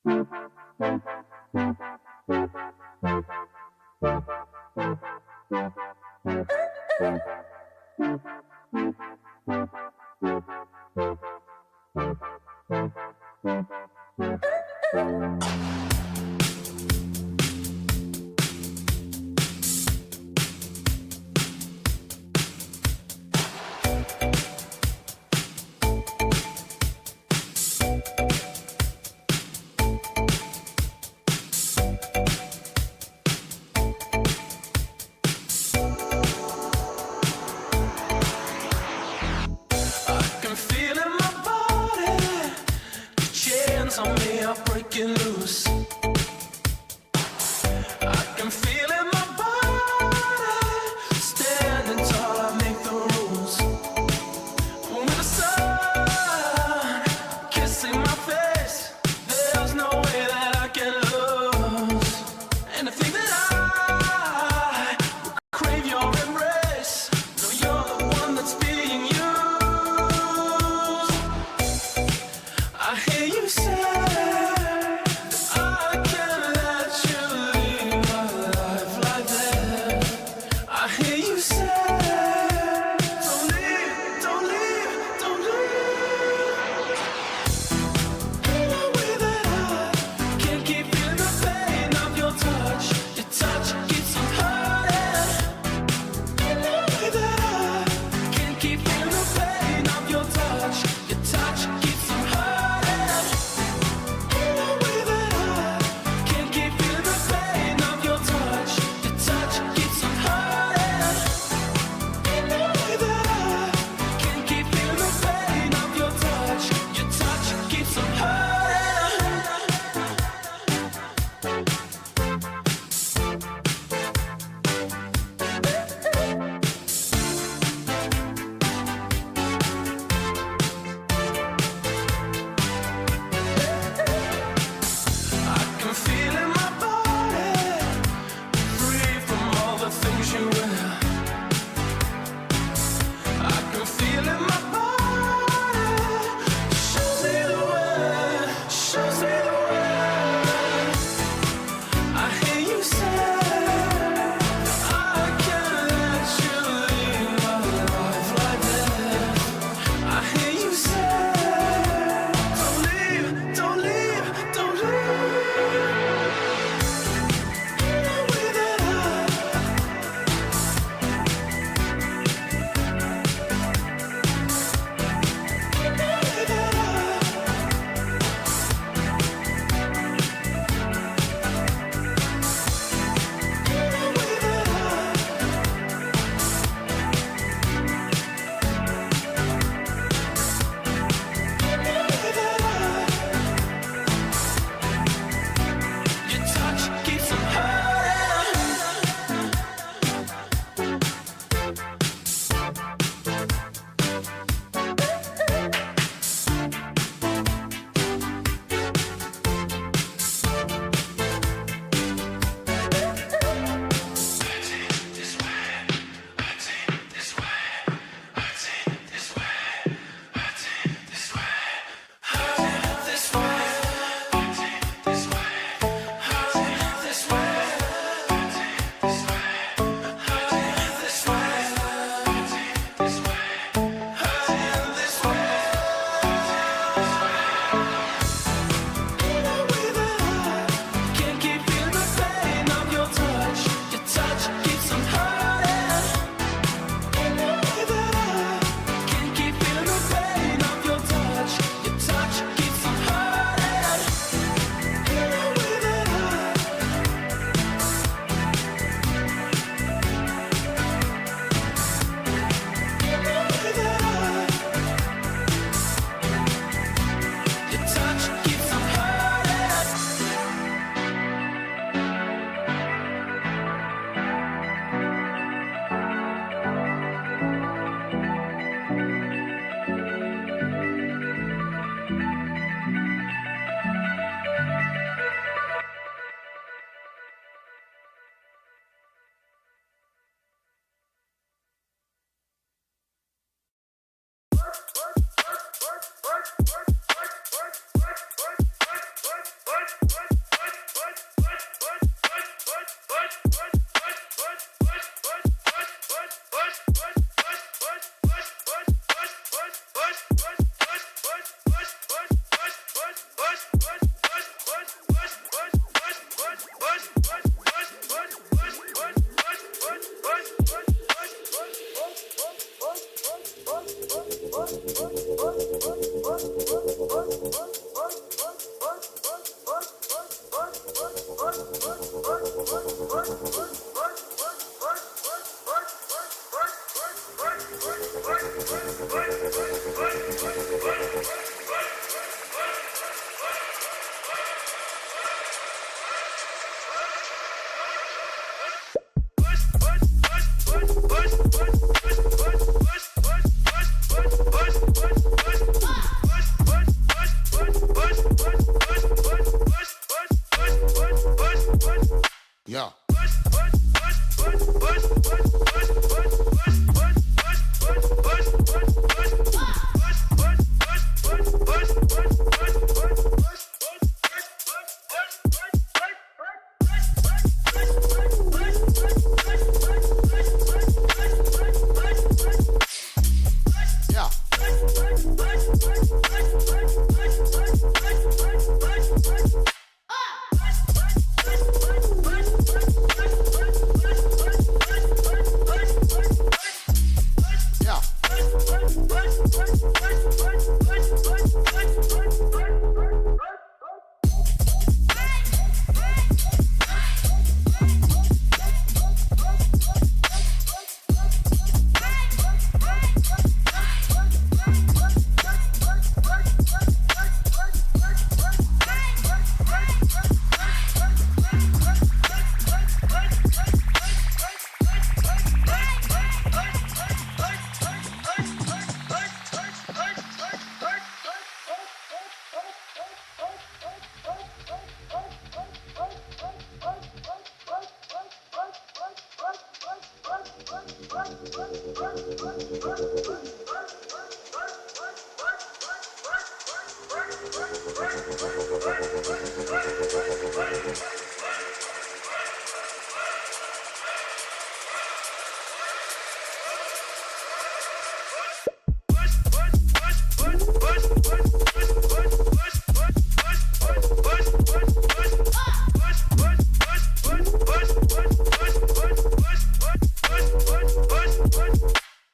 can feel in my body, the chains on me are breaking loose. I can feel in my body, standing tall, I make the rules. With the sun kissing my face, there's no way that I can lose. And I think that I will crave your embrace. No, you're the one that's being used. I hear you say that I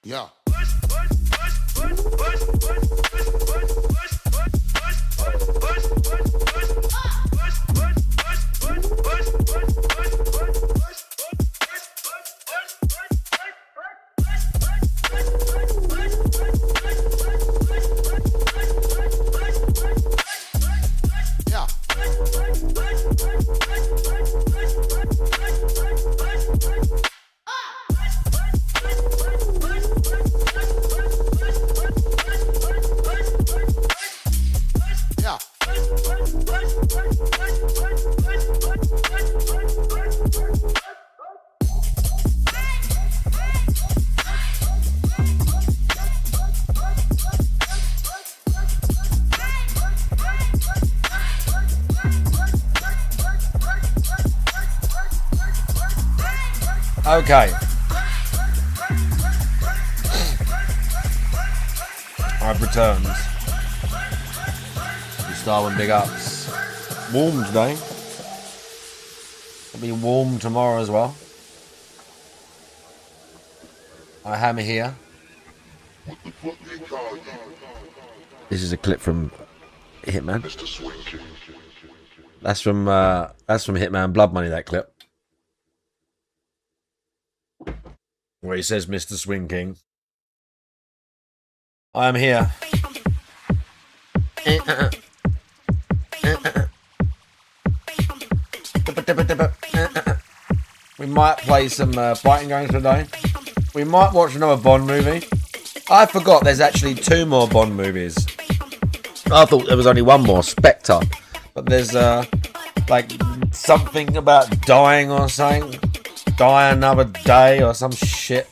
Yeah. Okay. I've returned. Starwin big ups. Warm today. It'll be warm tomorrow as well. I am here. This is a clip from Hitman. That's from Hitman Blood Money, that clip. Where he says, Mr. Swing King. I am here. We might play some fighting games today. We might watch another Bond movie. I forgot there's actually 2 more Bond movies. I thought there was only one more, Spectre. But there's like something about dying or something. Die Another Day or some shit.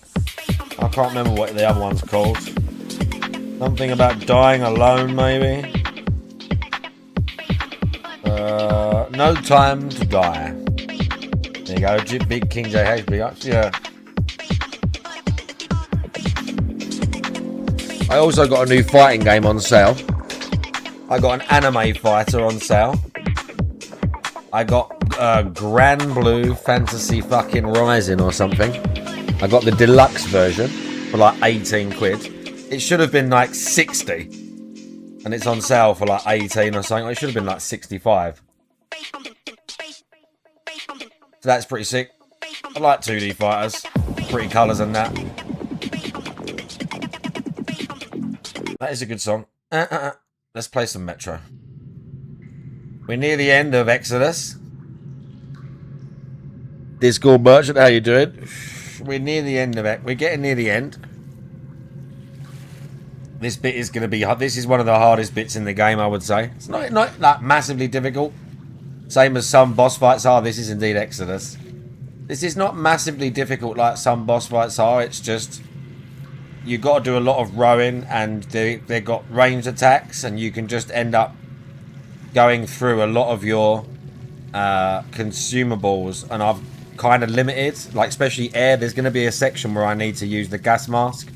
I can't remember what the other one's called. Something about dying alone, maybe. No Time to Die. There you go, Big King JH, big ups. Yeah. I also got a new fighting game on sale. I got an anime fighter on sale. I got Grand Blue Fantasy fucking Rising or something. I got the deluxe version for like 18 quid. It should have been like 60. And it's on sale for like 18 or something. It should have been like 65. So that's pretty sick. I like 2D fighters. Pretty colours and that. That is a good song. Let's play some Metro. We're near the end of Exodus. Discord merchant, how you doing? We're near the end of it. We're getting near the end. This bit is going to be hard. This is one of the hardest bits in the game, I would say. It's not that massively difficult. Same as some boss fights are. This is indeed Exodus. This is not massively difficult like some boss fights are. It's just you've got to do a lot of rowing, and they've got ranged attacks, and you can just end up going through a lot of your consumables, and I've kind of limited, like especially air. There's going to be a section where I need to use the gas mask,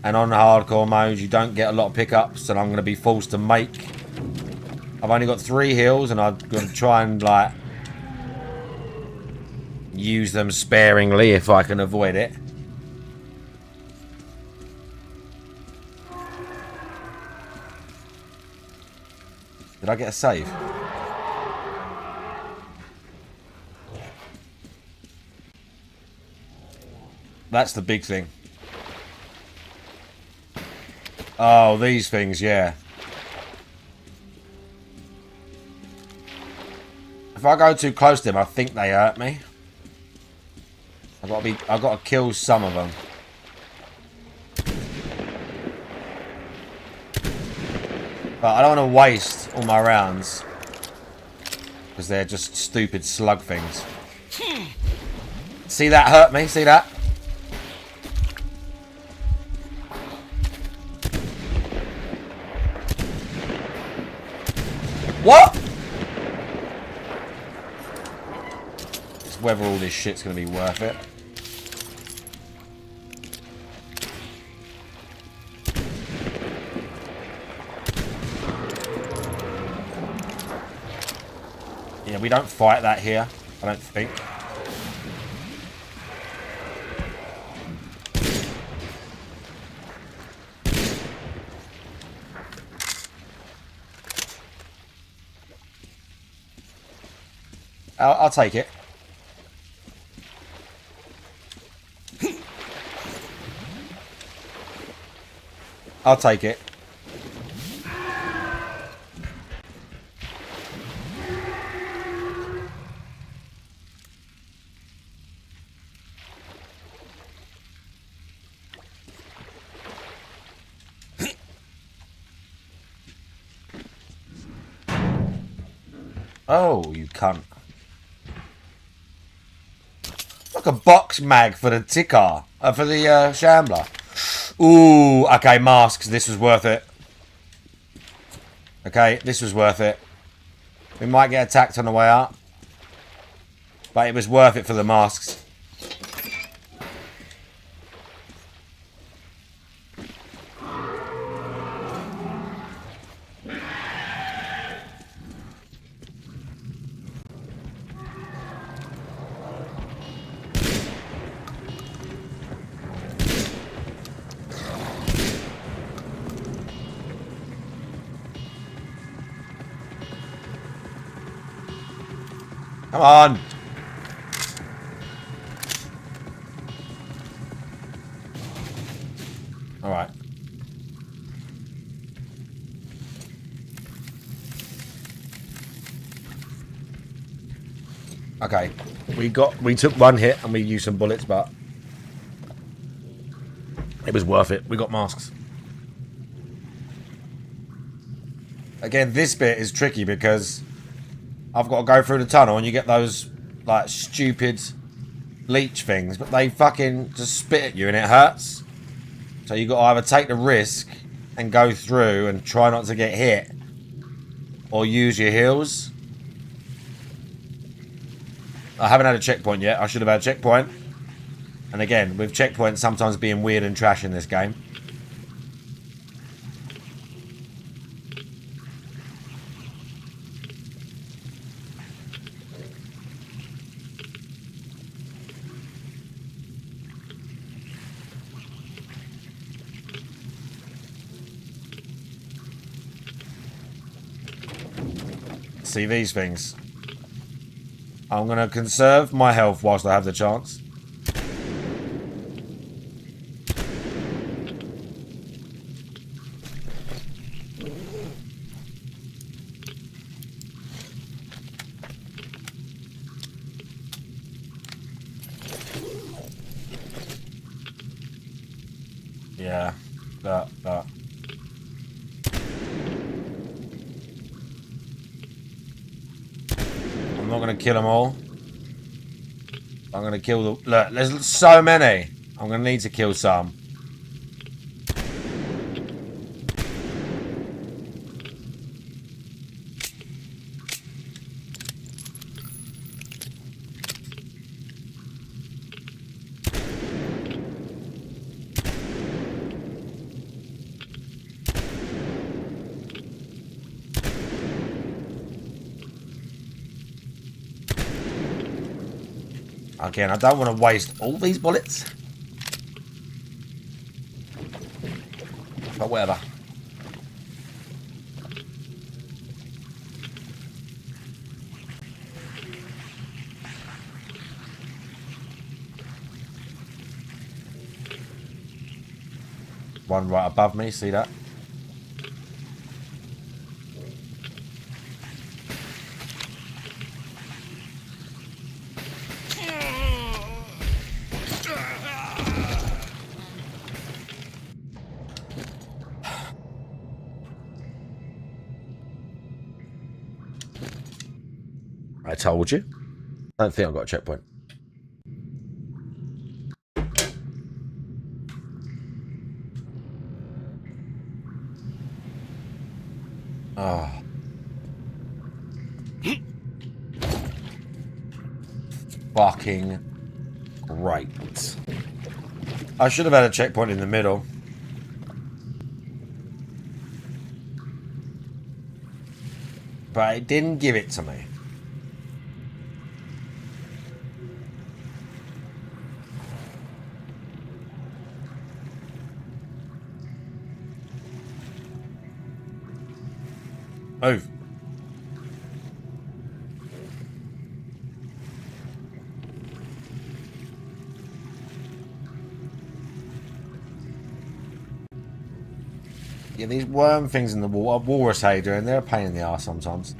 and on hardcore mode you don't get a lot of pickups, and I'm going to be forced to make. I've only got 3 heals, and I'm going to try and like use them sparingly if I can avoid it. Did I get a save? That's the big thing. Oh, these things, yeah. If I go too close to them, I think they hurt me. I've got to kill some of them. But I don't want to waste all my rounds, because they're just stupid slug things. See that hurt me? See that? What? whether all this shit's going to be worth it. Yeah, we don't fight that here, I don't think. I'll take it. I'll take it. Oh, you cunt. Like a box mag for the ticker. For the shambler. Ooh, okay, masks. This was worth it. Okay, this was worth it. We might get attacked on the way up. But it was worth it for the masks. Come on. All right. Okay. We took one hit and we used some bullets, but it was worth it. We got masks. Again, this bit is tricky because I've got to go through the tunnel and you get those, like, stupid leech things, but they fucking just spit at you and it hurts. So you got to either take the risk and go through and try not to get hit, or use your heals. I haven't had a checkpoint yet. I should have had a checkpoint. And again, with checkpoints sometimes being weird and trash in this game. See these things. I'm going to conserve my health whilst I have the chance. Yeah, that. I'm not going to kill them all. I'm going to kill the... Look, there's so many. I'm going to need to kill some. Again, I don't want to waste all these bullets. But whatever. One right above me, see that? I told you. I don't think I've got a checkpoint. Oh. fucking great. I should have had a checkpoint in the middle. But it didn't give it to me. Move. Yeah, these worm things in the wall, walrus hater, and they're a pain in the arse sometimes.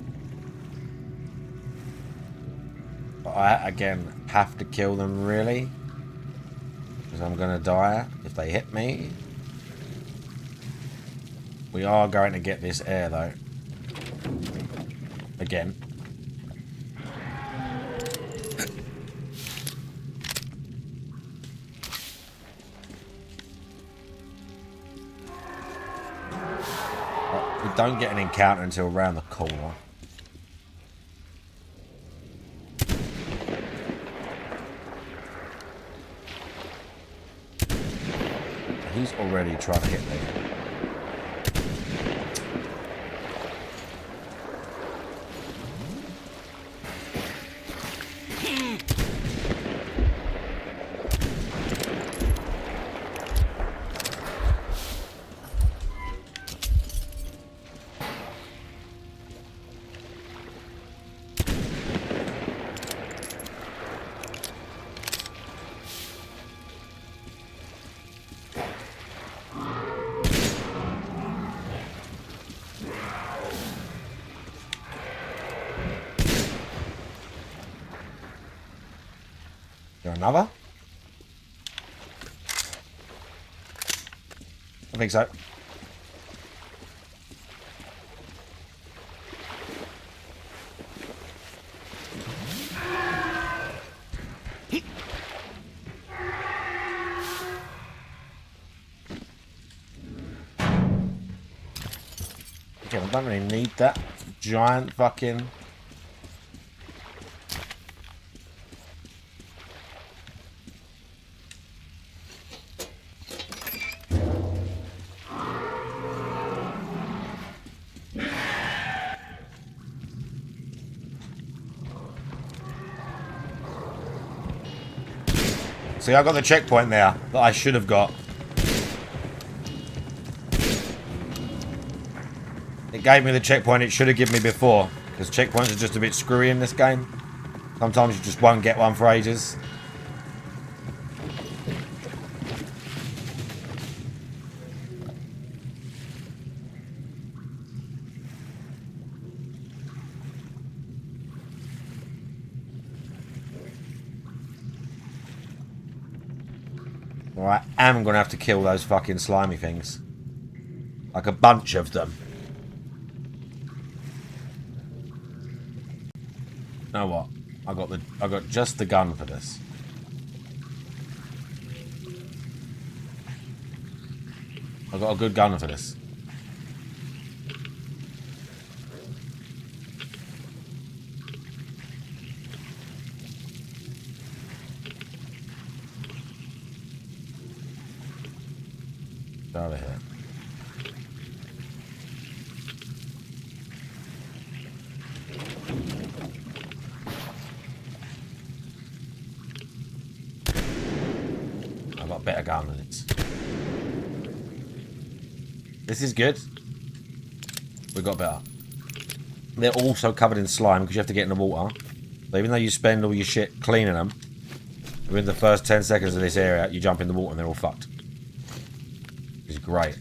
But I, again, have to kill them, really. Because I'm going to die if they hit me. We are going to get this air, though. Again. We don't get an encounter until around the corner. He's already trying to hit me. Another? I think so. Okay, I don't really need that giant fucking... See, I got the checkpoint there that I should have got. It gave me the checkpoint it should have given me before. Because checkpoints are just a bit screwy in this game. Sometimes you just won't get one for ages. Alright, I am going to have to kill those fucking slimy things. Like a bunch of them. You know what? I got just the gun for this. I got a good gun for this. Over here. I've got a better gun than it. This is good. We got better. They're also covered in slime because you have to get in the water. So even though you spend all your shit cleaning them, within the first 10 seconds of this area, you jump in the water and they're all fucked. It's great.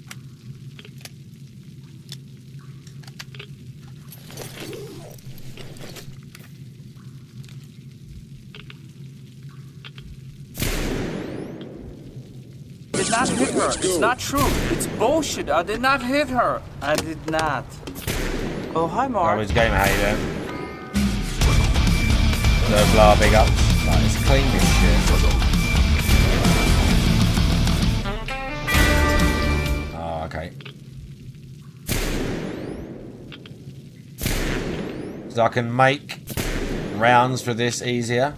I did not hit her. It's not true. It's bullshit. I did not hit her. I did not. Oh, hi, Mark. Garbage gamer, how you doing? No blah, big ups. Right, let's clean this shit. Oh, okay. So I can make rounds for this easier.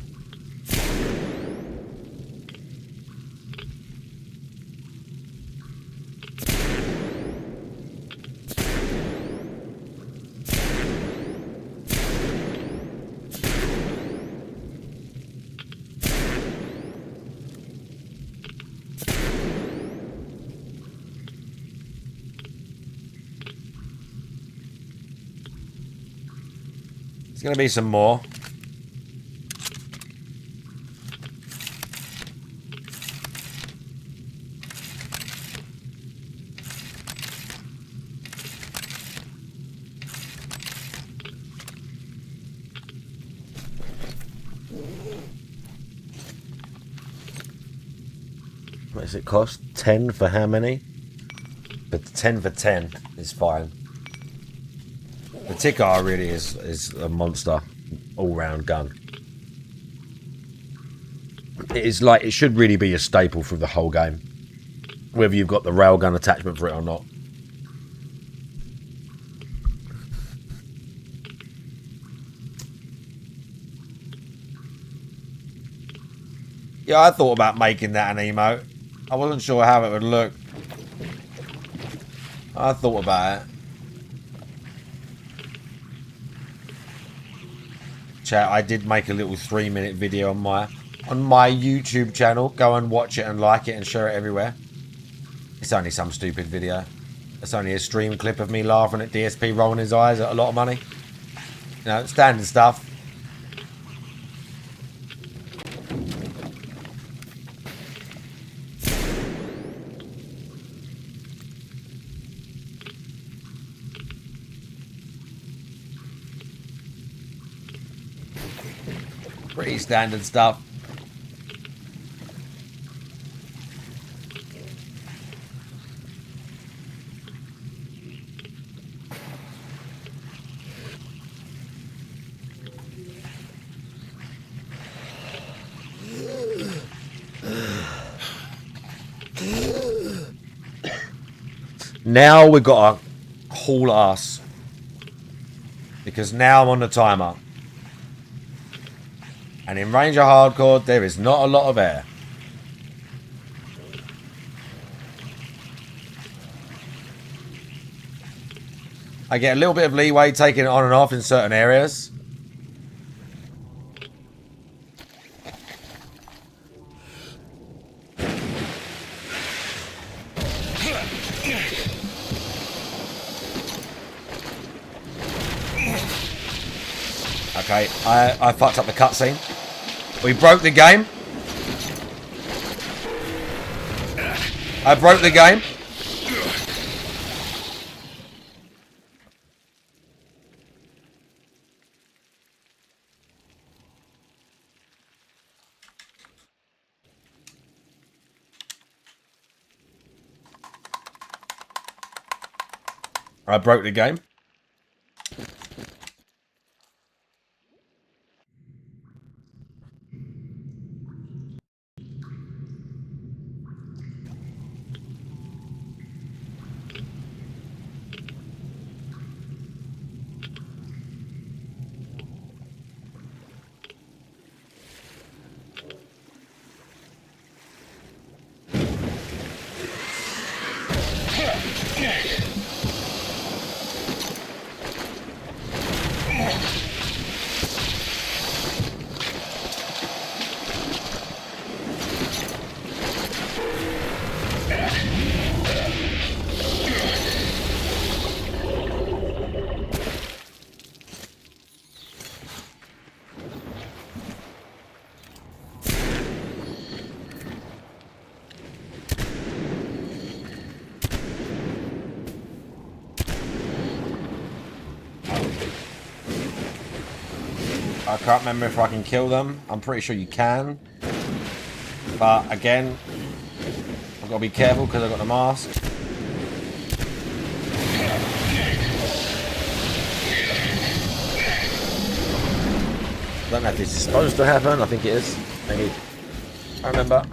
going to be some more. What does it cost? 10 for how many? But 10 for 10 is fine. The Tikar really is a monster all-round gun. It is like, it should really be a staple through the whole game, whether you've got the railgun attachment for it or not. Yeah, I thought about making that an emote. I wasn't sure how it would look. I thought about it. Chat, I did make a little 3-minute video on my YouTube channel. Go and watch it and like it and share it everywhere. It's only some stupid video. It's only a stream clip of me laughing at DSP rolling his eyes at a lot of money. You know, standard stuff. Pretty standard stuff. Now we've got to haul ass, because now I'm on the timer. And in Ranger Hardcore, there is not a lot of air. I get a little bit of leeway taking it on and off in certain areas. Okay, I fucked up the cutscene. We broke the game. I broke the game. I broke the game. I can't remember if I can kill them. I'm pretty sure you can. But again, I've got to be careful because I've got the mask. I don't know if this is supposed to happen. I think it is. Maybe. I remember.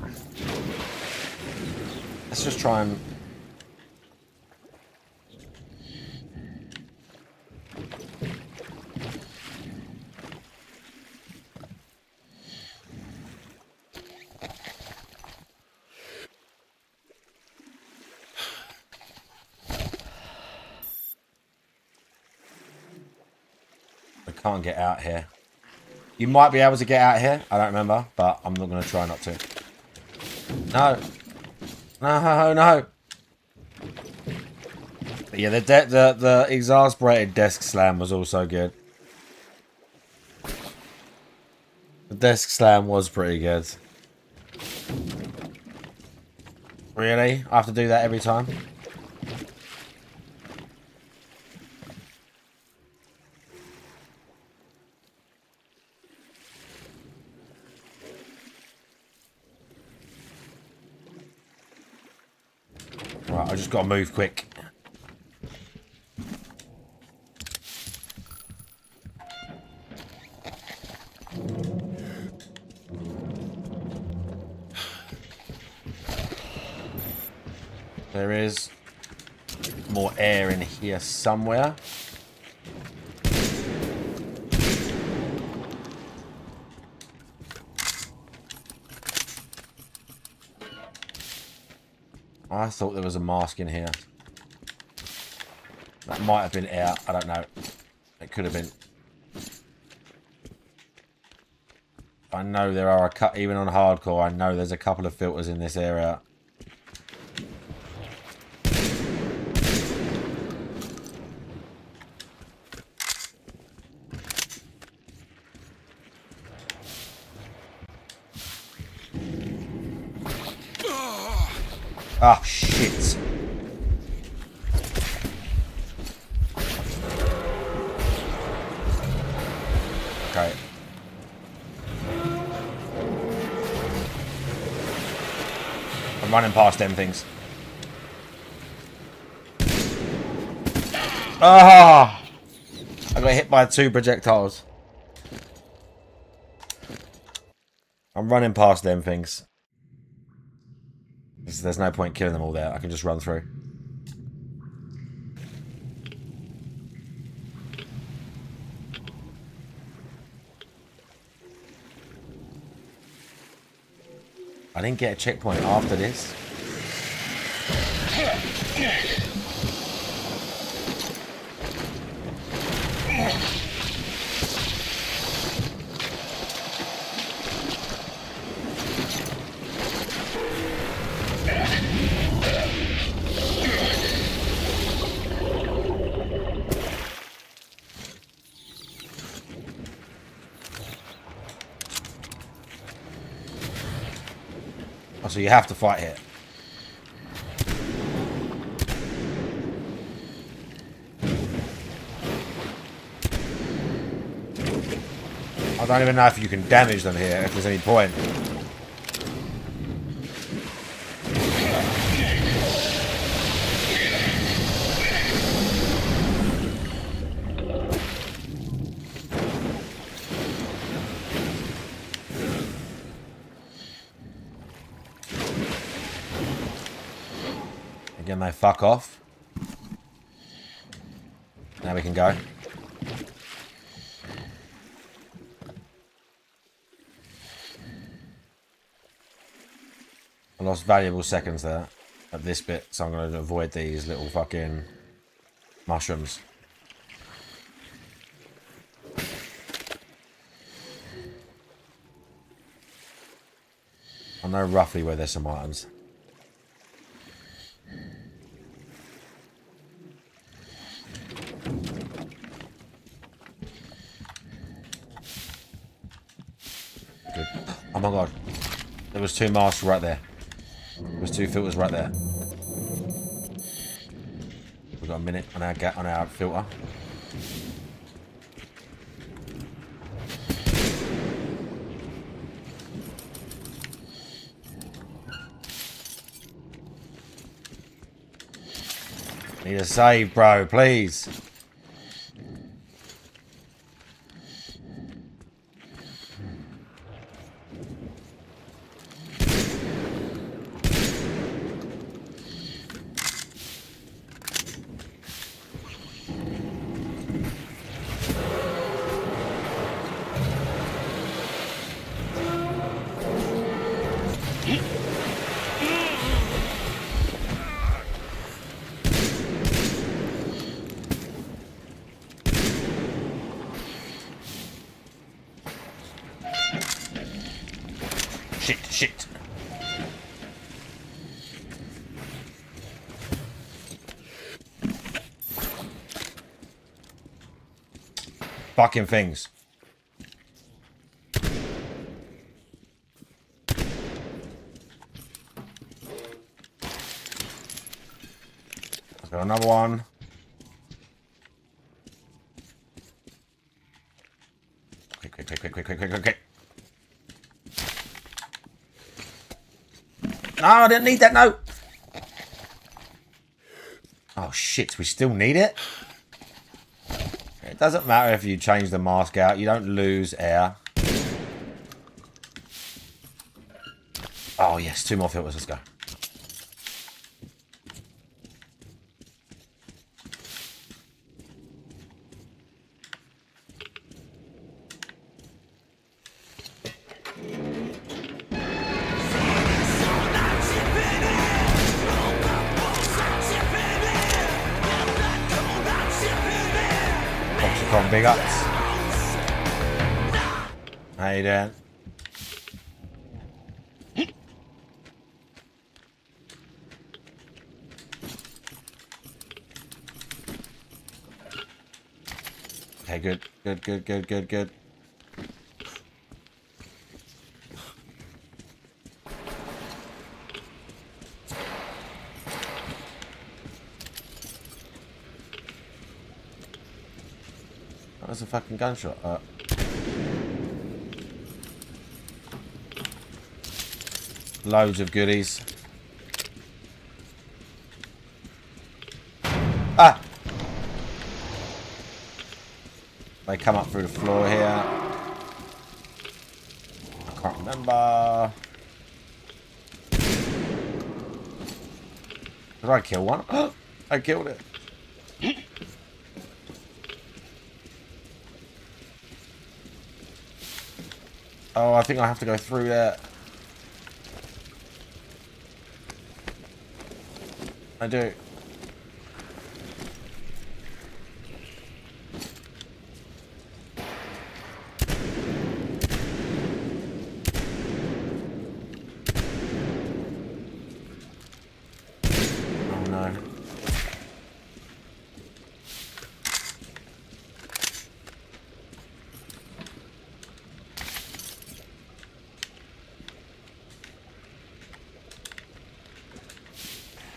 Let's just try and... Can't get out here. You might be able to get out here. I don't remember, but I'm not going to try not to. No. No, no. But yeah, the exasperated desk slam was also good. The desk slam was pretty good. Really? I have to do that every time? Right, I just got to move quick. There is more air in here somewhere. I thought there was a mask in here. That might have been air. I don't know. It could have been. I know there are even on hardcore, I know there's a couple of filters in this area. Ah, shit. Okay. I'm running past them things. Ah! I got hit by 2 projectiles. I'm running past them things. There's no point killing them all there. I can just run through. I didn't get a checkpoint after this. Oh, so you have to fight here. I don't even know if you can damage them here, if there's any point. Again, they fuck off. Now we can go. I lost valuable seconds there at this bit, so I'm going to avoid these little fucking mushrooms. I know roughly where there's some items. Good. Oh my god. There was 2 masks right there. There was 2 filters right there. We've got a minute on our filter. Need a save, bro, please. Shit. Fucking things. Got another one. Quick. No, I didn't need that, no. Oh, shit, we still need it? It doesn't matter if you change the mask out. You don't lose air. Oh, yes, 2 more filters. Let's go. Oxycon, big ups. How you doing? Okay, good. That was a fucking gunshot. Loads of goodies. Ah! They come up through the floor here. I can't remember. Did I kill one? I killed it. Oh, I think I have to go through there. I do. Oh no.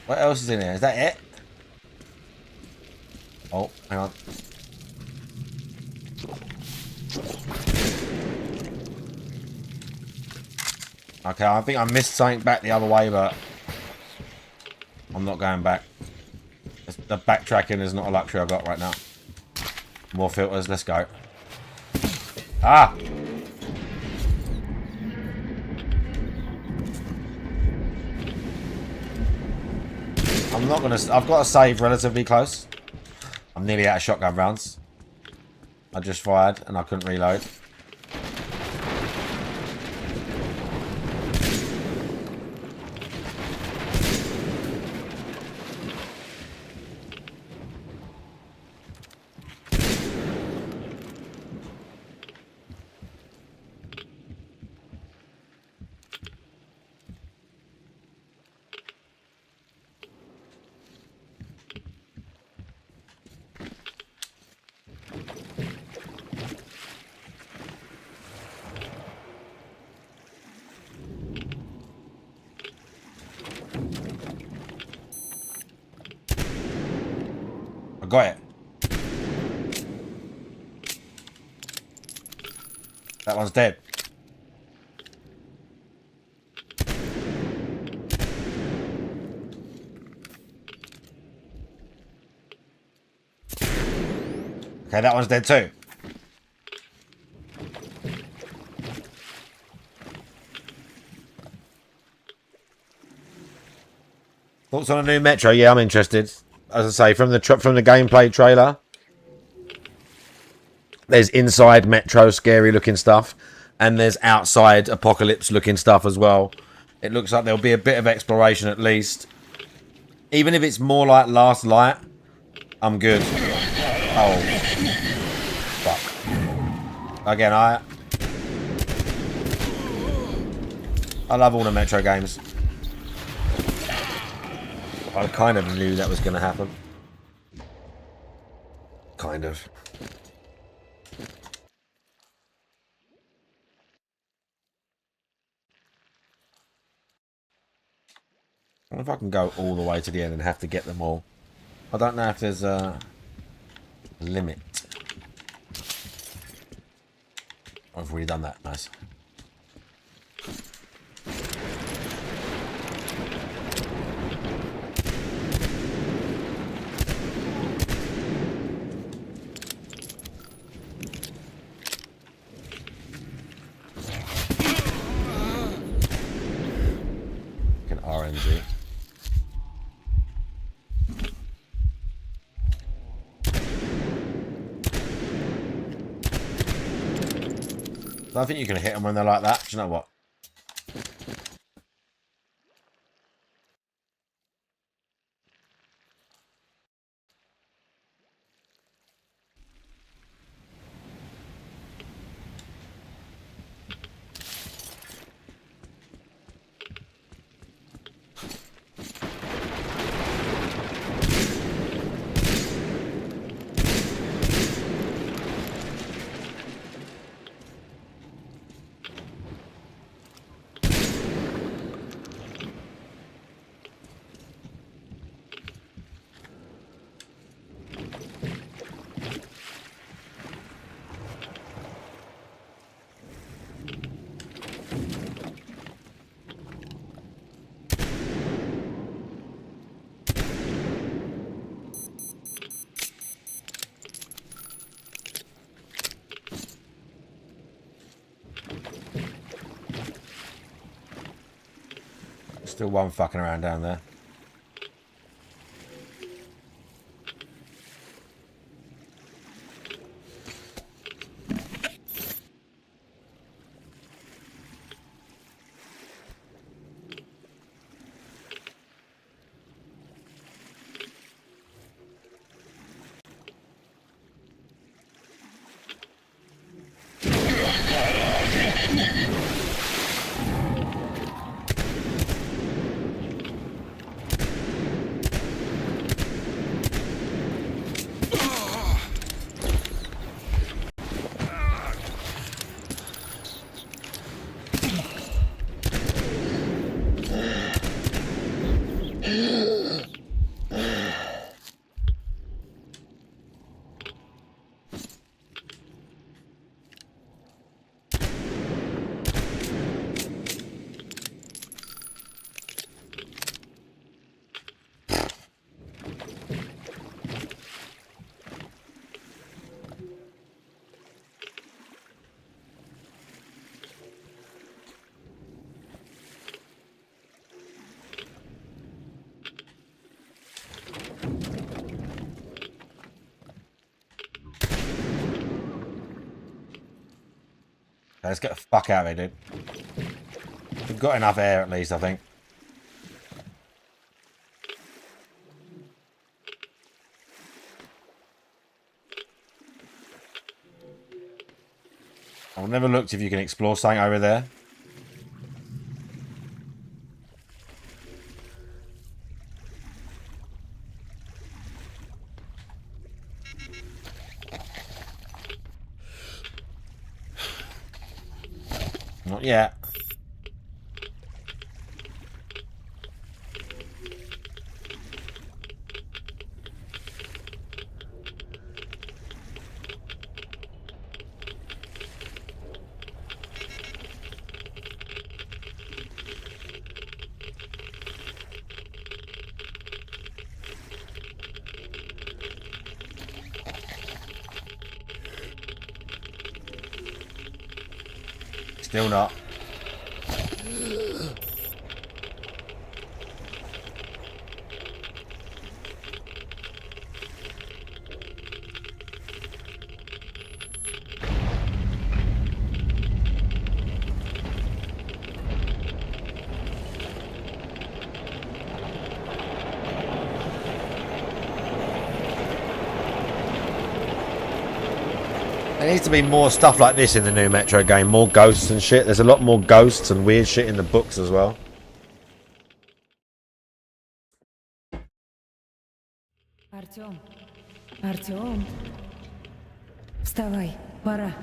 What else is in here? Is that it? Oh, hang on. Okay, I think I missed something back the other way, but I'm not going back. The backtracking is not a luxury I've got right now. More filters, let's go. Ah! I'm not gonna... I've got to save relatively close. I'm nearly out of shotgun rounds. I just fired and I couldn't reload. I got it. That one's dead. Okay, that one's dead too. Thoughts on a new Metro? Yeah, I'm interested. As I say, from the gameplay trailer, there's inside Metro scary looking stuff, and there's outside apocalypse looking stuff as well. It looks like there'll be a bit of exploration at least. Even if it's more like Last Light, I'm good. Oh, fuck. Again, I love all the Metro games. I kind of knew that was going to happen. Kind of. I wonder if I can go all the way to the end and have to get them all. I don't know if there's a limit. I've already done that. Nice. An RNG. I don't think you can hit them when they're like that. Do you know what? Still one fucking around down there. Let's get the fuck out of here, dude. We've got enough air at least, I think. I've never looked if you can explore something over there. Not yet. Still not. There needs to be more stuff like this in the new Metro game. More ghosts and shit. There's a lot more ghosts and weird shit in the books as well. Артём. Вставай, пора.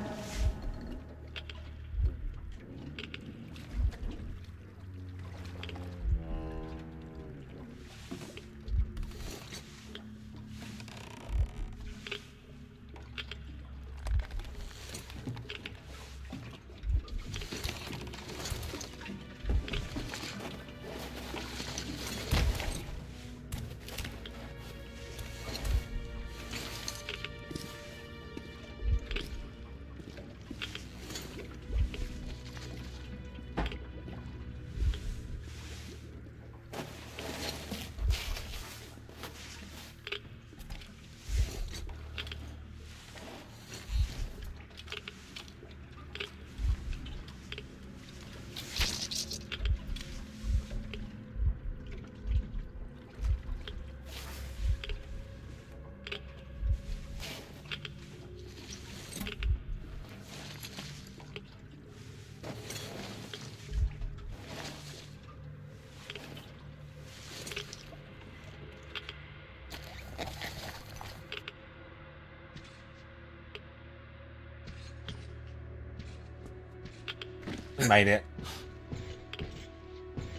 We made it.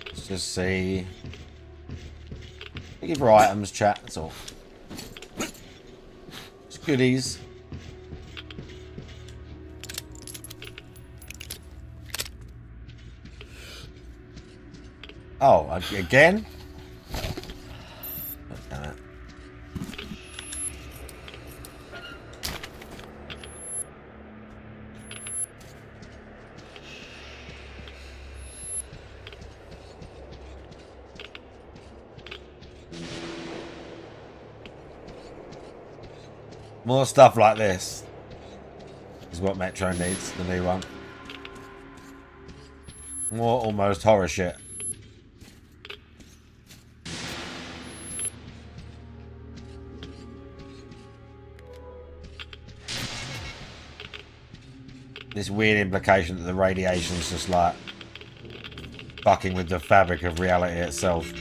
Let's just see. Looking for items, chat. That's all. It's goodies. Oh, again? Damn it. More stuff like this is what Metro needs, the new one. More almost horror shit. This weird implication that the radiation's just like fucking with the fabric of reality itself.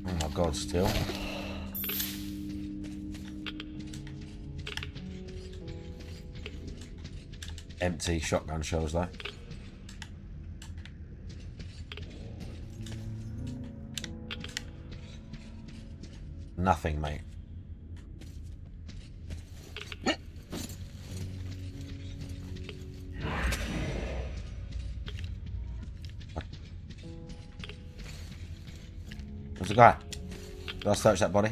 Oh my god, still. Empty shotgun shells though. Nothing, mate. There's a guy. Did I search that body?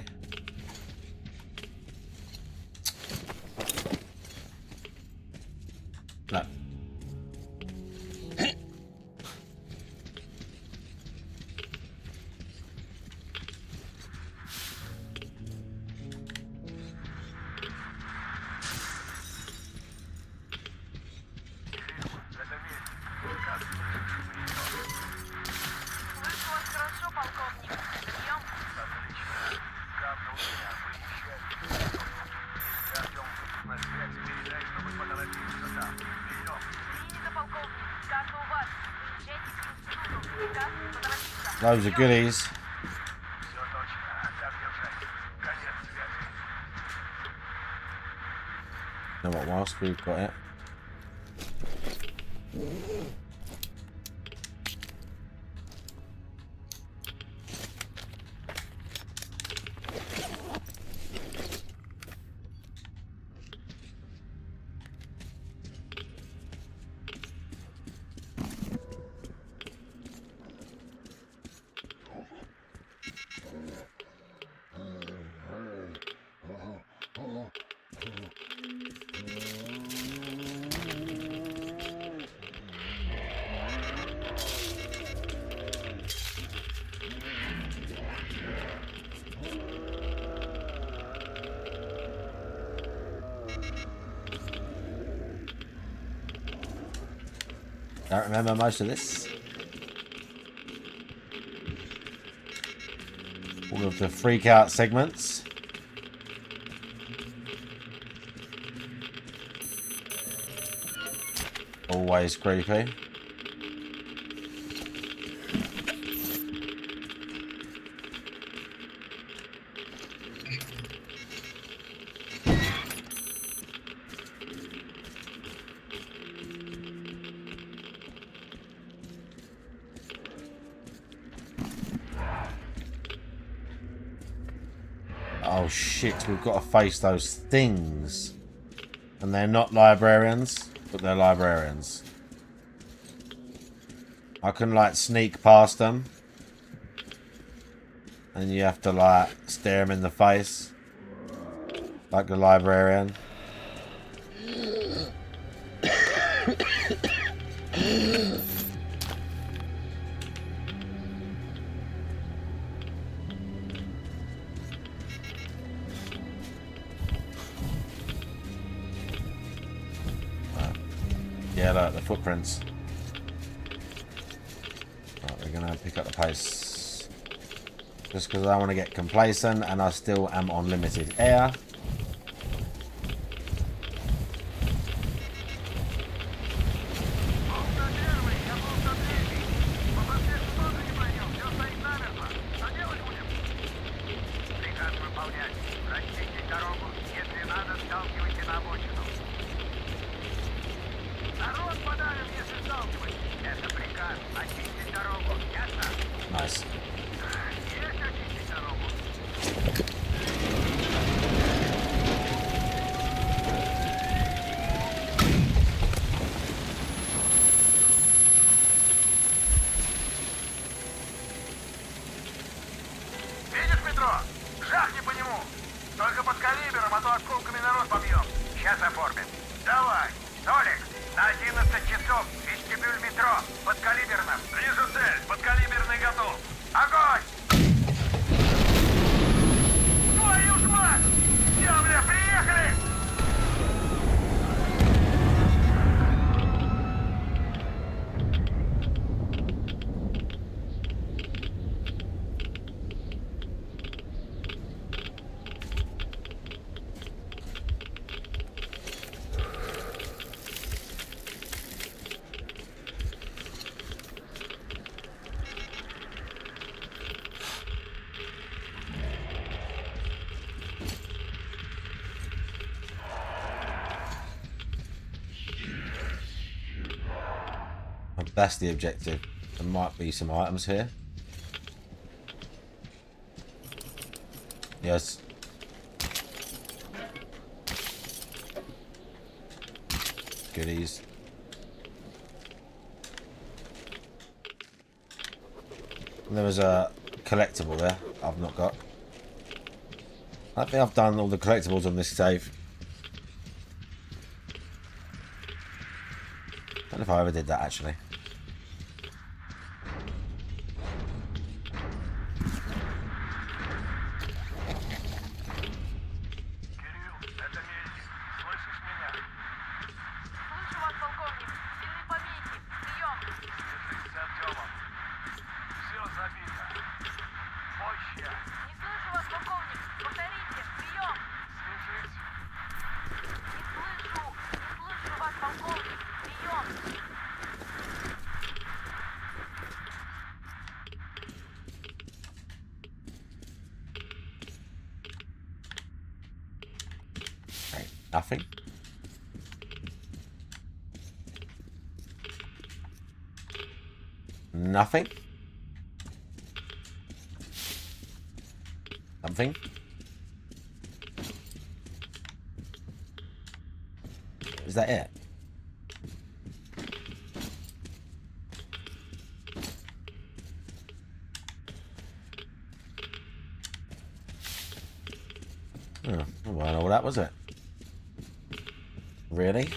No. Those are goodies. Know what? Whilst we've got it, don't remember most of this. All of the freak out segments. Always creepy. Oh shit, we've got to face those things. And they're not librarians, but they're librarians. I can like sneak past them. And you have to like stare them in the face. Like the librarian. Yeah, look, the footprints. Right, we're gonna pick up the pace. Just because I want to get complacent and I still am on limited air. That's the objective. There might be some items here. Yes. Goodies. There was a collectible there I've not got. I think I've done all the collectibles on this save. I don't know if I ever did that actually. Nothing. Nothing. Something. Is that it? Oh, well, all that was it. Really?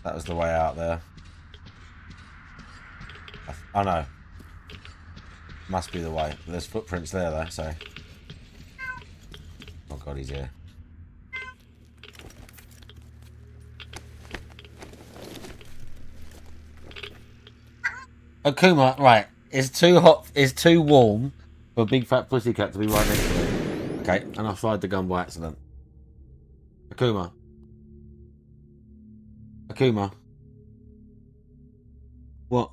That was the way out there. I know. Must be the way. There's footprints there though, so. Oh god, he's here. Akuma, right. It's too hot, it's too warm for a big fat pussycat to be right next to me. Okay, and I fired the gun by accident. Akuma. Akuma. What?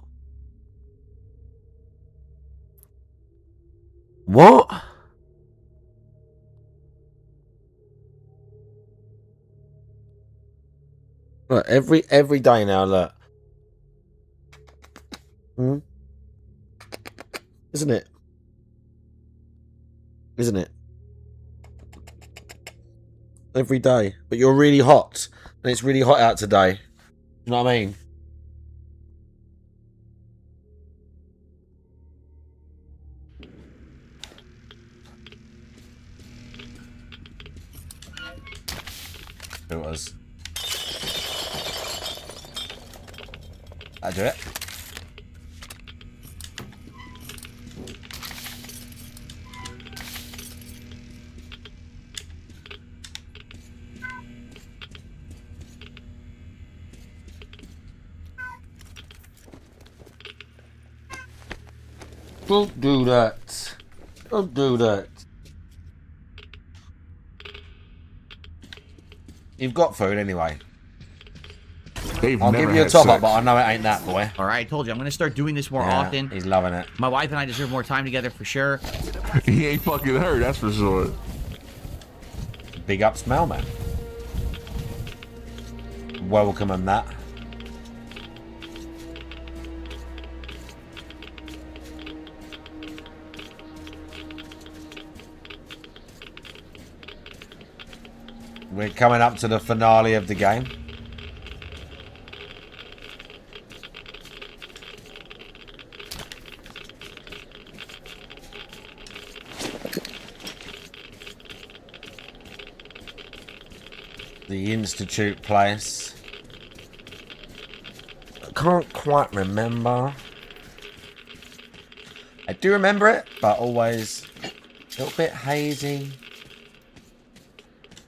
What? Look, every day now, look. Isn't it? Isn't it? Every day. But you're really hot. And it's really hot out today. You know what I mean? It was. I do it. Don't do that. Don't do that. You've got food anyway. I'll give you a top up, but I know it ain't that, boy. All right, I told you I'm gonna start doing this more Yeah, often. he's loving it. My wife and I deserve more time together for sure. He ain't fucking her, that's for sure. Big up smell, man. Welcome on that. We're coming up to the finale of the game. The Institute place. I can't quite remember. I do remember it, but always a little bit hazy.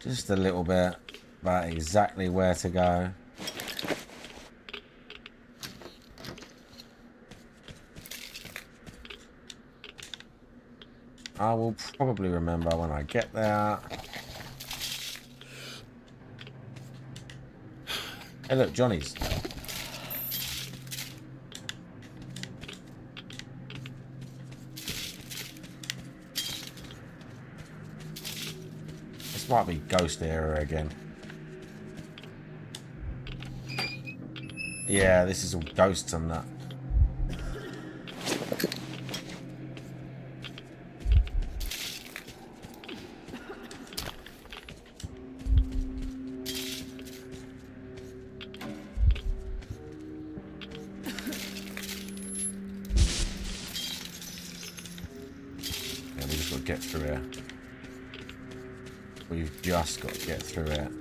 Just a little bit about exactly where to go. I will probably remember when I get there. Hey look, Johnny's. This might be ghost area again. Yeah, this is all ghosts and that. Yeah, we just got to get through here. We've just got to get through it.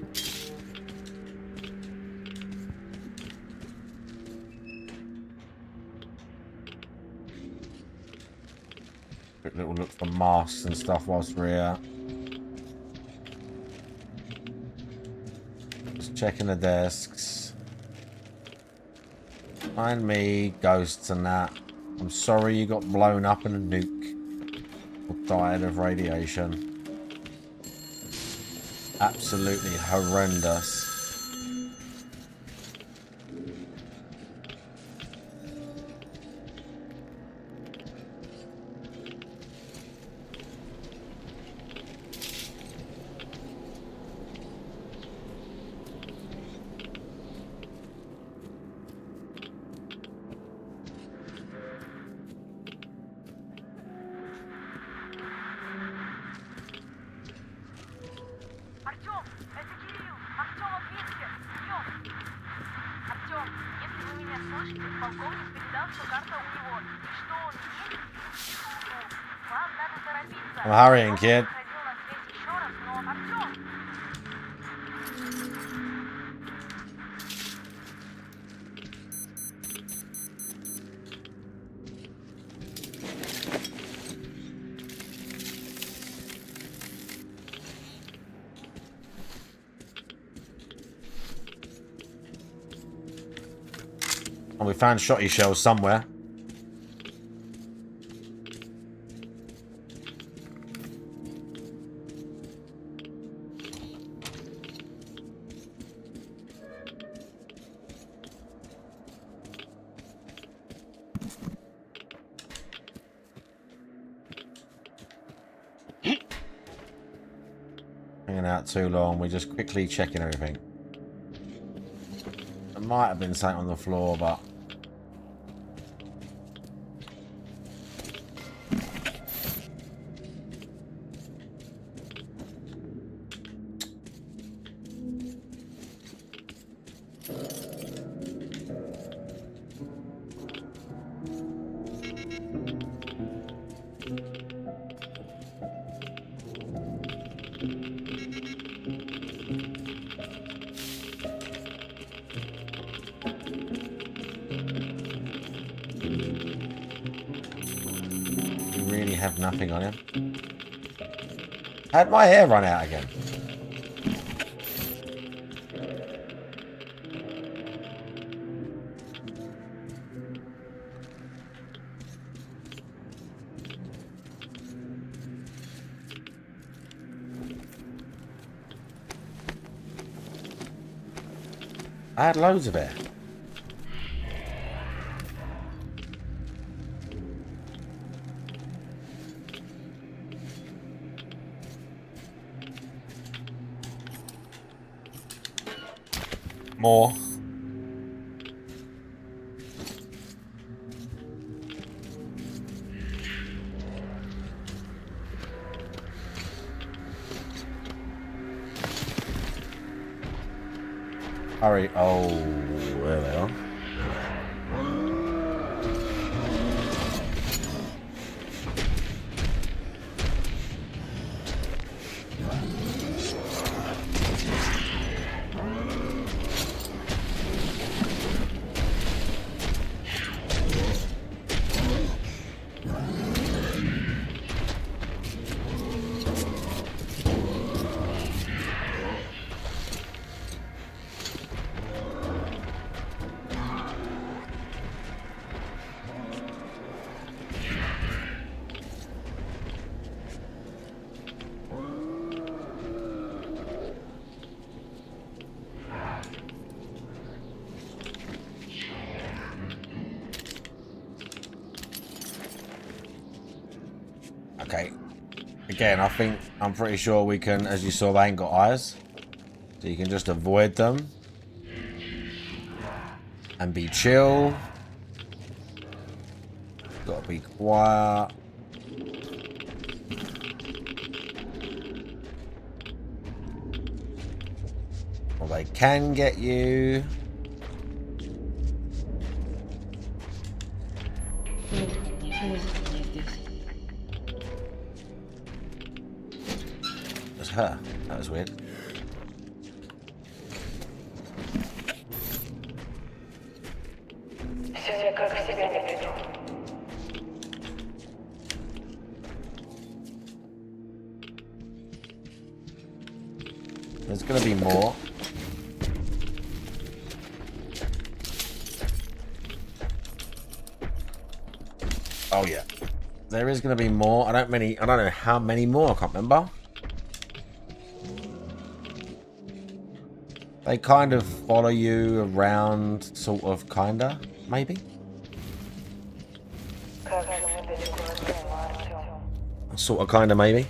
Quick little look for masks and stuff whilst we're here. Just checking the desks. Find me, ghosts and that. I'm sorry you got blown up in a nuke. Or died of radiation. Absolutely horrendous. I'm hurrying, kid. And we found shotty shells somewhere. Hanging out too long, we're just quickly checking everything. There might have been something on the floor, but have nothing on him. How'd my hair run out again? I had loads of it. More. Hurry. Oh, there they are. Okay. Again, I'm pretty sure we can, as you saw, they ain't got eyes. So you can just avoid them. And be chill. Gotta be quiet. Well, they can get you. That's her. That was weird. Все как в себя не приду. There's gonna be more. Oh yeah. There is gonna be more. I don't know how many more, I can't remember. They kind of follow you around, sort of, kinda, maybe? Как же мы далеко от дома, Артём. Sort of, kinda, maybe.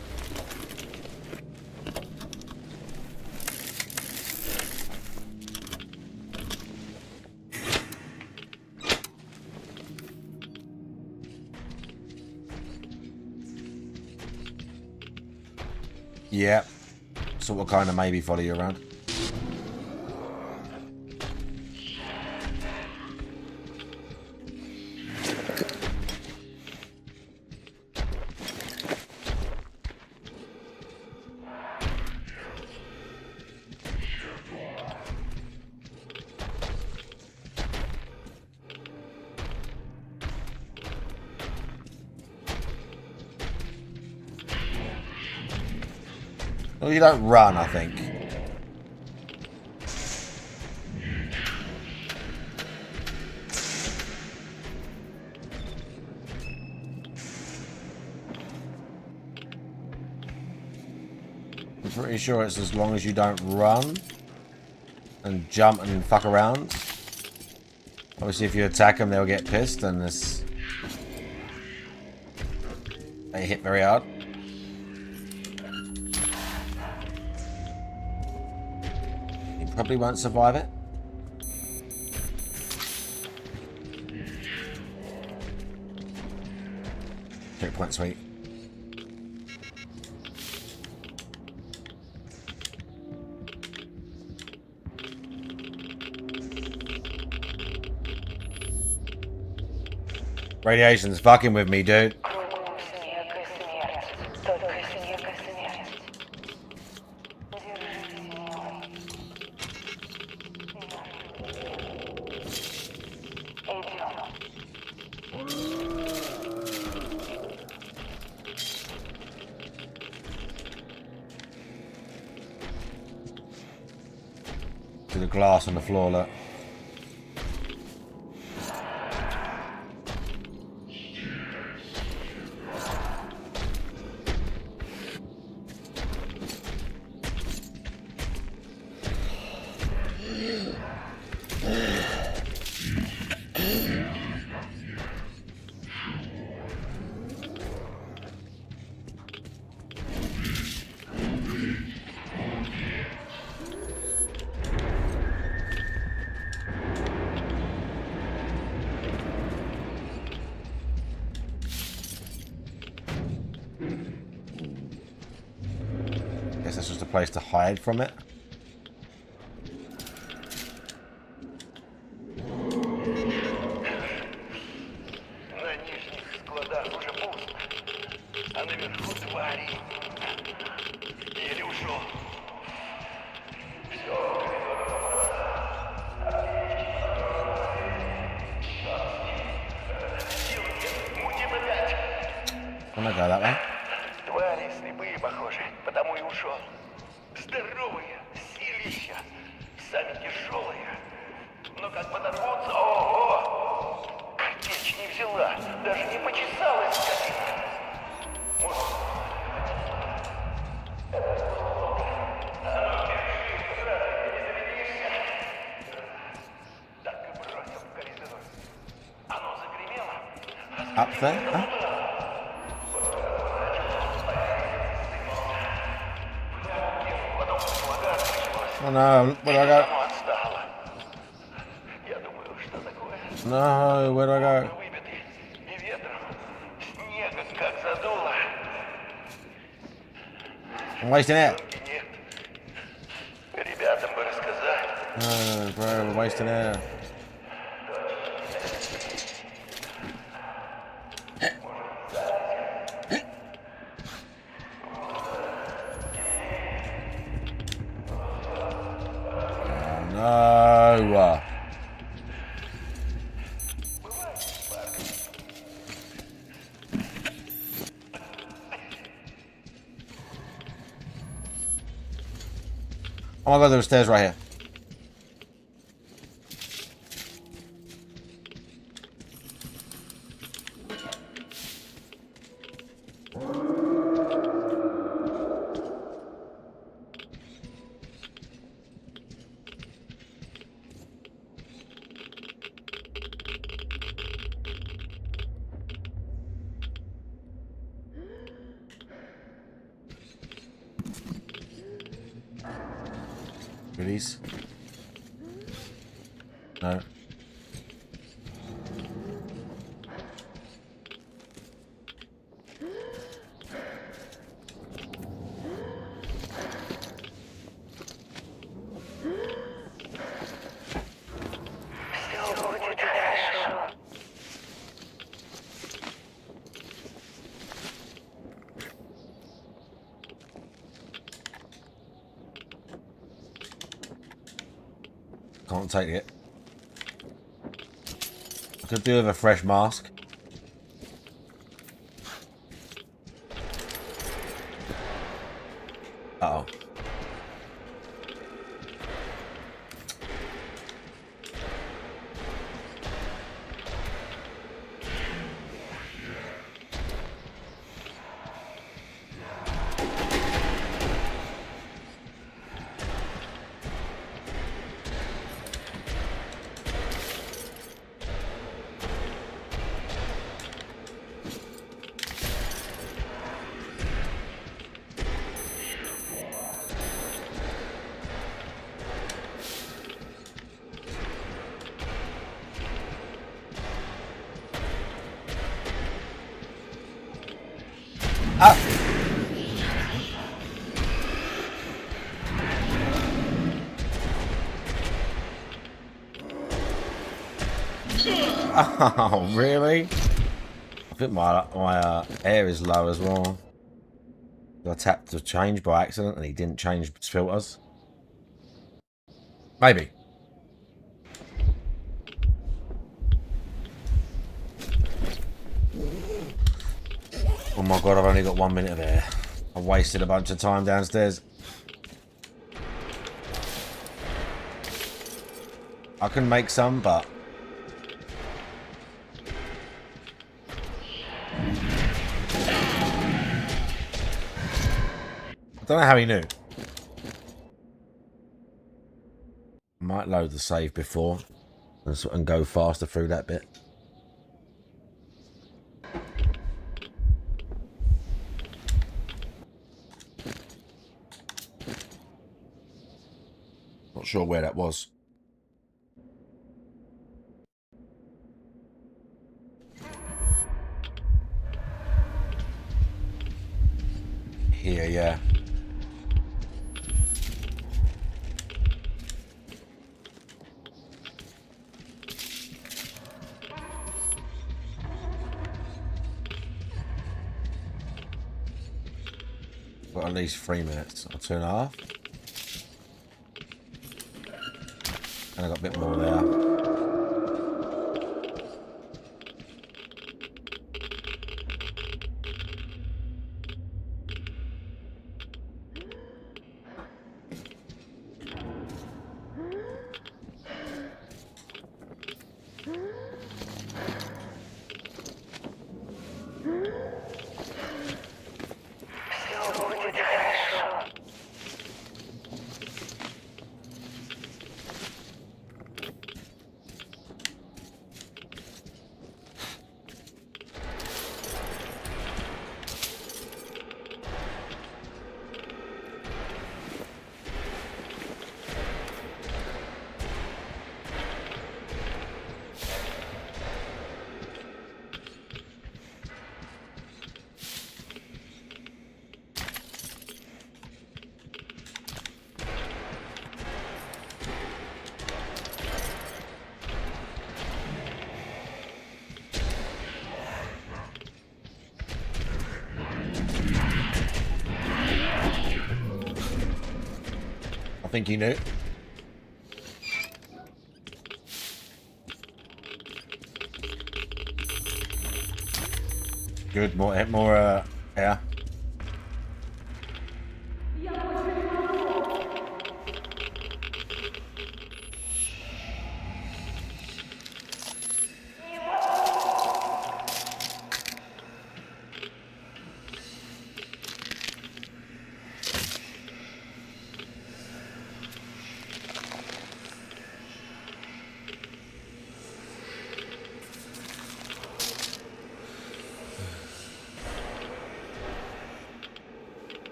Yeah. Sort of, kinda, maybe follow you around. Well, you don't run, I think. I'm pretty sure it's as long as you don't run and jump and fuck around. Obviously, if you attack them, they'll get pissed, and this they hit very hard. Probably won't survive it. Checkpoint, sweet. Radiation's fucking with me, dude. Кругом снег и смерть, только снег и смерть. Держись, милый. To the glass on the floor, look. Guess that's just a place to hide from it. На нижних складах уже пусто, а наверху твари. Еле ушел. Сил нет, мутит опять. I'm gonna go that way. Твари слепые, похоже, потому и ушел. Здоровые, силища, сами тяжелые. Но как подорвутся, ого! Картечь не взяла, даже не почесалась, скотина. Так и бросил в коридор. Оно загремело. Up there? Huh? Oh no, where do I go? Оно отстало. Я думаю, что такое? No, where do I go? Выбитый. И ветром. Снега как задуло. I'm wasting it. Нет. Ребятам бы рассказать. No, bro, we're wasting air. No. Oh my god, there are stairs right here. Release. No. Все будет хорошо. Can't take it. I could do with a fresh mask. Uh oh. Ah! Oh, really? I think my air is low as well. I tapped to change by accident and he didn't change filters. Maybe. Oh my god, I've only got 1 minute of air. I've wasted a bunch of time downstairs. I can make some, but... I don't know how he knew. Might load the save before and go faster through that bit. Not sure where that was. Here, yeah. Got at least 3 minutes or 2.5. And I got a bit more there. Все будет хорошо. think he knew. Good, more air.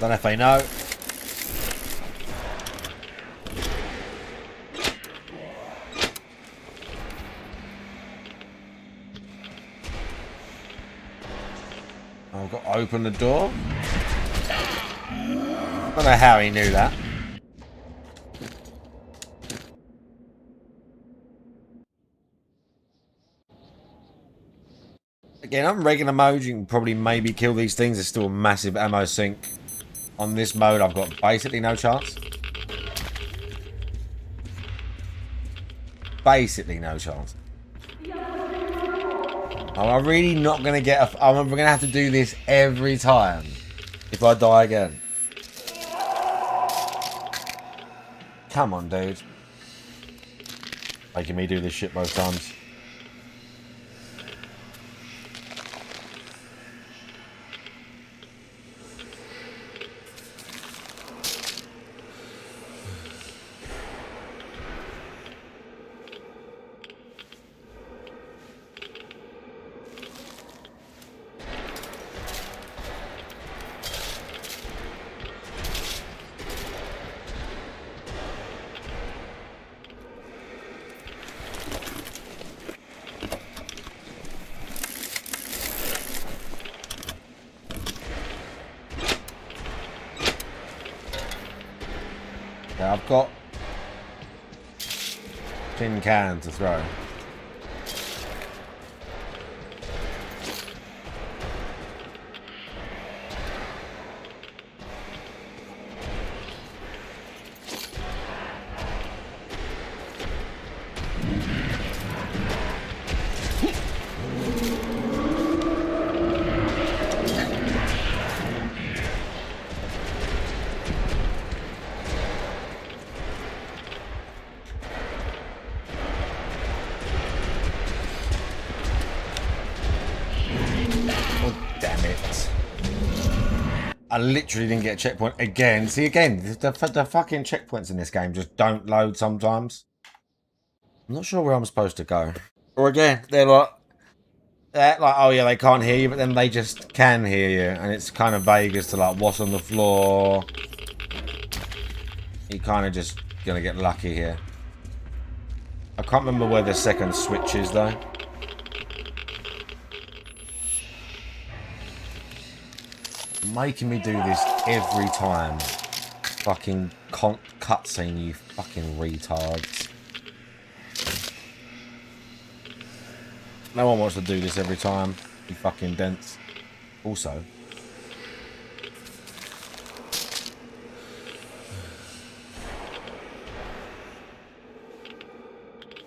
Don't know if they know. I've got to open the door. I don't know how he knew that. Again, on regular mode, you can probably maybe kill these things. There's still a massive ammo sink. On this mode, I've got basically no chance. Basically no chance. I'm really not going to get a... I'm going to have to do this every time if I die again. Come on, dude. Making me do this shit both times. I've got tin cans to throw. I literally didn't get a checkpoint again. See, again, the fucking checkpoints in this game just don't load sometimes. I'm not sure where I'm supposed to go. Or again, they're like, oh yeah, they can't hear you, but then they just can hear you. And it's kind of vague as to like what's on the floor. You're kind of just going to get lucky here. I can't remember where the second switch is though. Making me do this every time. Fucking cutscene, you fucking retards. No one wants to do this every time. You fucking dents. Also.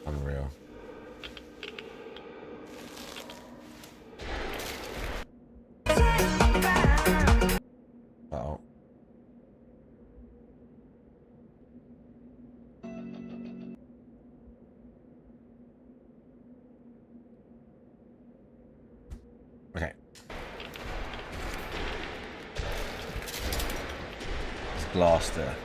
Unreal. Uh-oh. Okay. There's glass there.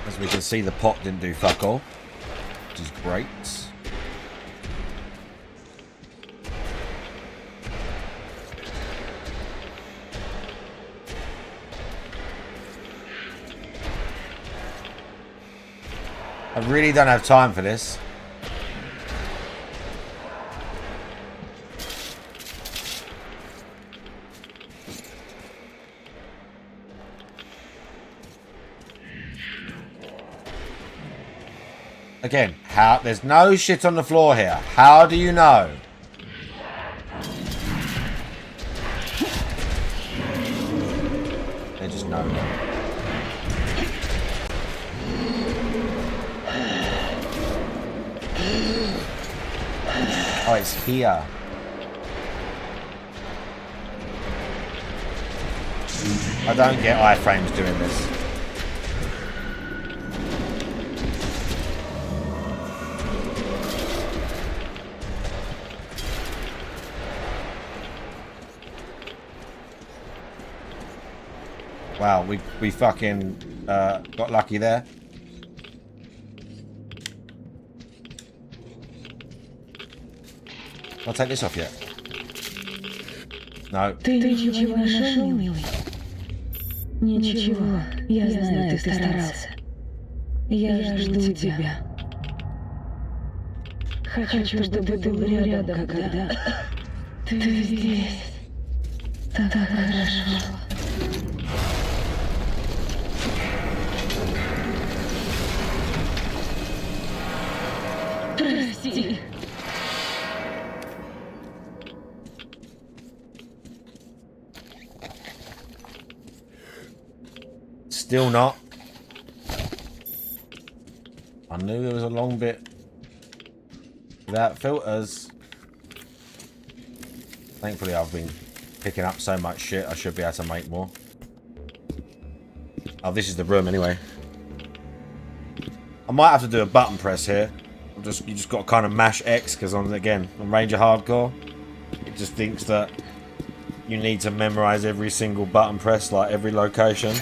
As we can see, the pot didn't do fuck all, which is great. I really don't have time for this. Again, how? There's no shit on the floor here. How do you know? They just know. Oh, it's here. I don't get iframes doing this. Wow, we fucking got lucky there. I'll take this off yet. No. Ты ничего нашел, милый? Ничего, я знаю, ты старался. Я жду тебя. Хочу, чтобы ты был рядом, когда ты здесь. Так хорошо. Прости. Still not. I knew there was a long bit without filters. Thankfully I've been picking up so much shit I should be able to make more. Oh, this is the room anyway. I might have to do a button press here. You just got to kind of mash X because on Ranger Hardcore, it just thinks that you need to memorize every single button press, like every location.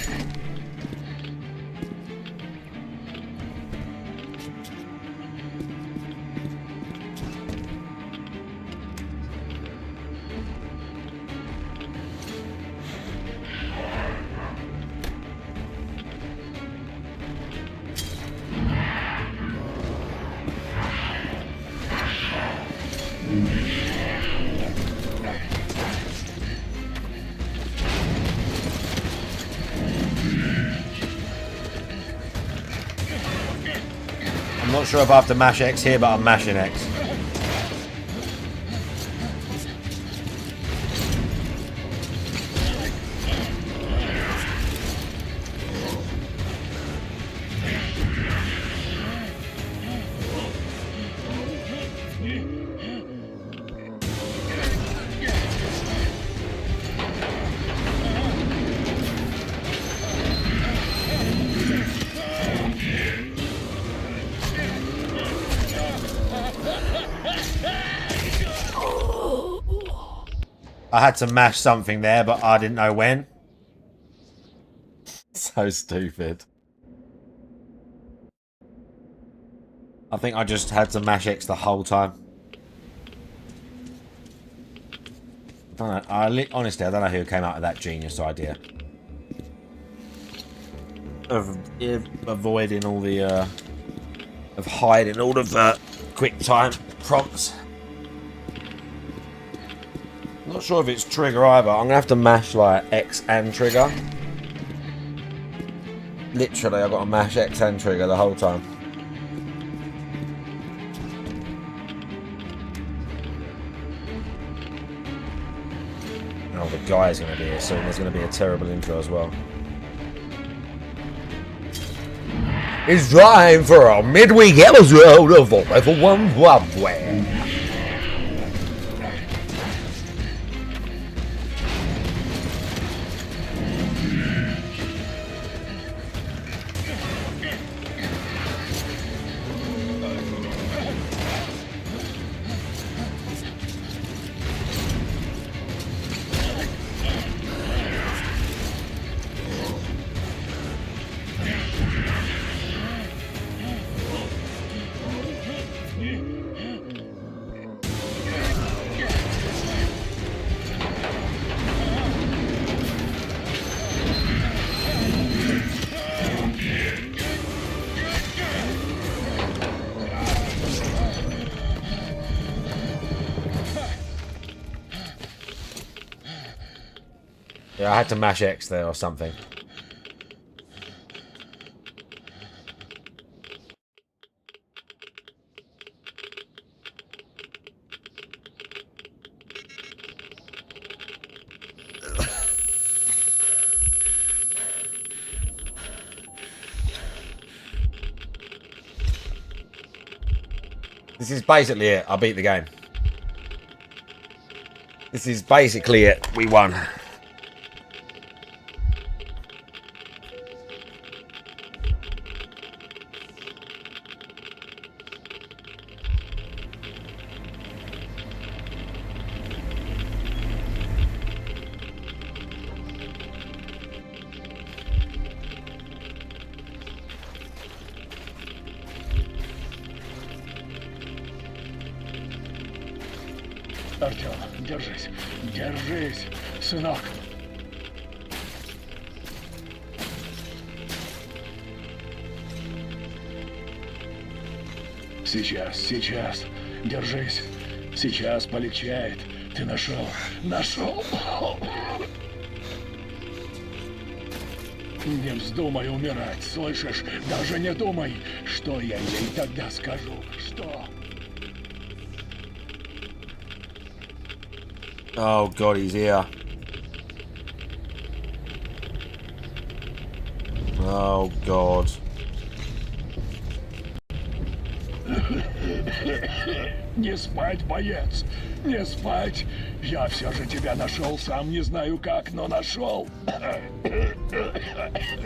I'm not sure if I have to mash X here, but I'm mashing X. I had to mash something there, but I didn't know when. So stupid. I think I just had to mash X the whole time. I don't know. Honestly, I don't know who came up with that genius idea of avoiding all the of hiding all of the quick time prompts. Not sure if it's trigger either. I'm gonna have to mash like X and trigger. Literally, I've got to mash X and trigger the whole time. Oh, the guy's gonna be here soon. There's gonna be a terrible intro as well. It's time for a midweek episode of Level 1 Wobware. Yeah, I had to mash X there or something. This is basically it. I beat the game. This is basically it. We won. Артем, держись. Держись, сынок. Сейчас. Держись. Сейчас полегчает. Ты нашел. Не вздумай умирать, слышишь? Даже не думай, что я ей тогда скажу. Что? Oh god, he's here. Oh god. Не спать, боец! Не спать! Я все же тебя нашел, сам не знаю как, но нашел!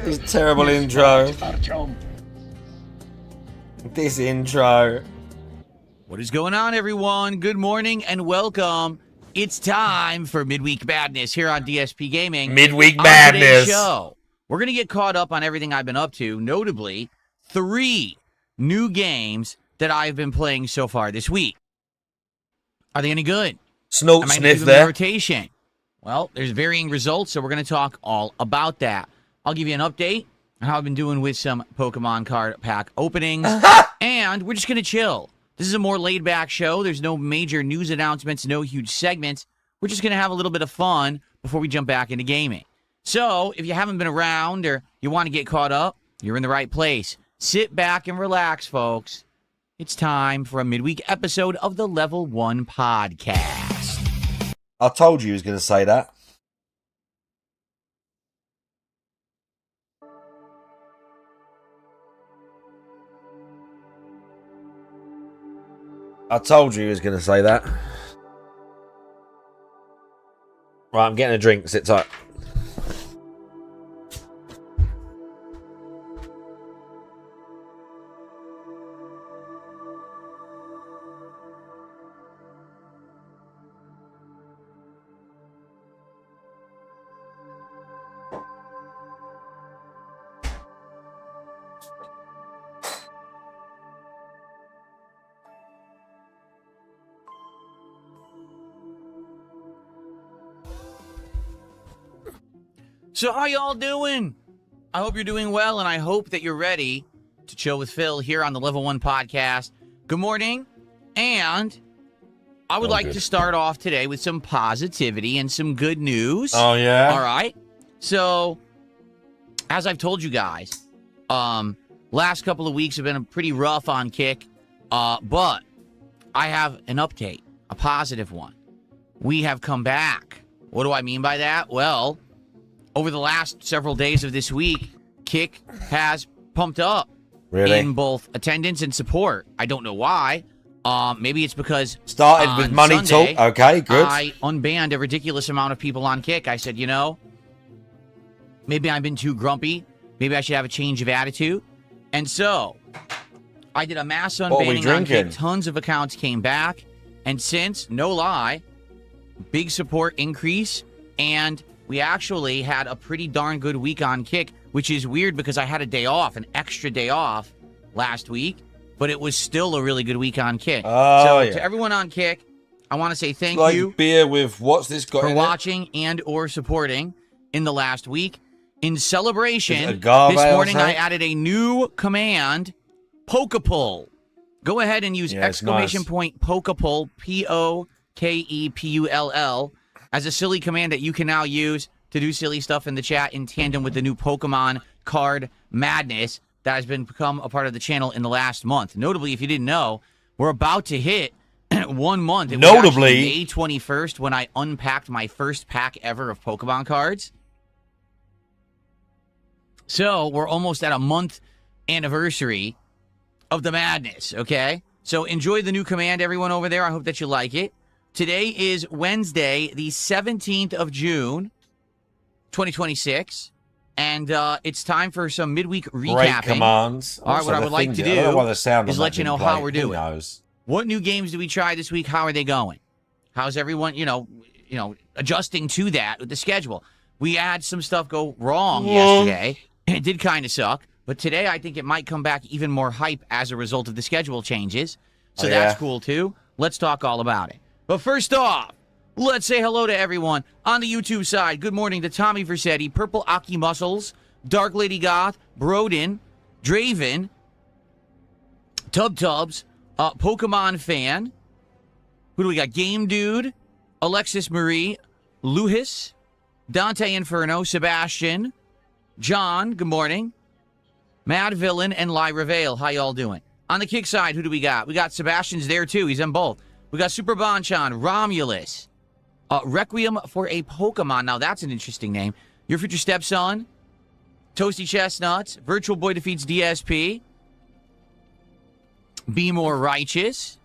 This terrible intro. Артем! This intro. What is going on, everyone? Good morning and welcome. It's time for Midweek Madness here on DSP Gaming. Midweek On Madness. today's show, we're going to get caught up on everything I've been up to, notably 3 new games that I've been playing so far this week. Are they any good? Snort Am I gonna sniff do them in there. rotation? Well, there's varying results, so we're going to talk all about that. I'll give you an update on how I've been doing with some Pokemon card pack openings, and we're just going to chill. This is a more laid-back show. There's no major news announcements, no huge segments. We're just going to have a little bit of fun before we jump back into gaming. So, if you haven't been around or you want to get caught up, you're in the right place. Sit back and relax, folks. It's time for a midweek episode of the Level 1 podcast. I told you he was going to say that. I told you he was going to say that. Right, I'm getting a drink. Sit tight. So how y'all doing? I hope you're doing well, and I hope that you're ready to chill with Phil here on the Level 1 podcast. Good morning, and I would like to start off today with some positivity and some good news. Oh, yeah? All right. So, as I've told you guys, last couple of weeks have been pretty rough on Kick, but I have an update, a positive one. We have come back. What do I mean by that? Well, over the last several days of this week, Kick has pumped up in both attendance and support. I don't know why. Maybe it's because started with money Sunday, talk. Okay, good. I unbanned a ridiculous amount of people on Kick. I said, you know, maybe I've been too grumpy. Maybe I should have a change of attitude. And so I did a mass unbanning on Kick. Tons of accounts came back. And since, no lie, big support increase, and we actually had a pretty darn good week on Kick, which is weird because I had a day off, an extra day off last week, but it was still a really good week on Kick. Oh, so yeah. to everyone on Kick, I want to say thank like you beer with what's this got for in watching and or supporting in the last week. In celebration, agave this morning or I something? added a new command, Pokepull. Go ahead and use exclamation point Pokepull, Pokepull, as a silly command that you can now use to do silly stuff in the chat in tandem with the new Pokemon card madness that has become a part of the channel in the last month. Notably, if you didn't know, we're about to hit 1 month. It was Notably, actually May 21st when I unpacked my first pack ever of Pokemon cards. So we're almost at a month anniversary of the madness, okay? So enjoy the new command, everyone over there. I hope that you like it. Today is Wednesday, the 17th of June, 2026. And it's time for some midweek recapping. Great commands. All right, what I would like to do is let you know how we're doing. Knows? What new games do we try this week? How are they going? How's everyone, adjusting to that with the schedule? We had some stuff go wrong yesterday. It did kind of suck. But today, I think it might come back even more hype as a result of the schedule changes. So that's cool, too. Let's talk all about it. But first off, let's say hello to everyone on the YouTube side. Good morning to Tommy Versetti, Purple Aki Muscles, Dark Lady Goth, Broden, Draven, Tubs, Pokemon Fan. Who do we got? Game Dude, Alexis Marie, Luhis, Dante Inferno, Sebastian, John, good morning, Mad Villain, and Lyra Vale. How y'all doing? On the kick side, who do we got? We got Sebastian's there, too. He's in both. We got Super Bonchan, Romulus, Requiem for a Pokemon. Now, that's an interesting name. Your Future Stepson, Toasty Chestnuts, Virtual Boy Defeats DSP, Be More Righteous,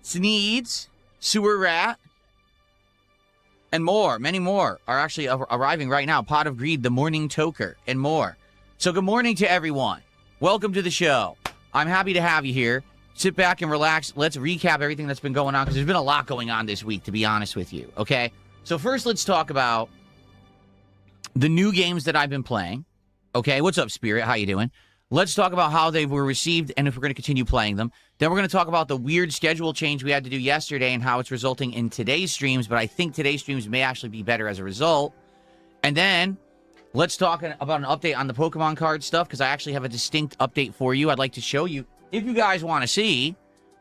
Sneeds, Sewer Rat, and more. Many more are actually arriving right now. Pot of Greed, The Morning Toker, and more. So good morning to everyone. Welcome to the show. I'm happy to have you here. Sit back and relax. Let's recap everything that's been going on, because there's been a lot going on this week, to be honest with you, okay? So first, let's talk about the new games that I've been playing. Okay, what's up, Spirit? How you doing? Let's talk about how they were received and if we're going to continue playing them. Then we're going to talk about the weird schedule change we had to do yesterday and how it's resulting in today's streams, but I think today's streams may actually be better as a result. And then let's talk about an update on the Pokemon card stuff, because I actually have a distinct update for you. I'd like to show you. If you guys want to see,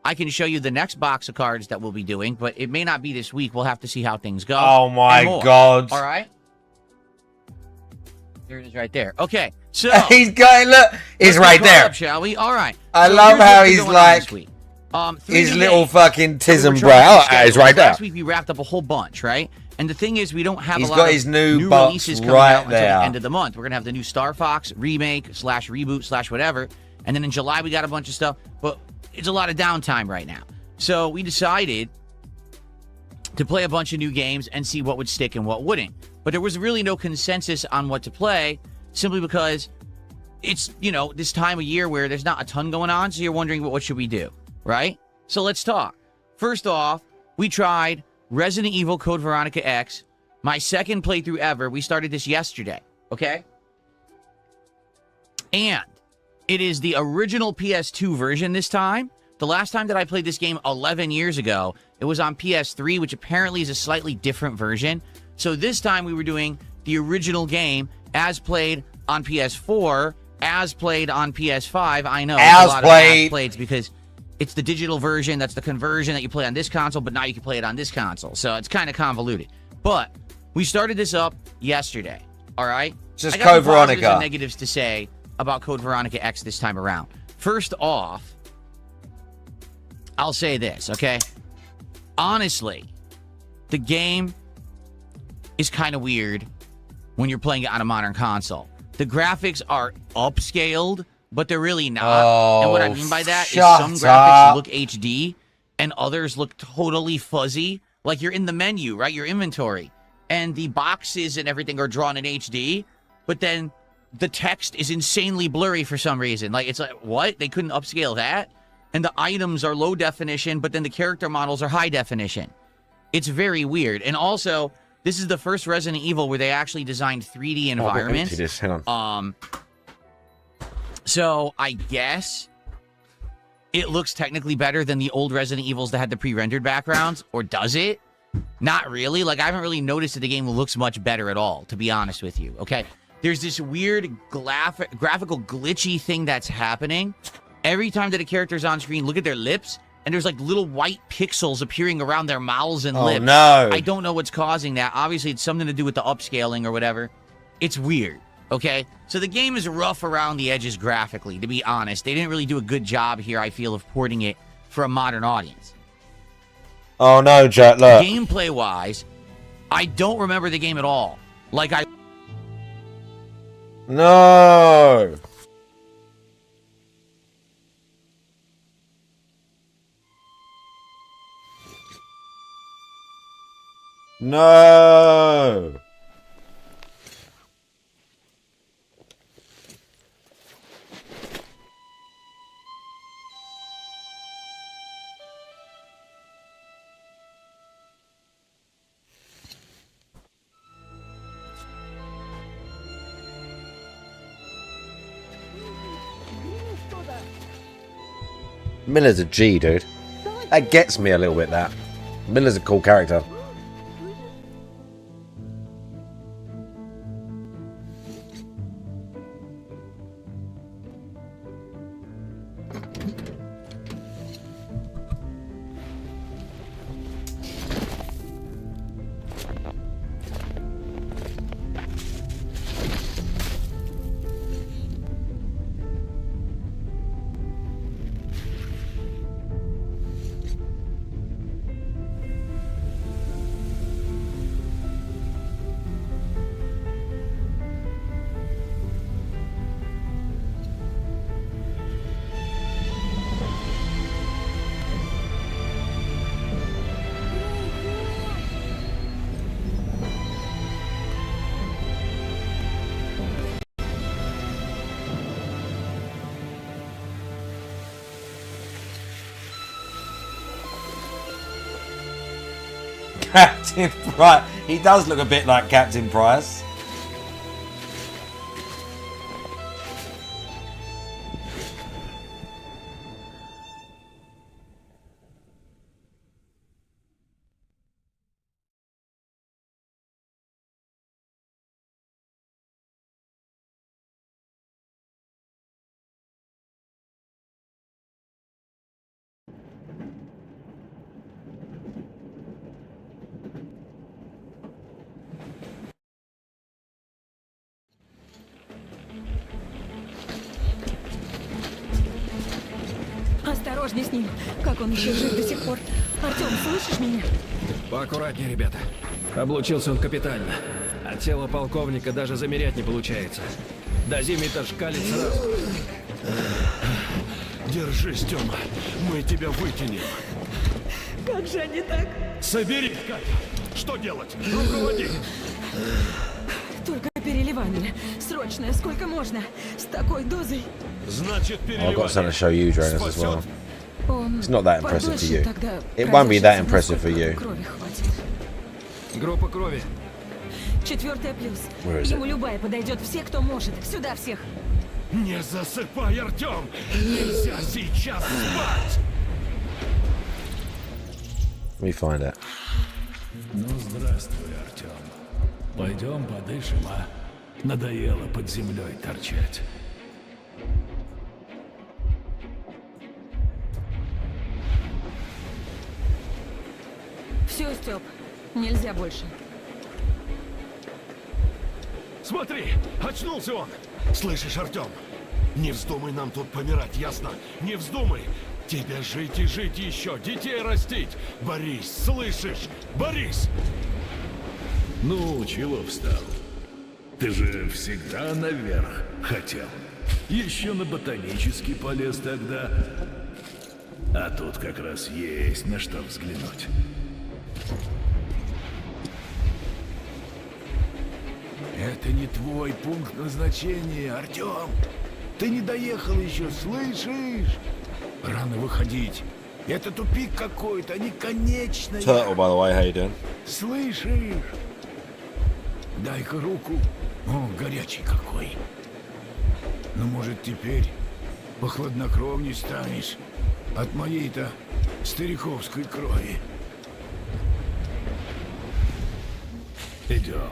I can show you the next box of cards that we'll be doing, but it may not be this week. We'll have to see how things go. Oh, my God. All right? There it is right there. Okay, so... He's got it, look. He's right there. Up, shall we? All right. I love how he's like... his little fucking tism brow. He's right there. Last week, we wrapped up a whole bunch, right? And the thing is, we don't have a lot got of his new releases coming right out until there. the end of the month. We're going to have the new Star Fox remake / reboot / whatever. And then in July, we got a bunch of stuff. But it's a lot of downtime right now. So we decided to play a bunch of new games and see what would stick and what wouldn't. But there was really no consensus on what to play, simply because it's, this time of year where there's not a ton going on. So you're wondering, what should we do, right? So let's talk. First off, we tried Resident Evil Code Veronica X, my second playthrough ever. We started this yesterday, okay? And it is the original PS2 version this time. The last time that I played this game 11 years ago, it was on PS3, which apparently is a slightly different version. So this time we were doing the original game as played on PS4, as played on PS5. I know. As played. Because it's the digital version. That's the conversion that you play on this console, but now you can play it on this console. So it's kind of convoluted. But we started this up yesterday. All right? Just I got Code some positives Veronica. and negatives to say about Code Veronica X this time around. First off, I'll say this, okay? Honestly, the game is kind of weird when you're playing it on a modern console. The graphics are upscaled, but they're really not. Oh, and what I mean by that is shut some graphics up. look HD and others look totally fuzzy. Like you're in the menu, right? Your inventory. And the boxes and everything are drawn in HD, but then the text is insanely blurry for some reason. Like, it's like, what? They couldn't upscale that? And the items are low definition, but then the character models are high definition. It's very weird. And also, this is the first Resident Evil where they actually designed 3D environments. Hang on. So I guess it looks technically better than the old Resident Evils that had the pre-rendered backgrounds, or does it? Not really. Like, I haven't really noticed that the game looks much better at all, to be honest with you, okay? There's this weird graphical glitchy thing that's happening. Every time that a character's on screen, look at their lips, and there's like little white pixels appearing around their mouths and Oh, lips. no. I don't know what's causing that. Obviously, it's something to do with the upscaling or whatever. It's weird, okay? So the game is rough around the edges graphically, to be honest. They didn't really do a good job here, I feel, of porting it for a modern audience. Oh no, Jack, look. Gameplay-wise, I don't remember the game at all. Like, I... No. No. Miller's a G, dude. That gets me a little bit, that. Miller's a cool character. Captain Price. He does look a bit like Captain Price. Осторожней с ним. Как он еще жив до сих пор? Артем, слышишь меня? Поаккуратнее, ребята. Облучился он капитально. А тело полковника даже замерять не получается. Дозиметр шкалит сразу. Держись, Тёма. Мы тебя вытянем. Как же они так? Собери, Катя. Что делать? Руководи. Только переливание. Срочное, сколько можно? С такой дозой. Значит, I've got something to show you, Jonas, as well. Он It's not that impressive to подольше you. тогда It won't be that продержится, impressive for насколько you. крови хватит. Группа крови. 4 плюс. Where is it? Ему любая подойдет. Все, кто может. Сюда всех. Не засыпай, Артём. Нельзя сейчас спать. Let me find it. Ну, здравствуй, Артём. Пойдем подышим, а? Надоело под землей торчать. Все, Степ. Нельзя больше. Смотри, очнулся он. Слышишь, Артём? Не вздумай нам тут помирать, ясно? Не вздумай. Тебе жить и жить еще, детей растить. Борис, слышишь? Борис! Ну, чего встал? Ты же всегда наверх хотел. Еще на ботанический полез тогда. А тут как раз есть на что взглянуть. Это не твой пункт назначения, Артём. Ты не доехал еще, слышишь? Рано выходить. Это тупик какой-то, не конечный. Turtle, by the way, how you doing? Слышишь? Дай-ка руку. О, горячий какой. Ну, может, теперь похладнокровней станешь от моей-то стариковской крови. Идем,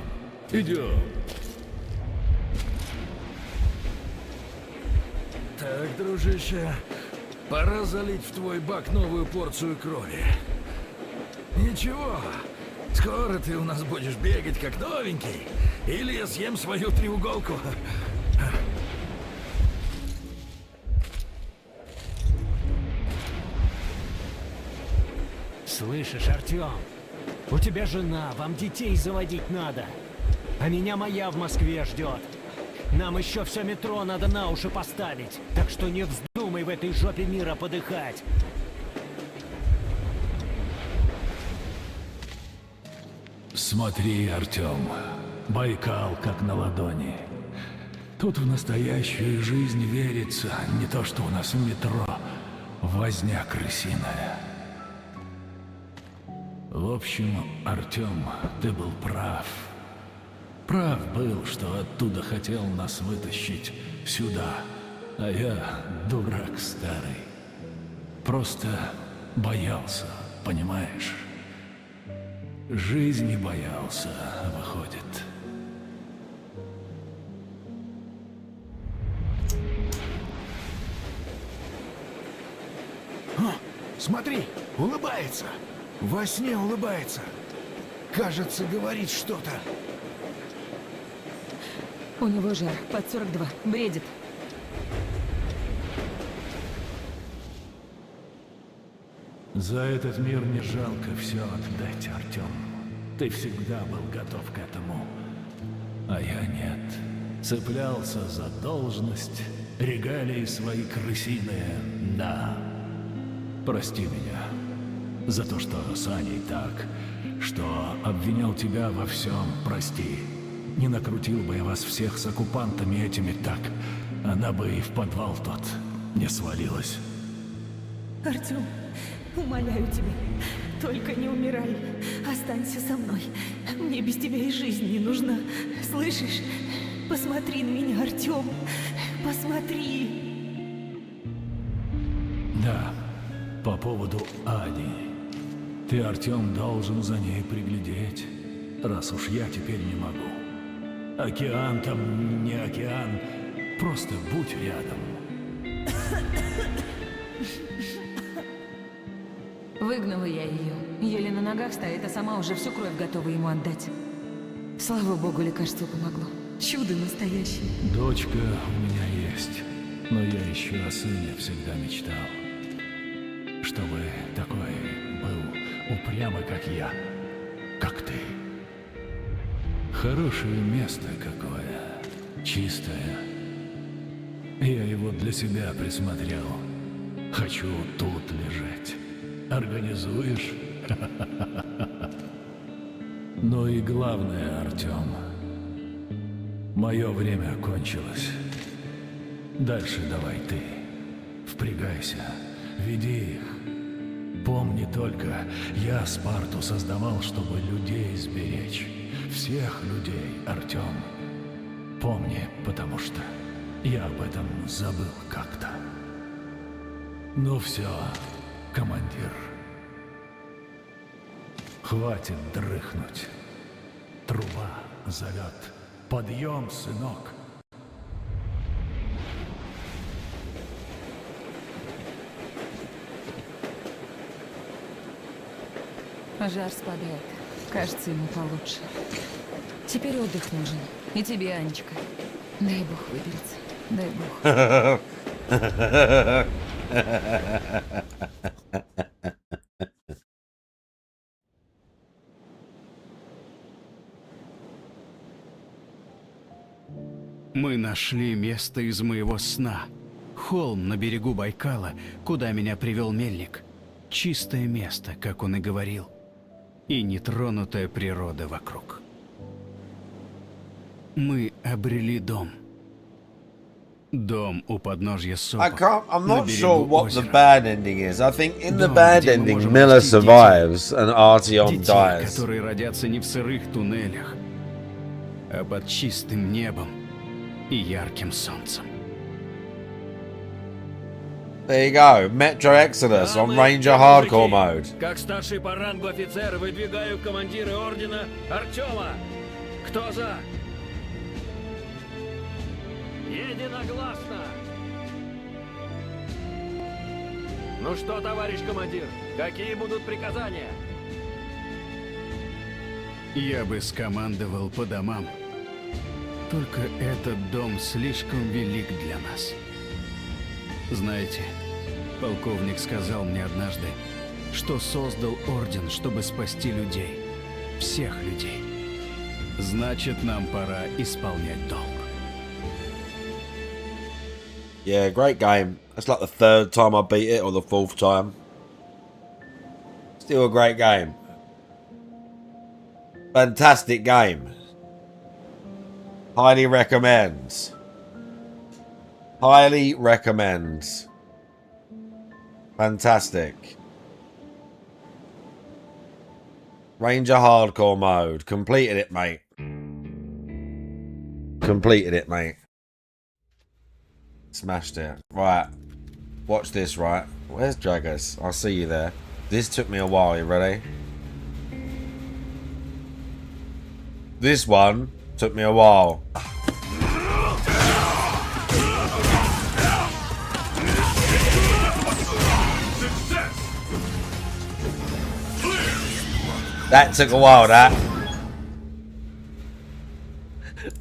идем. Так, дружище, Пора залить в твой бак новую порцию крови. Ничего, скоро ты у нас будешь бегать как новенький. Или я съем свою треуголку. Слышишь, Артем? У тебя жена, вам детей заводить надо. А меня моя в Москве ждет. Нам еще все метро надо на уши поставить. Так что не вздумай в этой жопе мира подыхать. Смотри, Артем, Байкал как на ладони. Тут в настоящую жизнь верится, не то что у нас в метро, возня крысиная. В общем, Артем, ты был прав. Прав был, что оттуда хотел нас вытащить сюда. А я дурак старый. Просто боялся, понимаешь? Жизни боялся, выходит. О, смотри, улыбается. Во сне улыбается. Кажется, говорит что-то. У него жар под 42. Бредит. За этот мир не жалко все отдать, Артем. Ты всегда был готов к этому. А я нет. Цеплялся за должность, регалии свои крысиные, да. Прости меня за то, что с Аней так, что обвинял тебя во всем, прости. Не накрутил бы я вас всех с оккупантами этими так, она бы и в подвал тот не свалилась. Артем, умоляю тебя, только не умирай. Останься со мной. Мне без тебя и жизнь не нужна. Слышишь? Посмотри на меня, Артем. Посмотри. Да, по поводу Ани. Ты, Артем, должен за ней приглядеть, раз уж я теперь не могу. Океан там не океан, просто будь рядом. Выгнала я ее. Еле на ногах стоит, а сама уже всю кровь готова ему отдать. Слава богу, лекарство помогло. Чудо настоящее. Дочка у меня есть, но я еще о сыне всегда мечтал. Чтобы такой был упрямый, как я, как ты. Хорошее место какое, чистое. Я его для себя присмотрел. Хочу тут лежать. Организуешь? Ну и главное, Артем, мое время кончилось. Дальше давай ты. Впрягайся, веди их. Помни только, я Спарту создавал, чтобы людей сберечь. Всех людей, Артем. Помни, потому что я об этом забыл как-то. Ну все, командир. Хватит дрыхнуть. Труба зовет. Подъем, сынок. Жар спадает. Кажется, ему получше. Теперь отдых нужен. И тебе, Анечка. Дай бог выберется. Дай бог. Мы нашли место из моего сна. Холм на берегу Байкала, куда меня привел мельник. Чистое место, как он и говорил. И нетронутая природа вокруг. Мы обрели дом. Дом у подножья сопок. I'm на not берегу sure what the озера. bad ending is. I think in the Дом, bad где мы ending, можем Miller растить survives and Artyom детей, dies. которые родятся не в сырых туннелях, а под чистым небом и ярким солнцем. There you go, Metro Exodus on Ranger Hardcore mode. Как старший по рангу офицер выдвигаю командира ордена Артема. Кто за? Единогласно. Ну что, товарищ командир, какие будут приказания? Я бы скомандовал по домам. Только этот дом слишком велик для нас. Знаете, полковник сказал мне однажды, что создал орден, чтобы спасти людей. Всех людей. Значит, нам пора исполнять долг. Yeah, great game. That's like the third time I beat it, or the fourth time. Still a great game. Fantastic game. Highly recommends. Highly recommends. Fantastic. Ranger Hardcore mode. Completed it, mate. Completed it, mate. Smashed it. Right. Watch this, right? Where's Draggers? I'll see you there. This took me a while. You ready? This one took me a while. That took a while, that.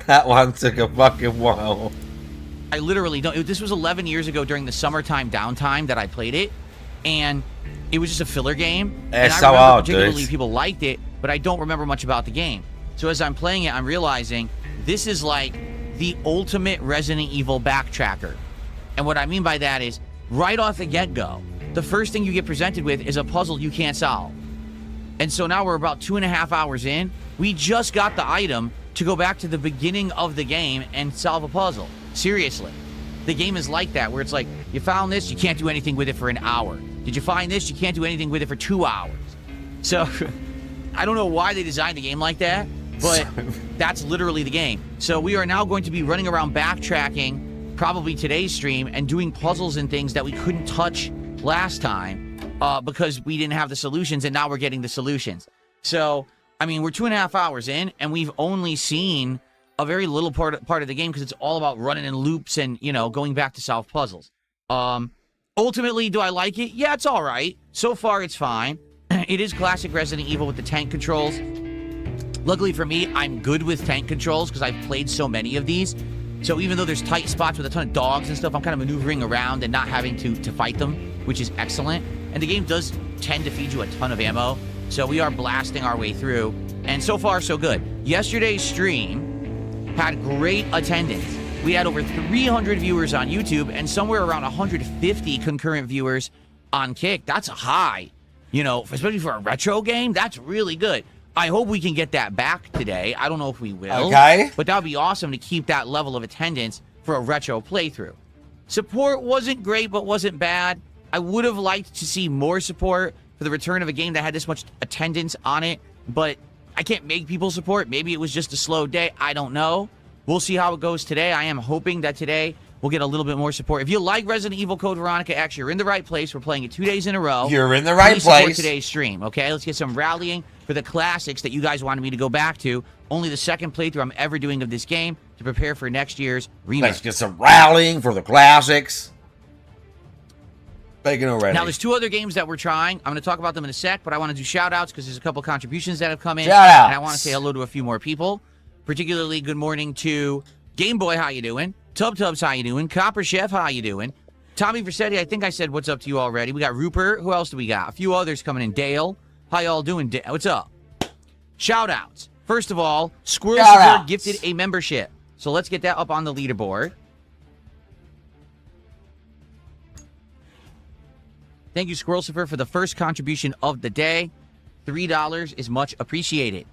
That one took a fucking while. I literally don't. This was 11 years ago during the summertime downtime that I played it, and it was just a filler game. It's and I so remember hard, particularly dude. people liked it, but I don't remember much about the game. So as I'm playing it, I'm realizing this is like the ultimate Resident Evil backtracker. And what I mean by that is, right off the get-go, the first thing you get presented with is a puzzle you can't solve. And so now we're about 2.5 hours in. We just got the item to go back to the beginning of the game and solve a puzzle. Seriously. The game is like that, where it's like, you found this, you can't do anything with it for an hour. Did you find this? You can't do anything with it for 2 hours. So, I don't know why they designed the game like that, but that's literally the game. So we are now going to be running around backtracking, probably today's stream, and doing puzzles and things that we couldn't touch last time because we didn't have the solutions, and now we're getting the solutions. So, I mean, we're 2.5 hours in, and we've only seen a very little part of the game because it's all about running in loops and, you know, going back to solve puzzles. Ultimately, do I like it? Yeah, it's all right. So far, it's fine. It is classic Resident Evil with the tank controls. Luckily for me, I'm good with tank controls because I've played so many of these. So even though there's tight spots with a ton of dogs and stuff, I'm kind of maneuvering around and not having to fight them, which is excellent. And the game does tend to feed you a ton of ammo. So we are blasting our way through. And so far, so good. Yesterday's stream had great attendance. We had over 300 viewers on YouTube and somewhere around 150 concurrent viewers on Kick. That's high, you know, especially for a retro game. That's really good. I hope we can get that back today. I don't know if we will. Okay. But that would be awesome to keep that level of attendance for a retro playthrough. Support wasn't great, but wasn't bad. I would have liked to see more support for the return of a game that had this much attendance on it, but I can't make people support. Maybe it was just a slow day. I don't know. We'll see how it goes today. I am hoping that today we'll get a little bit more support. If you like Resident Evil Code Veronica X, you're in the right place. We're playing it 2 days in a row. You're in the right Please support place. Today's stream, okay? Let's get some rallying for the classics that you guys wanted me to go back to. Only the second playthrough I'm ever doing of this game to prepare for next year's remake. Let's get some rallying for the classics. Bacon already. Now, there's 2 other games that we're trying. I'm going to talk about them in a sec, but I want to do shout-outs because there's a couple contributions that have come in. Shout-outs. And I want to say hello to a few more people. Particularly, good morning to Game Boy, how you doing? Tub-Tubs, how you doing? Copper Chef, how you doing? Tommy Versetti, I think I said what's up to you already. We got Rupert. Who else do we got? A few others coming in. Dale, how y'all doing? What's up? Shout-outs. First of all, Squirrel Support gifted a membership. So let's get that up on the leaderboard. Thank you, Squirrel Surfer, for the first contribution of the day. $3 is much appreciated.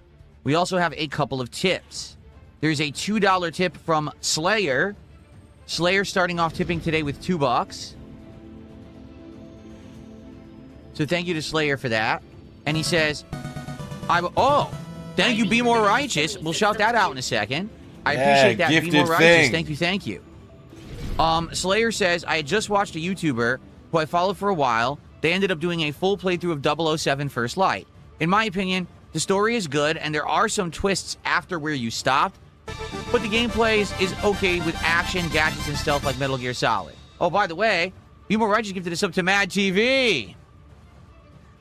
We also have a couple of tips. There's a $2 tip from Slayer. Slayer starting off tipping today with $2. So thank you to Slayer for that. And he says, thank you, Be More Righteous. We'll shout that out in a second. I appreciate that. Be More Righteous. Thank you. Slayer says, I had just watched a YouTuber who I followed for a while. They ended up doing a full playthrough of 007 First Light. In my opinion, the story is good, and there are some twists after where you stopped, but the gameplay is okay with action, gadgets, and stealth like Metal Gear Solid. Oh, by the way, Be More Righteous gifted us up to Mad TV.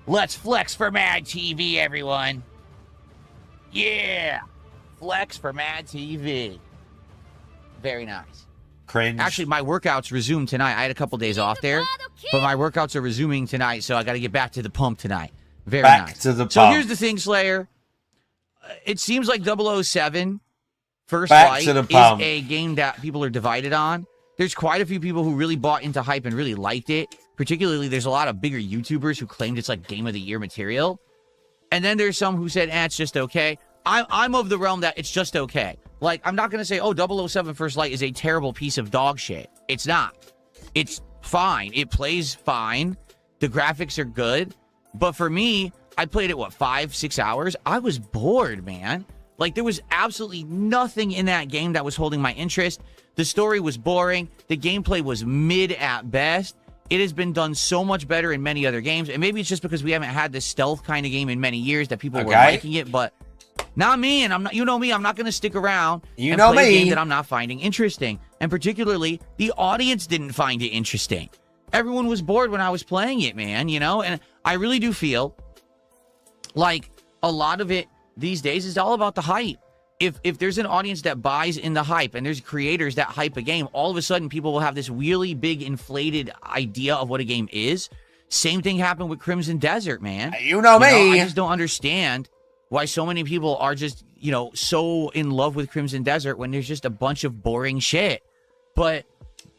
Let's flex for Mad TV, everyone. Yeah. Flex for Mad TV. Very nice. Cringe. Actually, my workouts resumed tonight. I had a couple days off there, but my workouts are resuming tonight, so I got to get back to the pump tonight. Very Back nice. to the So pump. here's the thing, Slayer. It seems like 007 First Back Light to the is pump. a game that people are divided on. There's quite a few people who really bought into hype and really liked it. Particularly, there's a lot of bigger YouTubers who claimed it's like Game of the Year material. And then there's some who said, it's just okay. I'm of the realm that it's just okay. Like, I'm not going to say, 007 First Light is a terrible piece of dog shit. It's not. It's fine. It plays fine. The graphics are good. But for me, I played it, 5-6 hours? I was bored, man. Like, there was absolutely nothing in that game that was holding my interest. The story was boring. The gameplay was mid at best. It has been done so much better in many other games. And maybe it's just because we haven't had this stealth kind of game in many years that people were liking it. But not me. And I'm not, you know me, I'm not going to stick around and play a game that I'm not finding interesting. And particularly, the audience didn't find it interesting. Everyone was bored when I was playing it, man, you know? And I really do feel like a lot of it these days is all about the hype. If there's an audience that buys in the hype and there's creators that hype a game, all of a sudden people will have this really big inflated idea of what a game is. Same thing happened with Crimson Desert, man. You know me. I just don't understand why so many people are just, so in love with Crimson Desert when there's just a bunch of boring shit. But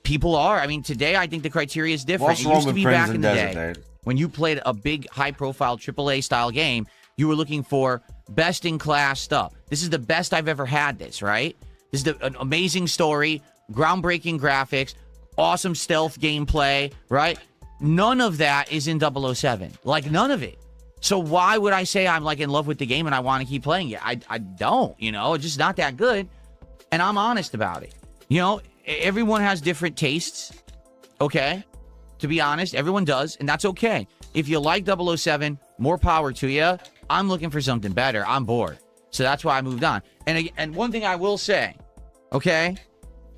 people are. I mean, today I think the criteria is different. What's it wrong used to with be back Crimson in the Desert, day dude? when you played a big, high-profile AAA style game. You were looking for best-in-class stuff. This is the best I've ever had this, right? This is an amazing story, groundbreaking graphics, awesome stealth gameplay, right? None of that is in 007. Like, none of it. So why would I say I'm, in love with the game and I want to keep playing it? I don't, It's just not that good. And I'm honest about it. Everyone has different tastes, okay? To be honest, everyone does, and that's okay. If you like 007, more power to you. I'm looking for something better. I'm bored. So that's why I moved on. And one thing I will say, okay?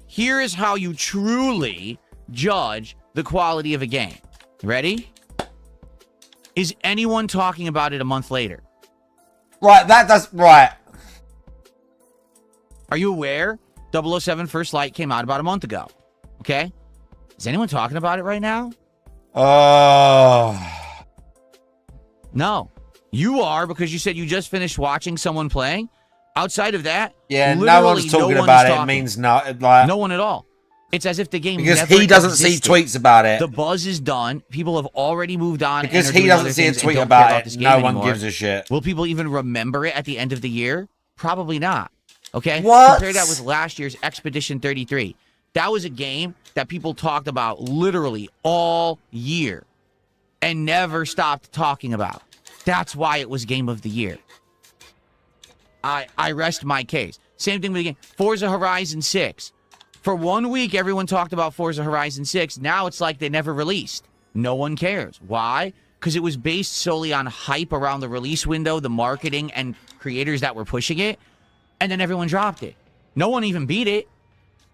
Here is how you truly judge the quality of a game. Ready? Is anyone talking about it a month later? Right, right. Are you aware 007 First Light came out about a month ago? Okay? Is anyone talking about it right now? No. You are, because you said you just finished watching someone playing. Outside of that, yeah, no one's talking about it. It means no one at all. It's as if the game because never he doesn't existed. see tweets about it. The buzz is done. People have already moved on. Because and he doesn't see a tweet about it. No one gives a shit. Will people even remember it at the end of the year? Probably not. Okay? What? Compare that with last year's Expedition 33. That was a game that people talked about literally all year and never stopped talking about. That's why it was Game of the Year. I rest my case. Same thing with the game. Forza Horizon 6. For 1 week, everyone talked about Forza Horizon 6. Now it's like they never released. No one cares. Why? Because it was based solely on hype around the release window, the marketing, and creators that were pushing it. And then everyone dropped it. No one even beat it.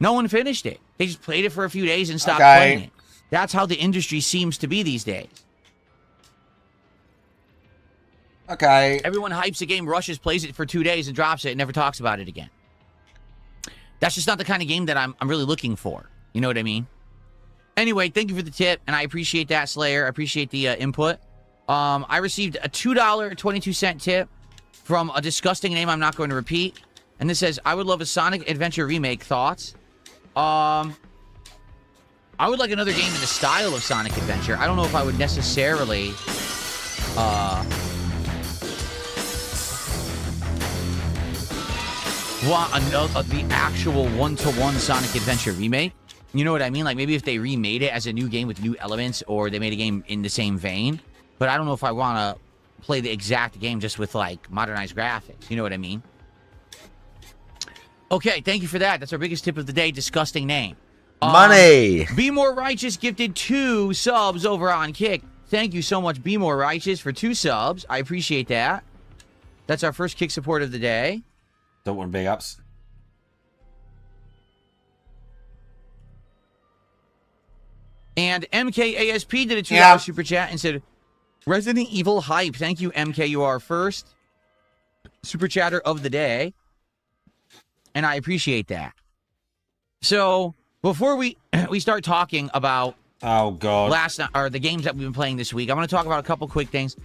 No one finished it. They just played it for a few days and stopped playing it. That's how the industry seems to be these days. Okay. Everyone hypes a game, rushes, plays it for 2 days, and drops it and never talks about it again. That's just not the kind of game that I'm really looking for. You know what I mean? Anyway, thank you for the tip, and I appreciate that, Slayer. I appreciate the input. I received a $2.22 tip from a disgusting name I'm not going to repeat. And this says, I would love a Sonic Adventure remake. Thoughts? I would like another game in the style of Sonic Adventure. I don't know if I would necessarily want the actual one-to-one Sonic Adventure remake. You know what I mean? Like, maybe if they remade it as a new game with new elements, or they made a game in the same vein. But I don't know if I want to play the exact game just with, modernized graphics. You know what I mean? Okay, thank you for that. That's our biggest tip of the day. Disgusting name. Money. Be More Righteous gifted 2 subs over on Kick. Thank you so much, Be More Righteous, for 2 subs. I appreciate that. That's our first Kick support of the day. Don't want big ups. And MKASP did a $2 Yeah. super chat and said, Resident Evil hype. Thank you, MK. You are our first super chatter of the day. And I appreciate that. So, before we start talking about Oh God. last night or the games that we've been playing this week, I want to talk about a couple quick things.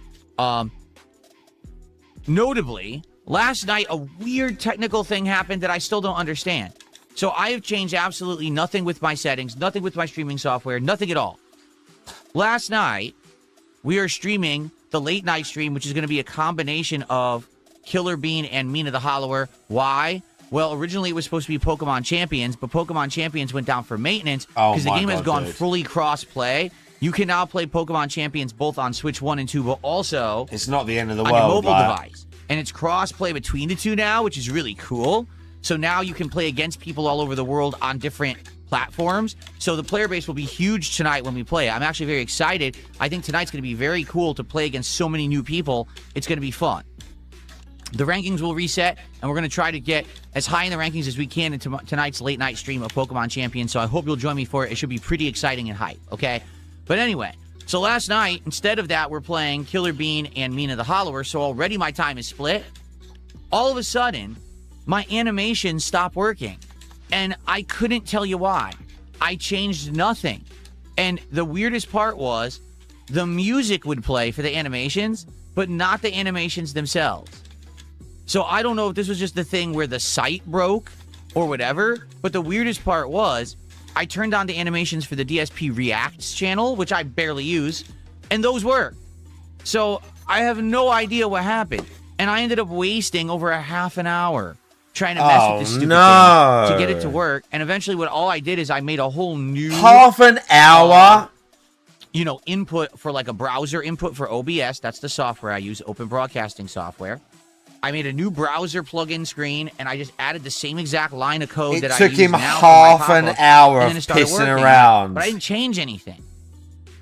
Notably, last night a weird technical thing happened that I still don't understand. So I have changed absolutely nothing with my settings, nothing with my streaming software, nothing at all. Last night, we are streaming the late night stream, which is going to be a combination of Killer Bean and Mina the Hollower. Why? Well, originally it was supposed to be Pokemon Champions, but Pokemon Champions went down for maintenance because the game has gone fully cross-play. You can now play Pokemon Champions both on Switch 1 and 2, but also It's not the end of the on world. your mobile like. device. And it's cross-play between the two now, which is really cool. So now you can play against people all over the world on different platforms. So the player base will be huge tonight when we play. I'm actually very excited. I think tonight's going to be very cool to play against so many new people. It's going to be fun. The rankings will reset, and we're going to try to get as high in the rankings as we can into tonight's late night stream of Pokemon Champions. So I hope you'll join me for it. It should be pretty exciting and hype, okay? But anyway, so last night, instead of that, we're playing Killer Bean and Mina the Hollower. So already my time is split. All of a sudden, my animation stopped working. And I couldn't tell you why. I changed nothing. And the weirdest part was the music would play for the animations, but not the animations themselves. So I don't know if this was just the thing where the site broke or whatever, but the weirdest part was I turned on the animations for the DSP Reacts channel, which I barely use, and those work. So I have no idea what happened. And I ended up wasting over a half an hour trying to mess with this stupid thing to get it to work. And eventually what all I did is I made a whole new... Half an hour? Input for like a browser input for OBS. That's the software I use, Open Broadcasting Software. I made a new browser plugin screen, and I just added the same exact line of code that I use now. It took him for half my an pop-up, hour and of then it started pissing working. around. But I didn't change anything.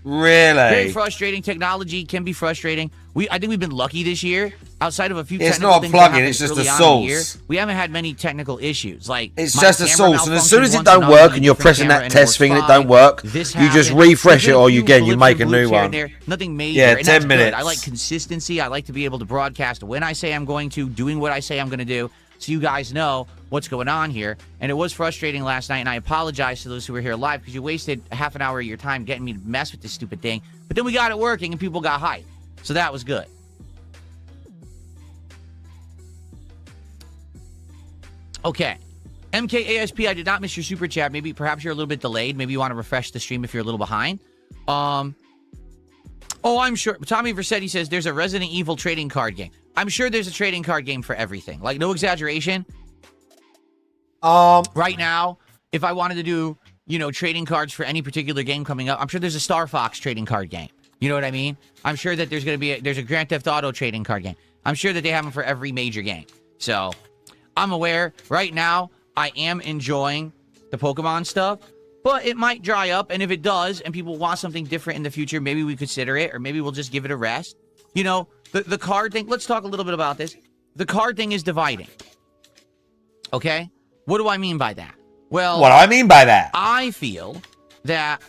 Really? Very frustrating. Technology can be frustrating. I think we've been lucky this year. Outside of a few It's technical not a things that plugin, happened it's just early a on in the year, source. we haven't had many technical issues. Like It's my just a camera source, and as soon as it malfunctioned don't once, work now and you're it's a pressing camera that and test thing and it works don't work, fine. This you just happened. refresh There's it or been a you few again, you blips make a and new bloops here and one. there. Nothing major. Yeah, and 10 that's good. minutes. I like consistency. I like to be able to broadcast when I say I'm going to, doing what I say I'm going to do, so you guys know what's going on here. And it was frustrating last night, and I apologize to those who were here live because you wasted half an hour of your time getting me to mess with this stupid thing. But then we got it working, and people got hyped. So that was good. Okay. MKASP, I did not miss your super chat. Maybe perhaps you're a little bit delayed. Maybe you want to refresh the stream if you're a little behind. Oh, I'm sure. Tommy Versetti says there's a Resident Evil trading card game. I'm sure there's a trading card game for everything. Like, no exaggeration. Right now, if I wanted to do, trading cards for any particular game coming up, I'm sure there's a Star Fox trading card game. You know what I mean? I'm sure that there's a Grand Theft Auto trading card game. I'm sure that they have them for every major game. So, I'm aware. Right now, I am enjoying the Pokemon stuff, but it might dry up, and if it does, and people want something different in the future, maybe we consider it, or maybe we'll just give it a rest. The card thing, let's talk a little bit about this. The card thing is dividing. Okay? What do I mean by that? Well, What do I mean by that? I feel that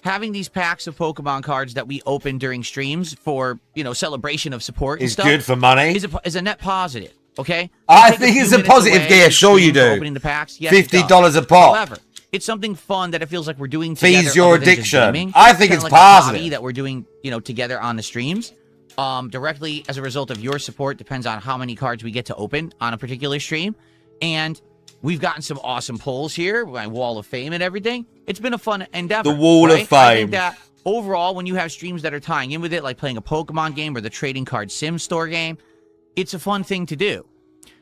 having these packs of Pokemon cards that we open during streams for, celebration of support and Is stuff good for money. is a net positive. Okay? I Take think few it's a minutes positive, away yeah, from sure you stream for do. Opening the packs. Yes, it $50 does. a pop. However, it's something fun that it feels like we're doing together. Feeds your other than just addiction. gaming. I think Kinda it's like a hobby positive. that we're doing, together on the streams. Directly as a result of your support, depends on how many cards we get to open on a particular stream. And we've gotten some awesome polls here, my Wall of Fame and everything. It's been a fun endeavor. The Wall of right? I think Fame. that overall, when you have streams that are tying in with it, like playing a Pokemon game or the trading card sim store game, it's a fun thing to do.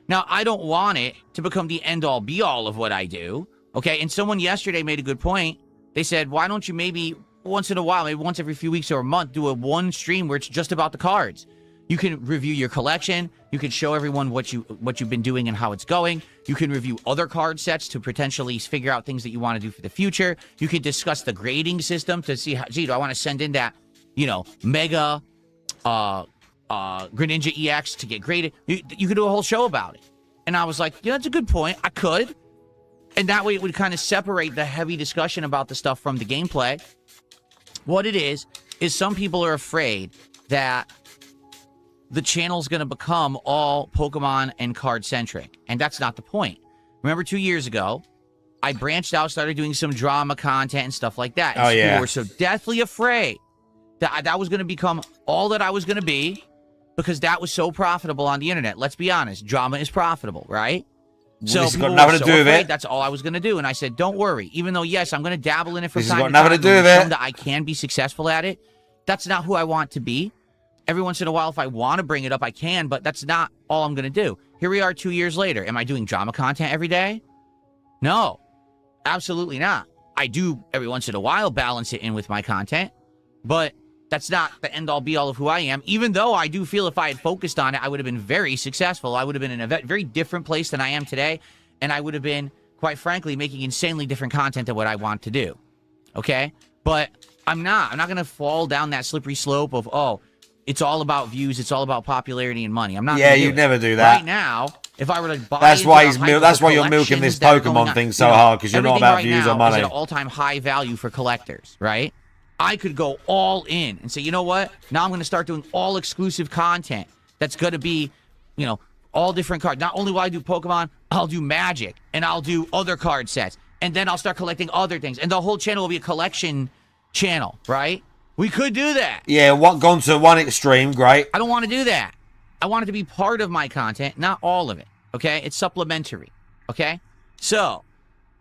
Now, I don't want it to become the end-all, be-all of what I do, okay? And someone yesterday made a good point. They said, why don't you maybe once in a while, maybe once every few weeks or a month, do one stream where it's just about the cards? You can review your collection. You can show everyone what you've been doing and how it's going. You can review other card sets to potentially figure out things that you want to do for the future. You can discuss the grading system to see how, do I want to send in that, Mega Greninja EX to get graded. You could do a whole show about it. And I was like, yeah, that's a good point. I could. And that way it would kind of separate the heavy discussion about the stuff from the gameplay. What it is some people are afraid that the channel's going to become all Pokemon and card-centric. And that's not the point. Remember 2 years ago, I branched out, started doing some drama content and stuff like that. And people were so deathly afraid that that was going to become all that I was going to be because that was so profitable on the internet. Let's be honest. Drama is profitable, right? So this has got people nothing were to so do with afraid it. that's all I was going to do. And I said, don't worry. Even though, yes, I'm going to dabble in it from This has time got to time. nothing to do with show it. that I can be successful at it. That's not who I want to be. Every once in a while, if I want to bring it up, I can, but that's not all I'm going to do. Here we are 2 years later. Am I doing drama content every day? No, absolutely not. I do every once in a while balance it in with my content, but that's not the end-all be-all of who I am, even though I do feel if I had focused on it, I would have been very successful. I would have been in a very different place than I am today, and I would have been, quite frankly, making insanely different content than what I want to do, okay? But I'm not. I'm not going to fall down that slippery slope of, oh, it's all about views, it's all about popularity and money. I'm not Yeah, gonna do you'd it. never do that. Right now, if I were to buy That's into why the he's hype of that's the why you're milking collections this that are going Pokemon on, thing so you know, hard, because you're not everything about right views now or money. is at an all-time high value for collectors, right? I could go all in and say, you know what? Now I'm going to start doing all exclusive content that's going to be, you know, all different cards. Not only will I do Pokemon, I'll do Magic, and I'll do other card sets, and then I'll start collecting other things, and the whole channel will be a collection channel, right? We could do that. Yeah, gone to one extreme, great. I don't want to do that. I want it to be part of my content, not all of it, okay? It's supplementary, okay? So,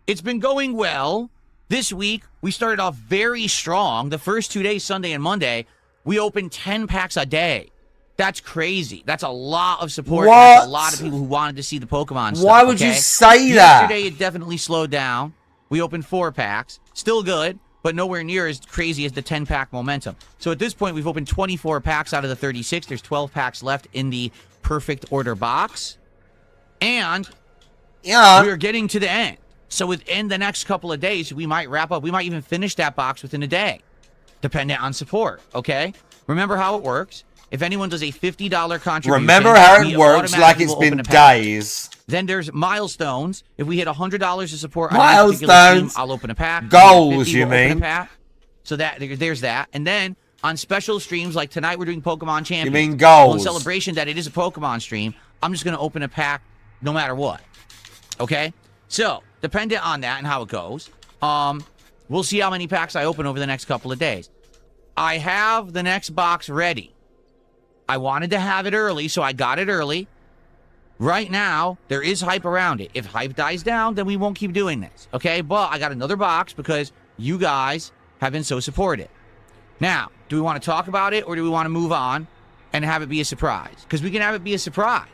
it's been going well. This week, we started off very strong. The first 2 days, Sunday and Monday, we opened 10 packs a day. That's crazy. That's a lot of support. What? That's a lot of people who wanted to see the Pokemon stuff. Why would you okay? say that? Yesterday, it definitely slowed down. We opened 4 packs. Still good, but nowhere near as crazy as the 10-pack momentum. So at this point, we've opened 24 packs out of the 36. There's 12 packs left in the perfect order box. And we're getting to the end. So within the next couple of days, we might wrap up. We might even finish that box within a day, depending on support, okay? Remember how it works. If anyone does a $50 contribution... Remember how it works like automatically it's will been open a pack. days. Then there's milestones. If we hit $100 of support on any particular Milestones. team, I'll open a pack. Goals, 50, you we'll open a mean? pack. So there's that. And then on special streams, like tonight we're doing Pokemon Champions. You mean Well, in goals. celebration that it is a Pokemon stream, I'm just going to open a pack no matter what. Okay? So, dependent on that and how it goes, we'll see how many packs I open over the next couple of days. I have the next box ready. I wanted to have it early, so I got it early. Right now, there is hype around it. If hype dies down, then we won't keep doing this, okay? But I got another box because you guys have been so supportive. Now, do we want to talk about it, or do we want to move on and have it be a surprise? Because we can have it be a surprise.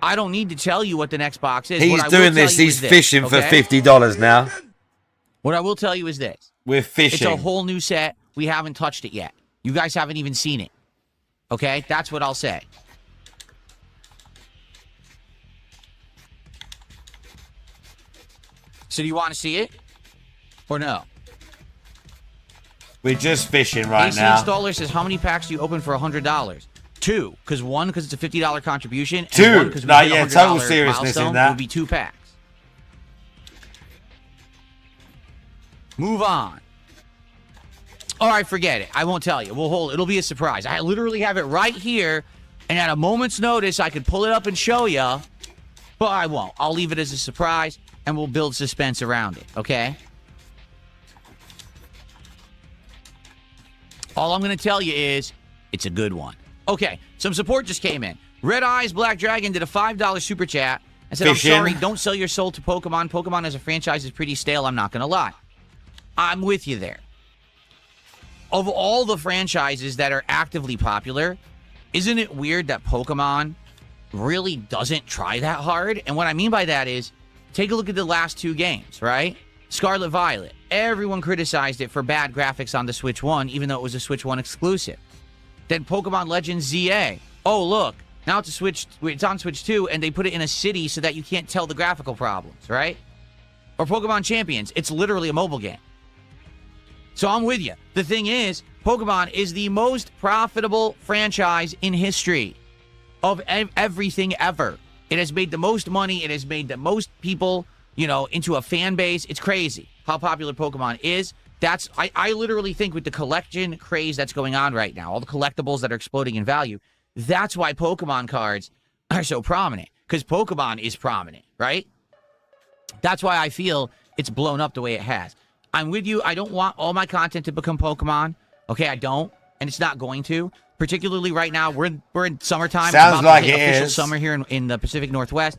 I don't need to tell you what the next box is. He's What I will doing tell this. you He's is this, fishing for okay? $50 now. What I will tell you is this. We're It's fishing. a whole new set. We haven't touched it yet. You guys haven't even seen it. Okay? That's what I'll say. So do you want to see it? Or no? We're just fishing right AC now. Installer says, how many packs do you open for $100? 2. Because one, because it's a $50 contribution. And 2. one, because we No, hit a yeah, $100 total seriousness in milestone, that. It would be 2 packs. Move on. All right, forget it. I won't tell you. We'll hold it. It'll be a surprise. I literally have it right here, and at a moment's notice, I could pull it up and show you, but I won't. I'll leave it as a surprise, and we'll build suspense around it, okay? All I'm going to tell you is it's a good one. Okay, some support just came in. Red Eyes Black Dragon did a $5 super chat and said, Fishing. I'm sorry, don't sell your soul to Pokemon. Pokemon as a franchise is pretty stale, I'm not going to lie. I'm with you there. Of all the franchises that are actively popular, isn't it weird that Pokemon really doesn't try that hard? And what I mean by that is, take a look at the last 2 games, right? Scarlet Violet. Everyone criticized it for bad graphics on the Switch 1, even though it was a Switch 1 exclusive. Then Pokemon Legends ZA. Oh, look. Now it's on Switch 2, and they put it in a city so that you can't tell the graphical problems, right? Or Pokemon Champions. It's literally a mobile game. So I'm with you. The thing is, Pokemon is the most profitable franchise in history of everything ever. It has made the most money. It has made the most people, into a fan base. It's crazy how popular Pokemon is. I literally think with the collection craze that's going on right now, all the collectibles that are exploding in value, that's why Pokemon cards are so prominent. Because Pokemon is prominent, right? That's why I feel it's blown up the way it has. I'm with you. I don't want all my content to become Pokemon. Okay, I don't. And it's not going to. Particularly right now, we're in summertime. Sounds like it official is. Summer here in the Pacific Northwest.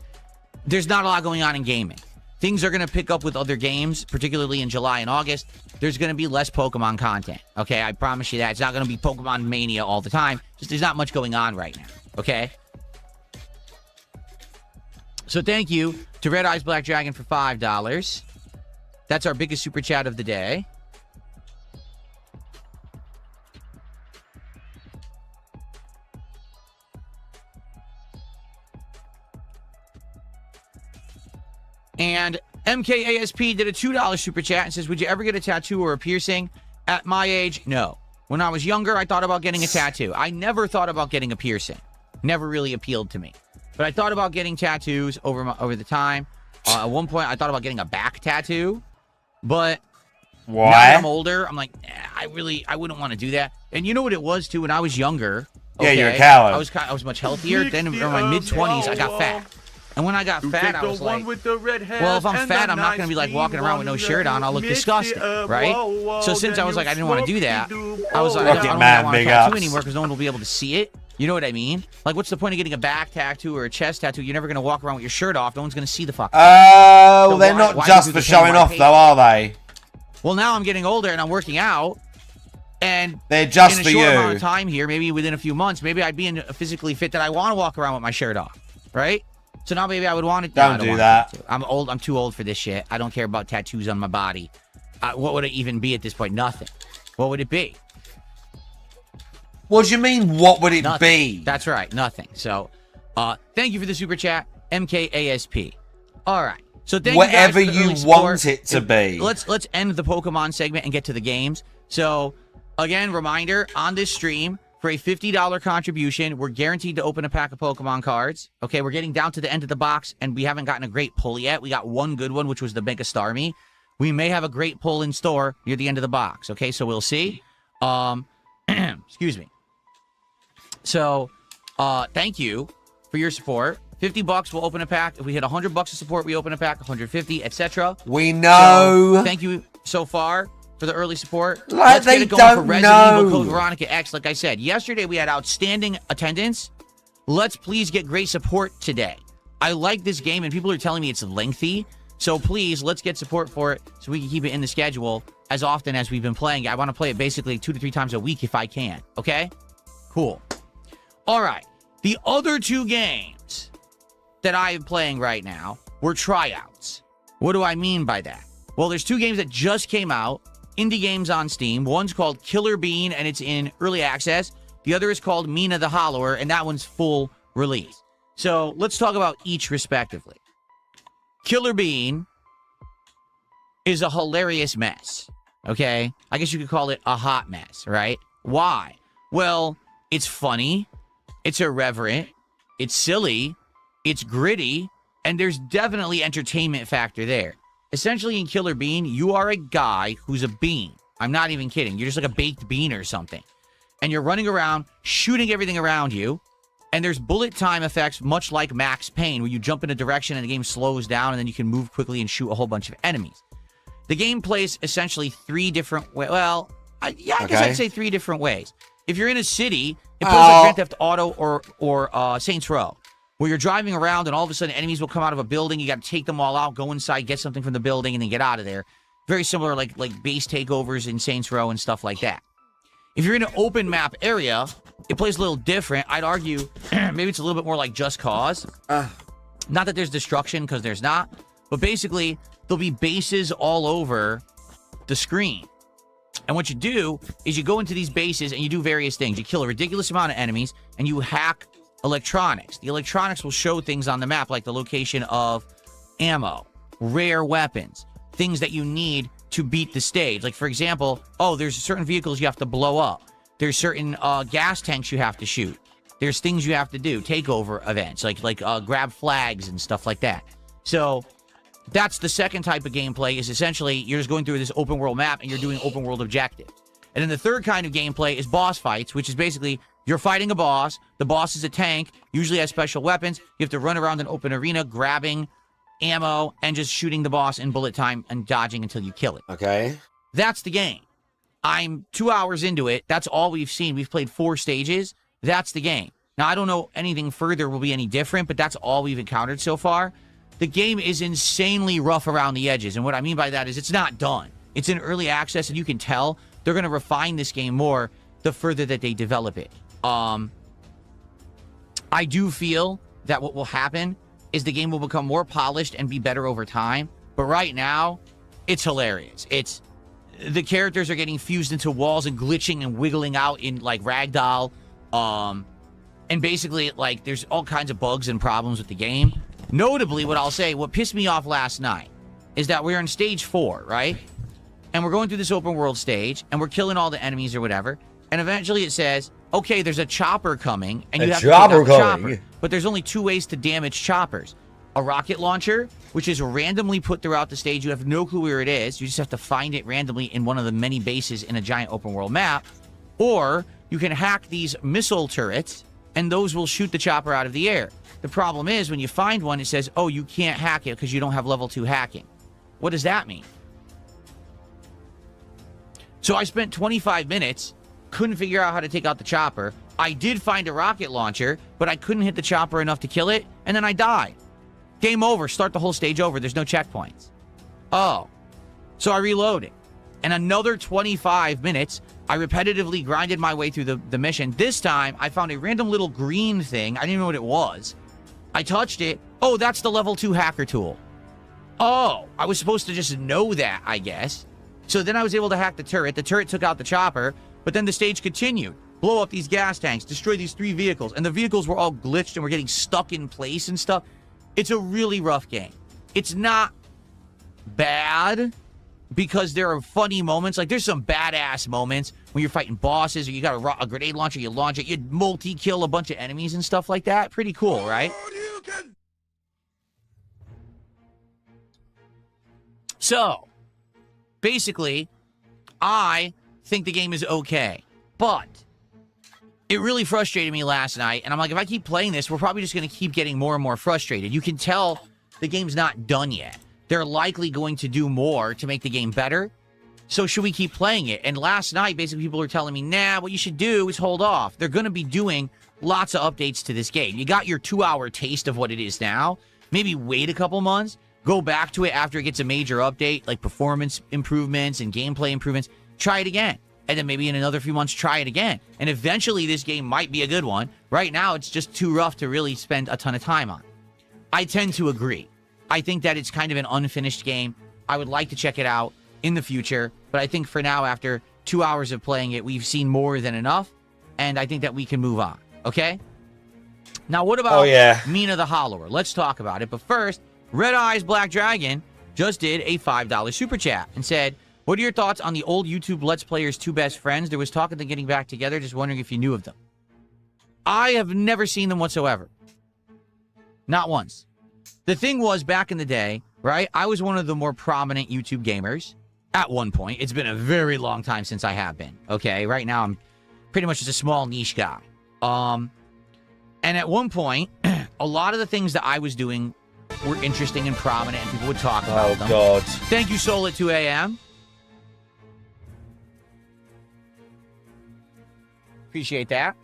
There's not a lot going on in gaming. Things are going to pick up with other games, particularly in July and August. There's going to be less Pokemon content. Okay, I promise you that. It's not going to be Pokemon Mania all the time. Just there's not much going on right now. Okay? So thank you to Red Eyes Black Dragon for $5. That's our biggest super chat of the day. And MKASP did a $2 super chat and says, would you ever get a tattoo or a piercing? At my age, no. When I was younger, I thought about getting a tattoo. I never thought about getting a piercing. Never really appealed to me. But I thought about getting tattoos over the time. At one point, I thought about getting a back tattoo. But why? Now that I'm older, I'm like, I wouldn't want to do that. And you know what it was, too? When I was younger. Yeah, you're a coward. I was much healthier. Then in my mid-20s, I got fat. And when I got fat, I was like, well, if I'm fat, I'm not going to be like walking around with no shirt on. I'll look disgusting, right? So since I was like, I didn't want to do that, I was like, I don't want a tattoo anymore because no one will be able to see it. You know what I mean? Like, what's the point of getting a back tattoo or a chest tattoo? You're never going to walk around with your shirt off. No one's going to see the fuck. Oh, they're not just for showing off, though, are they? Well, now I'm getting older and I'm working out. And they're just for you. In a short amount of time here, maybe within a few months, maybe I'd be physically fit that I want to walk around with my shirt off, right? So now maybe I would want it. Don't do that. I'm old. I'm too old for this shit. I don't care about tattoos on my body. What would it even be at this point? Nothing. What would it be? What do you mean, what would it be? That's right. Nothing. So, thank you for the super chat, MKASP. All right. So thank whatever you guys for the you early support. want it to be. Let's end the Pokemon segment and get to the games. So, again, reminder, on this stream, for a $50 contribution, we're guaranteed to open a pack of Pokemon cards. Okay, we're getting down to the end of the box, and we haven't gotten a great pull yet. We got one good one, which was the Mega Starmie. We may have a great pull in store near the end of the box. Okay, so we'll see. Excuse me. So, thank you for your support. $50, we'll open a pack. If we hit $100 of support, we open a pack. 150, etc. We know. So, thank you so far for the early support. Like Let's get it going for Resident Evil Code Veronica X. Like I said, yesterday we had outstanding attendance. Let's please get great support today. I like this game, and people are telling me it's lengthy. So please, let's get support for it so we can keep it in the schedule as often as we've been playing. I want to play it basically 2 to 3 times a week if I can. Okay? Cool. All right. The other 2 games that I am playing right now were tryouts. What do I mean by that? Well, there's 2 games that just came out. Indie games on Steam. One's called Killer Bean, and it's in early access. The other is called Mina the Hollower, and that one's full release. So let's talk about each respectively. Killer Bean is a hilarious mess, okay? I guess you could call it a hot mess, right? Why? Well, it's funny, it's irreverent, it's silly, it's gritty, and there's definitely entertainment factor there. Essentially, in Killer Bean, you are a guy who's a bean. I'm not even kidding. You're just like a baked bean or something. And you're running around, shooting everything around you. And there's bullet time effects, much like Max Payne, where you jump in a direction and the game slows down, and then you can move quickly and shoot a whole bunch of enemies. The game plays essentially 3 different ways. Well, I guess I'd say 3 different ways. If you're in a city, it plays like Grand Theft Auto or Saints Row, where you're driving around and all of a sudden enemies will come out of a building. You got to take them all out, go inside, get something from the building, and then get out of there. Very similar like base takeovers in Saints Row and stuff like that. If you're in an open map area, it plays a little different. I'd argue maybe it's a little bit more like Just Cause. Not that there's destruction, because there's not. But basically, there'll be bases all over the screen. And what you do is you go into these bases and you do various things. You kill a ridiculous amount of enemies, and you hack electronics. The electronics will show things on the map, like the location of ammo, rare weapons, things that you need to beat the stage. Like, for example, there's certain vehicles you have to blow up. There's certain gas tanks you have to shoot. There's things you have to do, takeover events, like grab flags and stuff like that. So That's the second type of gameplay, is essentially you're just going through this open world map and you're doing open world objectives. And then the third kind of gameplay is boss fights, which is basically you're fighting a boss. The boss is a tank, usually has special weapons. You have to run around an open arena grabbing ammo and just shooting the boss in bullet time and dodging until you kill it. Okay. That's the game. I'm 2 hours into it. That's all we've seen. We've played 4 stages. That's the game. Now, I don't know anything further will be any different, but that's all we've encountered so far. The game is insanely rough around the edges, and what I mean by that is it's not done. It's in early access, and you can tell they're going to refine this game more the further that they develop it. I do feel that what will happen is the game will become more polished and be better over time, but right now, it's hilarious. The characters are getting fused into walls and glitching and wiggling out in, like, ragdoll. And basically, like, there's all kinds of bugs and problems with the game. Notably, what I'll say, what pissed me off last night is that we're on stage 4, right? And we're going through this open world stage, and we're killing all the enemies or whatever. And eventually it says, okay, there's a chopper coming, and you have to take out the chopper. But there's only 2 ways to damage choppers. A rocket launcher, which is randomly put throughout the stage. You have no clue where it is. You just have to find it randomly in one of the many bases in a giant open world map. Or you can hack these missile turrets, and those will shoot the chopper out of the air. The problem is, when you find one, it says, oh, you can't hack it because you don't have level 2 hacking. What does that mean? So I spent 25 minutes, couldn't figure out how to take out the chopper. I did find a rocket launcher, but I couldn't hit the chopper enough to kill it, and then I died. Game over. Start the whole stage over. There's no checkpoints. Oh. So I reloaded. And another 25 minutes, I repetitively grinded my way through the mission. This time, I found a random little green thing. I didn't even know what it was. I touched it. Oh, that's the level 2 hacker tool. Oh, I was supposed to just know that, I guess. So then I was able to hack the turret. The turret took out the chopper, but then the stage continued. Blow up these gas tanks, destroy these 3 vehicles. And the vehicles were all glitched and were getting stuck in place and stuff. It's a really rough game. It's not bad because there are funny moments. Like, there's some badass moments when you're fighting bosses or you got a grenade launcher, you launch it, you multi-kill a bunch of enemies and stuff like that. Pretty cool, right? So, basically, I think the game is okay. But it really frustrated me last night, and I'm like, if I keep playing this, we're probably just going to keep getting more and more frustrated. You can tell the game's not done yet. They're likely going to do more to make the game better. So should we keep playing it? And last night, basically, people were telling me, nah, what you should do is hold off. They're going to be doing lots of updates to this game. You got your 2-hour taste of what it is now. Maybe wait a couple months. Go back to it after it gets a major update, like performance improvements and gameplay improvements. Try it again. And then maybe in another few months, try it again. And eventually, this game might be a good one. Right now, it's just too rough to really spend a ton of time on. I tend to agree. I think that it's kind of an unfinished game. I would like to check it out in the future. But I think for now, after 2 hours of playing it, we've seen more than enough. And I think that we can move on. Okay? Now, what about Mina the Hollower? Let's talk about it. But first, Red Eyes Black Dragon just did a $5 super chat and said, what are your thoughts on the old YouTube Let's Players' 2 best friends? There was talk of them getting back together. Just wondering if you knew of them. I have never seen them whatsoever. Not once. The thing was, back in the day, right, I was one of the more prominent YouTube gamers at one point. It's been a very long time since I have been, okay? Right now, I'm pretty much just a small niche guy. And at one point, a lot of the things that I was doing were interesting and prominent, and people would talk about them. Oh, God. Thank you, Soul at 2 a.m. Appreciate that.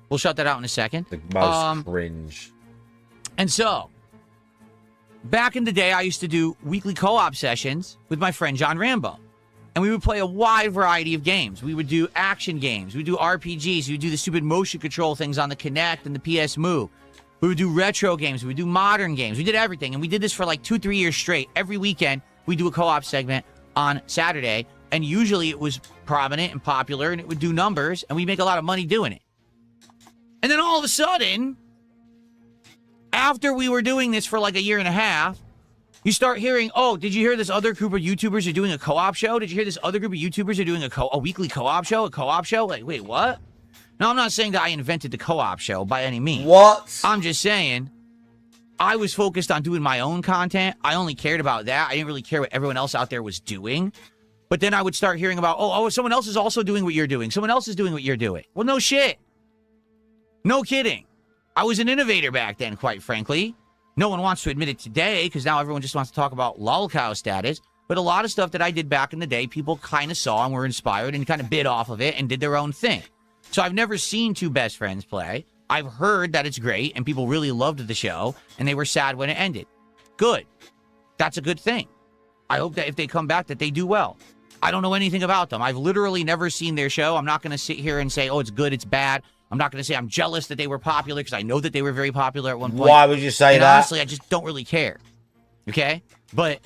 We'll shut that out in a second. The most cringe. And so, back in the day, I used to do weekly co-op sessions with my friend John Rambo. And we would play a wide variety of games. We would do action games. We would do RPGs. We would do the stupid motion control things on the Kinect and the PS Move. We would do retro games. We would do modern games. We did everything. And we did this for like 2-3 years straight. Every weekend, we do a co-op segment on Saturday. And usually it was prominent and popular, and it would do numbers, and we'd make a lot of money doing it. And then all of a sudden, after we were doing this for like a year and a half, you start hearing, oh, did you hear this other group of YouTubers are doing a co-op show? Did you hear this other group of YouTubers are doing a weekly co-op show? A co-op show? Like, wait, what? Now, I'm not saying that I invented the co-op show by any means. What? I'm just saying I was focused on doing my own content. I only cared about that. I didn't really care what everyone else out there was doing. But then I would start hearing about, oh, someone else is also doing what you're doing. Someone else is doing what you're doing. Well, no shit. No kidding. I was an innovator back then, quite frankly. No one wants to admit it today because now everyone just wants to talk about lolcow status. But a lot of stuff that I did back in the day, people kind of saw and were inspired and kind of bit off of it and did their own thing. So I've never seen two best friends play. I've heard that it's great and people really loved the show and they were sad when it ended. Good. That's a good thing. I hope that if they come back that they do well. I don't know anything about them. I've literally never seen their show. I'm not going to sit here and say, oh, it's good, it's bad. I'm not going to say I'm jealous that they were popular because I know that they were very popular at one point. Why would you say and that? Honestly, I just don't really care. Okay? But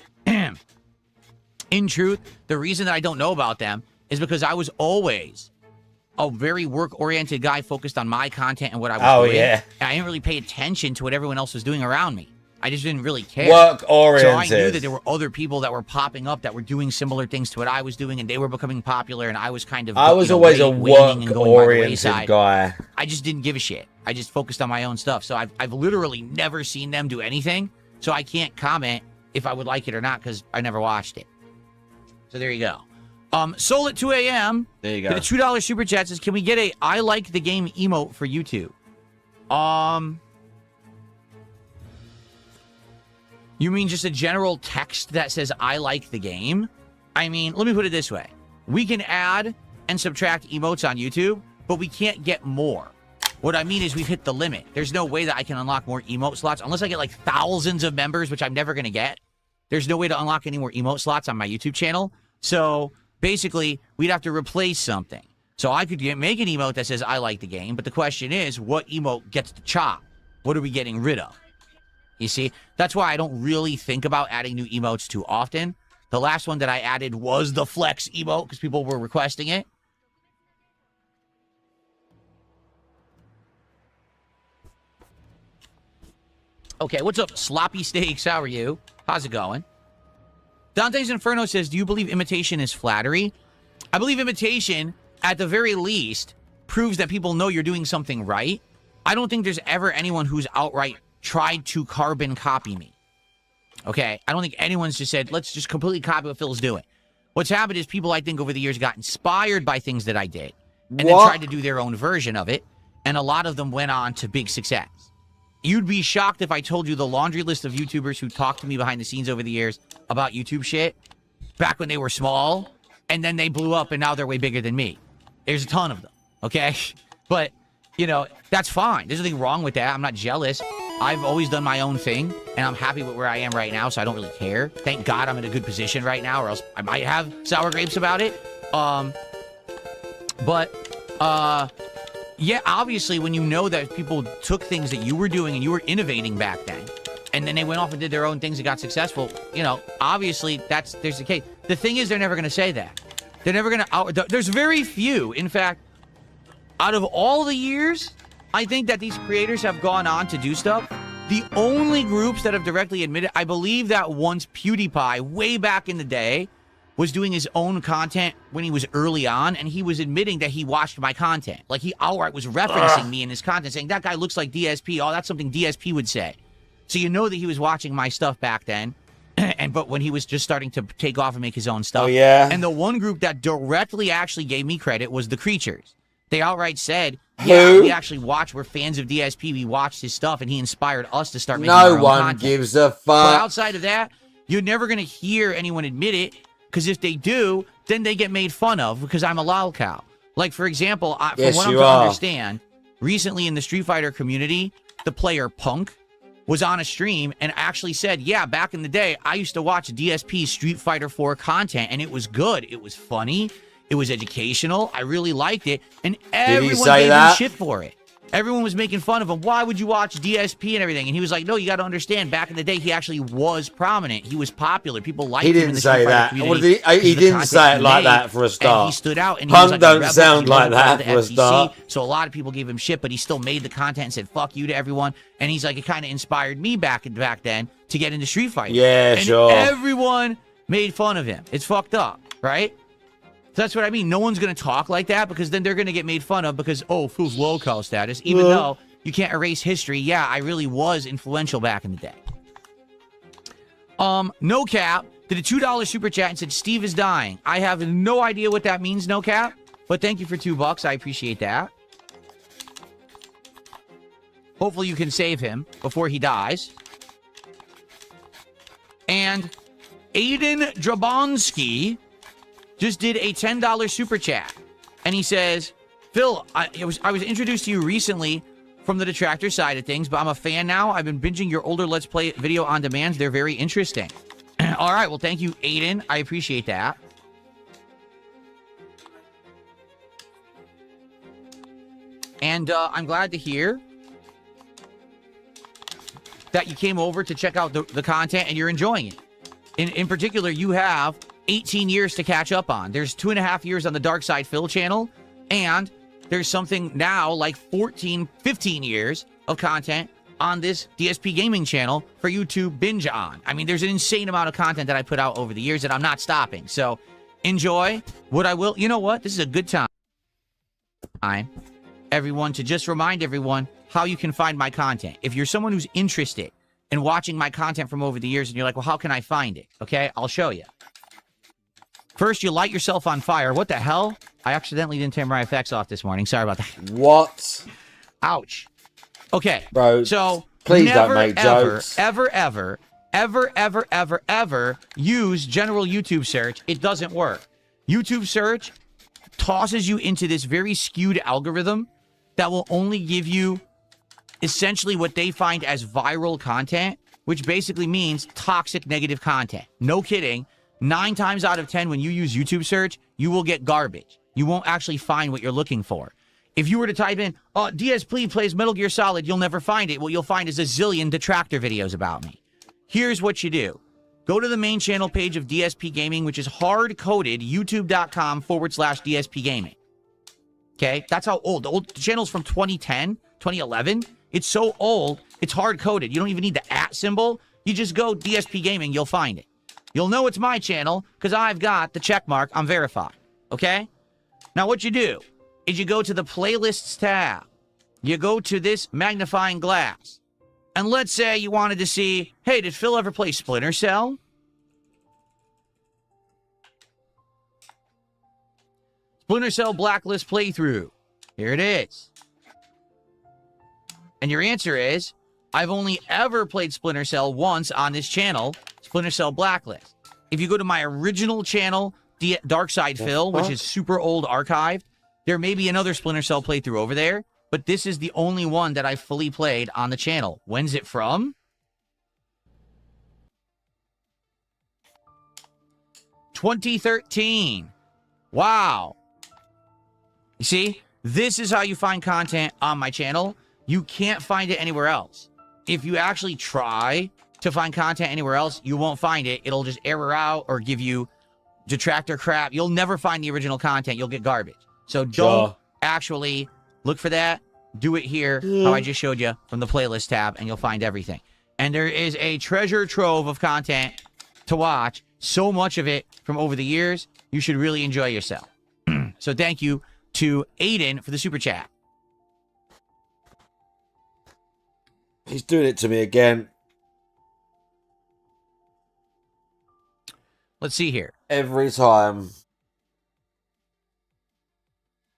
in truth, the reason that I don't know about them is because I was always a very work-oriented guy focused on my content and what I was doing. Yeah. And I didn't really pay attention to what everyone else was doing around me. I just didn't really care. Work-oriented. So I knew that there were other people that were popping up that were doing similar things to what I was doing, and they were becoming popular, and I was kind of... I was always a work-oriented guy. I just didn't give a shit. I just focused on my own stuff. So I've literally never seen them do anything, so I can't comment if I would like it or not, because I never watched it. So there you go. Soul at 2 a.m. There you go. The $2 super chat says, can we get a I like the game emote for YouTube? You mean just a general text that says, I like the game? I mean, let me put it this way. We can add and subtract emotes on YouTube, but we can't get more. What I mean is we've hit the limit. There's no way that I can unlock more emote slots unless I get like thousands of members, which I'm never going to get. There's no way to unlock any more emote slots on my YouTube channel. So basically, we'd have to replace something. So I could make an emote that says, I like the game, but the question is, what emote gets the chop? What are we getting rid of? You see, that's why I don't really think about adding new emotes too often. The last one that I added was the flex emote because people were requesting it. Okay, what's up, Sloppy Steaks? How are you? How's it going? Dante's Inferno says, do you believe imitation is flattery? I believe imitation, at the very least, proves that people know you're doing something right. I don't think there's ever anyone who's outright tried to carbon copy me. Okay? I don't think anyone's just said, let's just completely copy what Phil's doing. What's happened is people, I think, over the years got inspired by things that I did and then tried to do their own version of it, and a lot of them went on to big success. You'd be shocked if I told you the laundry list of YouTubers who talked to me behind the scenes over the years about YouTube shit back when they were small, and then they blew up, and now they're way bigger than me. There's a ton of them, okay? But, you know, that's fine. There's nothing wrong with that. I'm not jealous. I've always done my own thing, and I'm happy with where I am right now, so I don't really care. Thank God I'm in a good position right now, or else I might have sour grapes about it. Yeah, obviously, when you know that people took things that you were doing and you were innovating back then, and then they went off and did their own things and got successful, you know, obviously, there's the case. The thing is, they're never going to say that. They're never going to... There's very few, in fact, out of all the years... I think that these creators have gone on to do stuff. The only groups that have directly admitted, I believe that once PewDiePie, way back in the day, was doing his own content when he was early on, and he was admitting that he watched my content. Like, he outright was referencing me in his content, saying, that guy looks like DSP. Oh, that's something DSP would say. So you know that he was watching my stuff back then, but when he was just starting to take off and make his own stuff. Oh, yeah? And the one group that directly actually gave me credit was the Creatures. They outright said, yeah, we actually watch. We're fans of DSP. We watched his stuff, and he inspired us to start making our own content. No one gives a fuck. But outside of that, you're never going to hear anyone admit it, because if they do, then they get made fun of because I'm a lolcow. Like, for example, from what I'm to understand, recently in the Street Fighter community, the player Punk was on a stream and actually said, yeah, back in the day, I used to watch DSP's Street Fighter 4 content, and it was good. It was funny. It was educational. I really liked it. And everyone gave him shit for it. Everyone was making fun of him. Why would you watch DSP and everything? And he was like, no, you got to understand, back in the day, he actually was prominent. He was popular. People liked him in the Street Fighter community. He didn't say it like that for a start. And he stood out. And Punk he was like don't sound like that for a start. So a lot of people gave him shit, but he still made the content and said, fuck you to everyone. And he's like, it kind of inspired me back then to get into Street Fighter. Yeah, and sure. Everyone made fun of him. It's fucked up, right? So that's what I mean. No one's going to talk like that because then they're going to get made fun of because, oh, Phil's lolcow status, even though you can't erase history. Yeah, I really was influential back in the day. No Cap did a $2 super chat and said, Steve is dying. I have no idea what that means, No Cap, but thank you for $2. I appreciate that. Hopefully you can save him before he dies. And Aiden Drabonsky just did a $10 super chat. And he says, Phil, I was introduced to you recently from the Detractor side of things, but I'm a fan now. I've been binging your older Let's Play video on demands. They're very interesting. All right, well, thank you, Aiden. I appreciate that. And I'm glad to hear that you came over to check out the content and you're enjoying it. In particular, you have 18 years to catch up on. There's 2.5 years on the Dark Side Phil channel, and there's something now like 15 years of content on this DSP Gaming channel for you to binge on. I mean, there's an insane amount of content that I put out over the years that I'm not stopping. So enjoy what I will. You know what? This is a good time, everyone, to just remind everyone how you can find my content. If you're someone who's interested in watching my content from over the years and you're like, well, how can I find it? Okay, I'll show you. First, you light yourself on fire. What the hell? I accidentally didn't turn my effects off this morning. Sorry about that. What? Ouch. Okay. Bro, so please never, don't make ever, jokes. ever use general YouTube search. It doesn't work. YouTube search tosses you into this very skewed algorithm that will only give you essentially what they find as viral content, which basically means toxic negative content. No kidding. 9 times out of 10, when you use YouTube search, you will get garbage. You won't actually find what you're looking for. If you were to type in, DSP plays Metal Gear Solid, you'll never find it. What you'll find is a zillion detractor videos about me. Here's what you do. Go to the main channel page of DSP Gaming, which is hard-coded, youtube.com/DSP Gaming. Okay? That's how old. The channel's from 2010, 2011. It's so old, it's hard-coded. You don't even need the @ symbol. You just go DSP Gaming, you'll find it. You'll know it's my channel because I've got the check mark. I'm verified. Okay? Now, what you do is you go to the Playlists tab. You go to this magnifying glass. And let's say you wanted to see, hey, did Phil ever play Splinter Cell? Splinter Cell Blacklist playthrough. Here it is. And your answer is, I've only ever played Splinter Cell once on this channel, Splinter Cell Blacklist. If you go to my original channel, Dark Side Phil, which is super old archived, there may be another Splinter Cell playthrough over there, but this is the only one that I fully played on the channel. When's it from? 2013. Wow. You see, this is how you find content on my channel. You can't find it anywhere else. If you actually try to find content anywhere else, you won't find it. It'll just error out or give you detractor crap. You'll never find the original content. You'll get garbage. So don't actually look for that. Do it here, how I just showed you from the playlist tab, and you'll find everything. And there is a treasure trove of content to watch. So much of it from over the years. You should really enjoy yourself. So thank you to Aiden for the super chat. He's doing it to me again. Let's see here. Every time.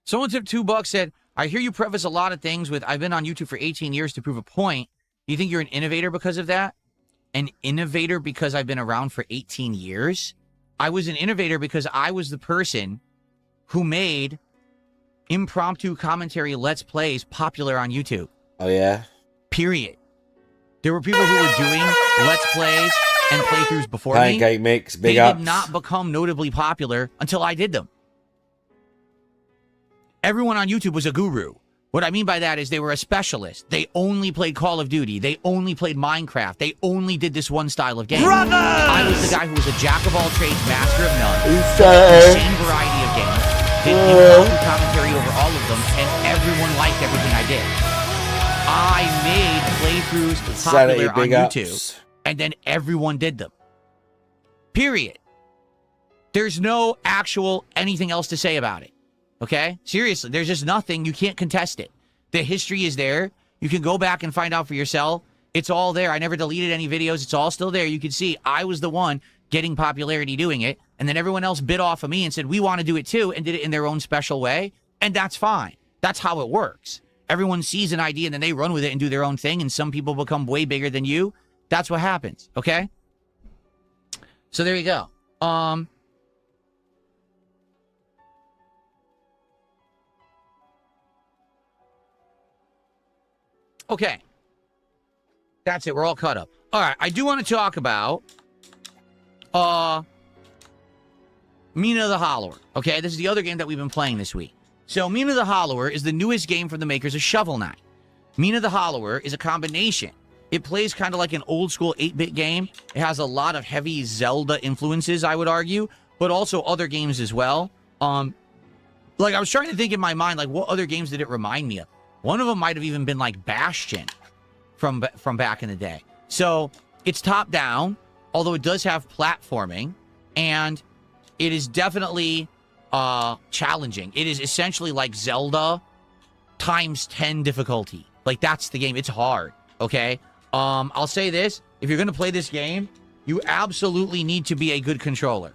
Someone took $2, said, I hear you preface a lot of things with, I've been on YouTube for 18 years to prove a point. Do you think you're an innovator because of that? An innovator because I've been around for 18 years? I was an innovator because I was the person who made impromptu commentary Let's Plays popular on YouTube. Oh, yeah? Period. There were people who were doing Let's Plays and playthroughs before me. Pancake Mix, big They ups. did not become notably popular until I did them. Everyone on YouTube was a guru. What I mean by that is they were a specialist. They only played Call of Duty. They only played Minecraft. They only did this one style of game. Brothers! I was the guy who was a jack of all trades, master of none. Insane. Insane variety of games. Did impromptu commentary over all of them, and everyone liked everything I did. I made playthroughs popular on YouTube, and then everyone did them. Period. There's no actual anything else to say about it. Okay? Seriously, there's just nothing. You can't contest it. The history is there. You can go back and find out for yourself. It's all there. I never deleted any videos. It's all still there. You can see I was the one getting popularity doing it, and then everyone else bit off of me and said, we want to do it too, and did it in their own special way, and that's fine. That's how it works. Everyone sees an idea, and then they run with it and do their own thing, and some people become way bigger than you. That's what happens, okay? So there you go. Okay. That's it. We're all caught up. All right. I do want to talk about Mina the Hollower. Okay, this is the other game that we've been playing this week. So Mina the Hollower is the newest game from the makers of Shovel Knight. Mina the Hollower is a combination. It plays kind of like an old school 8-bit game. It has a lot of heavy Zelda influences, I would argue, but also other games as well. Like I was trying to think in my mind, like what other games did it remind me of? One of them might have even been like Bastion from back in the day. So it's top down, although it does have platforming, and it is definitely challenging. It is essentially like Zelda times 10 difficulty. Like that's the game. It's hard. Okay. I'll say this: if you're going to play this game, you absolutely need to be a good controller.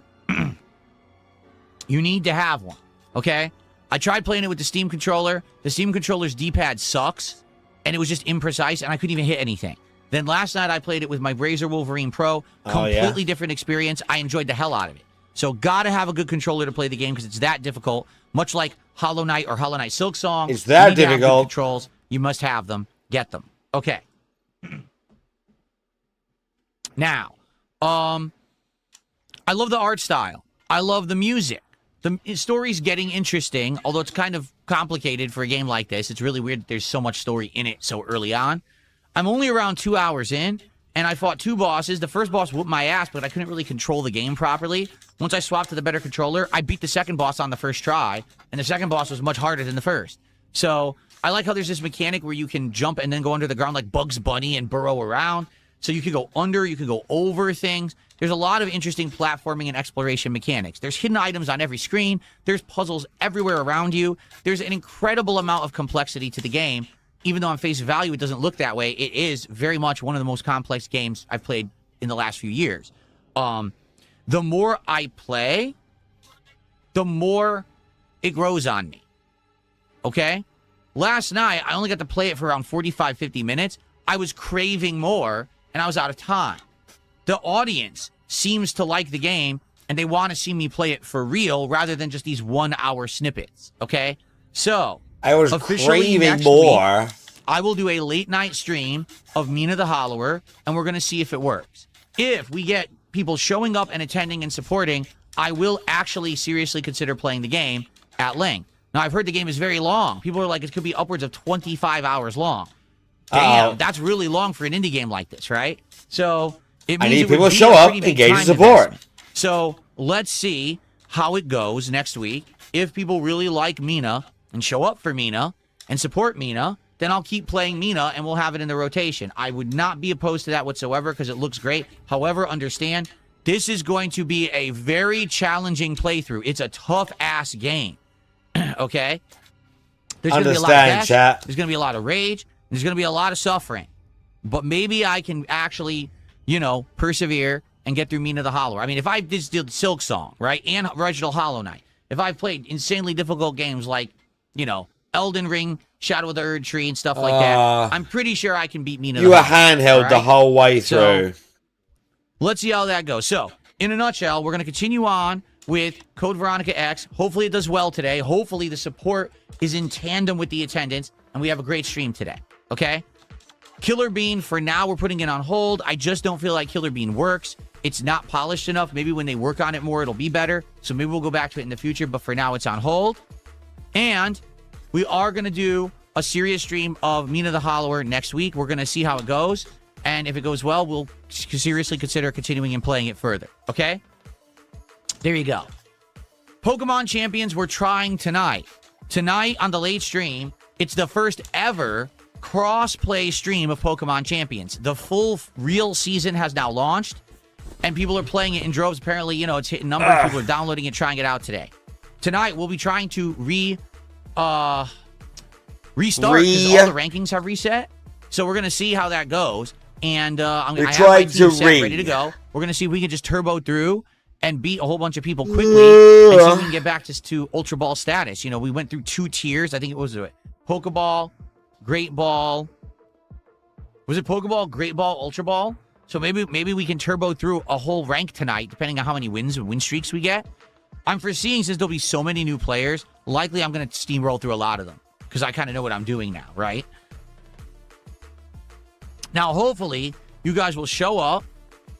You need to have one. Okay. I tried playing it with the Steam controller. The Steam controller's D-pad sucks, and it was just imprecise, and I couldn't even hit anything. Then last night I played it with my Razer Wolverine Pro. Completely different experience. I enjoyed the hell out of it. So gotta have a good controller to play the game because it's that difficult. Much like Hollow Knight or Hollow Knight Silk Song. It's that you need to have good difficult. controls. You must have them. Get them. Okay. Now, I love the art style. I love the music. The story's getting interesting, although it's kind of complicated for a game like this. It's really weird that there's so much story in it so early on. I'm only around 2 hours in, and I fought 2 bosses. The first boss whooped my ass, but I couldn't really control the game properly. Once I swapped to the better controller, I beat the second boss on the first try, and the second boss was much harder than the first. So I like how there's this mechanic where you can jump and then go under the ground like Bugs Bunny and burrow around. So you can go under, you can go over things. There's a lot of interesting platforming and exploration mechanics. There's hidden items on every screen. There's puzzles everywhere around you. There's an incredible amount of complexity to the game. Even though on face value it doesn't look that way, it is very much one of the most complex games I've played in the last few years. The more I play, the more it grows on me. Okay? Last night, I only got to play it for around 45, 50 minutes. I was craving more, and I was out of time. The audience seems to like the game, and they want to see me play it for real rather than just these 1 hour snippets. Okay? So, I was craving more. Week, I will do a late night stream of Mina the Hollower, and we're going to see if it works. If we get people showing up and attending and supporting, I will actually seriously consider playing the game at length. Now, I've heard the game is very long. People are like, it could be upwards of 25 hours long. Damn, that's really long for an indie game like this, right? So it means I need it would people to be show a up, pretty big engage, time support. investment. So let's see how it goes next week. If people really like Mina and show up for Mina and support Mina, then I'll keep playing Mina and we'll have it in the rotation. I would not be opposed to that whatsoever because it looks great. However, understand, this is going to be a very challenging playthrough. It's a tough-ass game. Okay? There's going to be a lot of death. Chat. There's going to be a lot of rage. There's going to be a lot of suffering. But maybe I can actually, persevere and get through Mina the Hollower. I mean, if I did Silk Song, right, and original Hollow Knight, if I've played insanely difficult games like, Elden Ring, Shadow of the Erd Tree, and stuff like that, I'm pretty sure I can beat Mina the Hollower. You were handheld the whole way through. So, let's see how that goes. So, in a nutshell, we're going to continue on with Code Veronica X. Hopefully it does well today. Hopefully the support is in tandem with the attendance, and we have a great stream today. Okay? Killer Bean, for now, we're putting it on hold. I just don't feel like Killer Bean works. It's not polished enough. Maybe when they work on it more, it'll be better. So maybe we'll go back to it in the future, but for now, it's on hold. And we are going to do a serious stream of Mina the Hollower next week. We're going to see how it goes. And if it goes well, we'll seriously consider continuing and playing it further. Okay? There you go. Pokemon Champions, we're trying tonight. Tonight on the late stream, it's the first ever cross-play stream of Pokemon Champions. The full real season has now launched, and people are playing it in droves. Apparently, it's hitting numbers. People are downloading it, trying it out today. Tonight, we'll be trying to restart because all the rankings have reset. So we're gonna see how that goes. And I have my tried team to set, read. ready to go. We're gonna see if we can just turbo through and beat a whole bunch of people quickly, and see if we can get back to Ultra Ball status. You know, we went through 2 tiers. I think it was Pokeball, Great Ball. Was it Pokeball, Great Ball, Ultra Ball? So maybe we can turbo through a whole rank tonight, depending on how many wins and win streaks we get. I'm foreseeing, since there'll be so many new players, likely I'm gonna steamroll through a lot of them because I kind of know what I'm doing now, right? Now, hopefully, you guys will show up,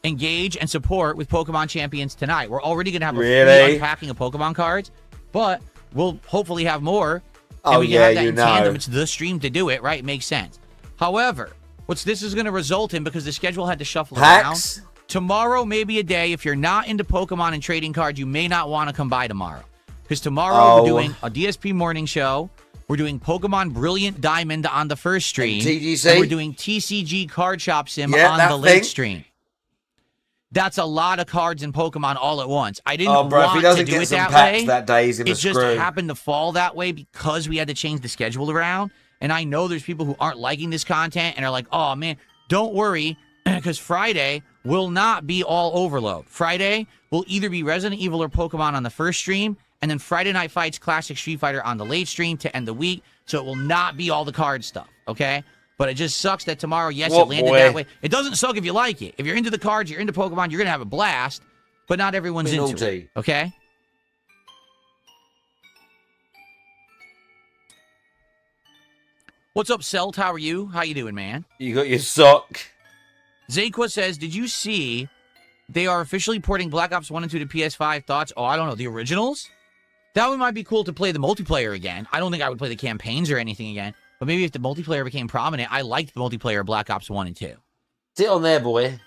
engage, and support with Pokemon Champions tonight. We're already going to have a free unpacking of Pokemon cards, but we'll hopefully have more. And we can have that in tandem. It's the stream to do it, right? It makes sense. However, what this is going to result in, because the schedule had to shuffle around, tomorrow may be a day, if you're not into Pokemon and trading cards, you may not want to come by tomorrow. Because tomorrow we're doing a DSP morning show. We're doing Pokemon Brilliant Diamond on the first stream. TGC. And we're doing TCG Card Shop Sim on the late stream. That's a lot of cards in Pokemon all at once. I didn't want to do it that way. That day, he's in the it just screw. happened to fall that way because we had to change the schedule around. And I know there's people who aren't liking this content and are like, oh, man, don't worry, because Friday will not be all overload. Friday will either be Resident Evil or Pokemon on the first stream, and then Friday Night Fights Classic Street Fighter on the late stream to end the week. So it will not be all the card stuff, okay? But it just sucks that tomorrow, yes, it landed that way. It doesn't suck if you like it. If you're into the cards, you're into Pokemon, you're going to have a blast, but not everyone's into it, okay? What's up, Celt? How are you? How you doing, man? You got your sock. Zakwa says, did you see they are officially porting Black Ops 1 and 2 to PS5? Thoughts? Oh, I don't know. The originals? That one might be cool to play the multiplayer again. I don't think I would play the campaigns or anything again. But maybe if the multiplayer became prominent, I liked the multiplayer of Black Ops 1 and 2. Sit on there, boy.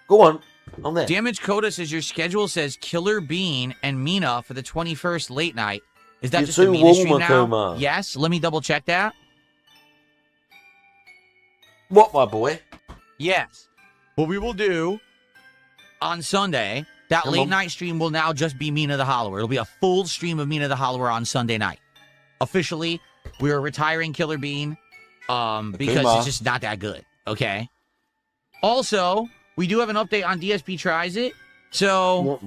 Go on. On there. Damage Coda says your schedule says Killer Bean and Mina for the 21st late night. Is that You're just a too Mina warm, stream now? Akuma. Yes. Let me double check that. What, my boy? Yes. What we will do on Sunday, that late night stream will now just be Mina the Hollower. It'll be a full stream of Mina the Hollower on Sunday night. Officially, we are retiring Killer Bean because it's just not that good, okay? Also, we do have an update on DSP Tries It. So,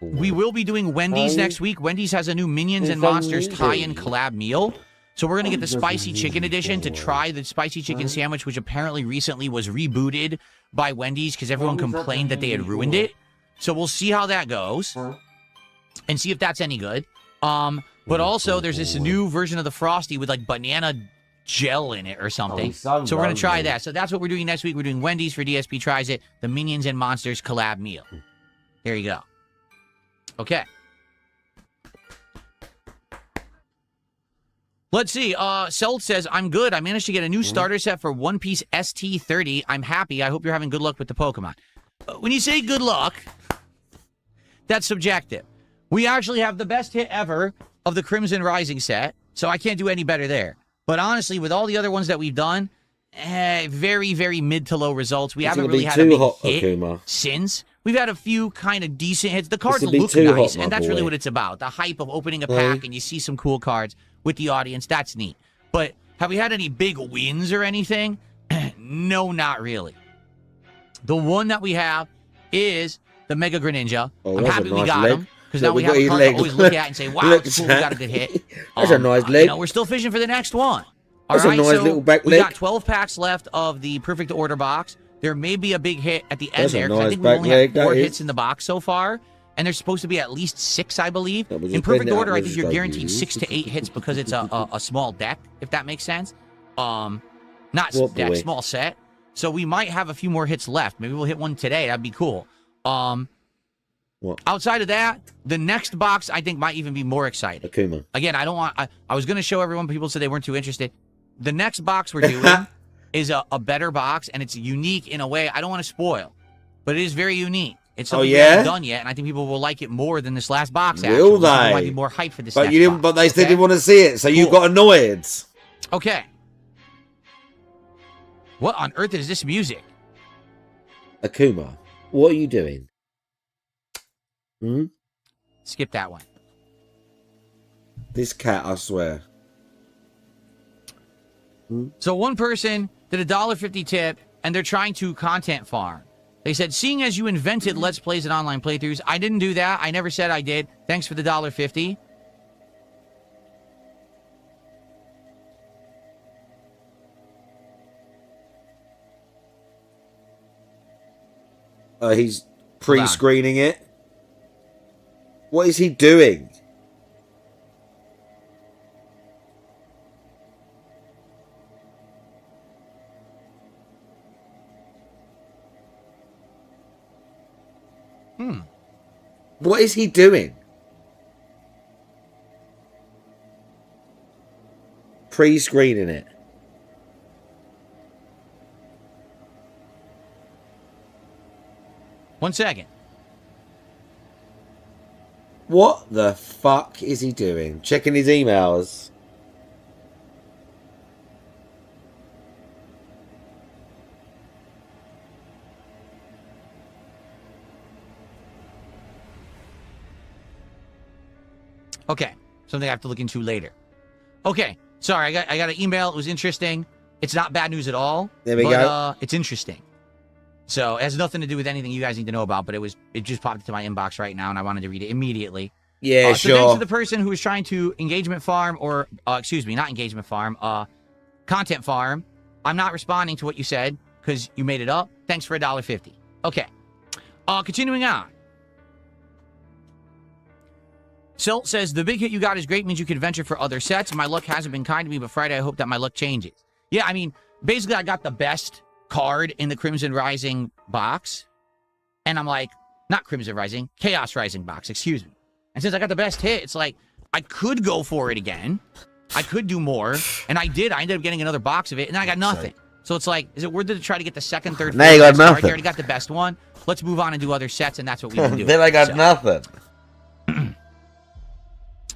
we will be doing Wendy's next week. Wendy's has a new Minions and Monsters tie-in collab meal. So we're going to get the Spicy Chicken Edition to try the Spicy Chicken Sandwich, which apparently recently was rebooted by Wendy's because everyone complained that they had ruined it. So we'll see how that goes and see if that's any good. But also, there's this new version of the Frosty with like banana gel in it or something. So we're going to try that. So that's what we're doing next week. We're doing Wendy's for DSP Tries It, the Minions and Monsters collab meal. There you go. Okay. Let's see. Celt says, I'm good. I managed to get a new starter set for One Piece ST30. I'm happy. I hope you're having good luck with the Pokemon. When you say good luck, that's subjective. We actually have the best hit ever of the Crimson Rising set, so I can't do any better there. But honestly, with all the other ones that we've done, very, very mid to low results. We haven't really had a big hit since. We've had a few kind of decent hits. The cards look nice, and that's really what it's about. The hype of opening a pack and you see some cool cards with the audience. That's neat. But have we had any big wins or anything? No, not really. The one that we have is the Mega Greninja. I'm happy we got him. Because now we have a card to always look at and say, wow, it's cool, we got a good hit. That's a nice leg. You know, we're still fishing for the next one. That's a nice little back leg. We got 12 packs left of the Perfect Order box. There may be a big hit at the end there, because I think we only have 4 hits in the box so far, and there's supposed to be at least 6, I believe. In Perfect Order, I think you're guaranteed 6 to 8 hits because it's a small deck, if that makes sense. Not deck, small set. So we might have a few more hits left. Maybe we'll hit one today. That'd be cool. Outside of that, the next box I think might even be more exciting. Akuma. Again, I was going to show everyone, but people said they weren't too interested. The next box we're doing is a better box, and it's unique in a way I don't want to spoil, but it is very unique. It's something we haven't done yet, and I think people will like it more than this last box. Will they? People might be more hyped for this. But you didn't. But they still didn't want to see it, so you got annoyed. Okay. What on earth is this music? Akuma, what are you doing? Skip that one. This cat, I swear. So one person did a $1.50 tip, and they're trying to content farm. They said, seeing as you invented Let's Plays and online playthroughs, I didn't do that. I never said I did. Thanks for the $1.50. He's pre-screening it. What is he doing? What is he doing? Pre-screening it. One second. What the fuck is he doing? Checking his emails. Okay, something I have to look into later. Okay, sorry, I got an email. It was interesting. It's not bad news at all. There we go. It's interesting. So it has nothing to do with anything you guys need to know about, but it just popped into my inbox right now, and I wanted to read it immediately. Yeah, So thanks to the person who was trying to engagement farm, or excuse me, not engagement farm, content farm. I'm not responding to what you said because you made it up. Thanks for $1.50. Okay, continuing on. Silt says, the big hit you got is great, means you could venture for other sets. My luck hasn't been kind to me, but Friday I hope that my luck changes. Yeah, I mean, basically I got the best card in the Crimson Rising box. And I'm like, not Crimson Rising, Chaos Rising box, excuse me. And since I got the best hit, it's like, I could go for it again. I could do more. And I did. I ended up getting another box of it, and then I got nothing. So it's like, is it worth it to try to get the second, third, Now you got fourth card? nothing. You already got the best one. Let's move on and do other sets, and that's what we've been doing. Then I got nothing.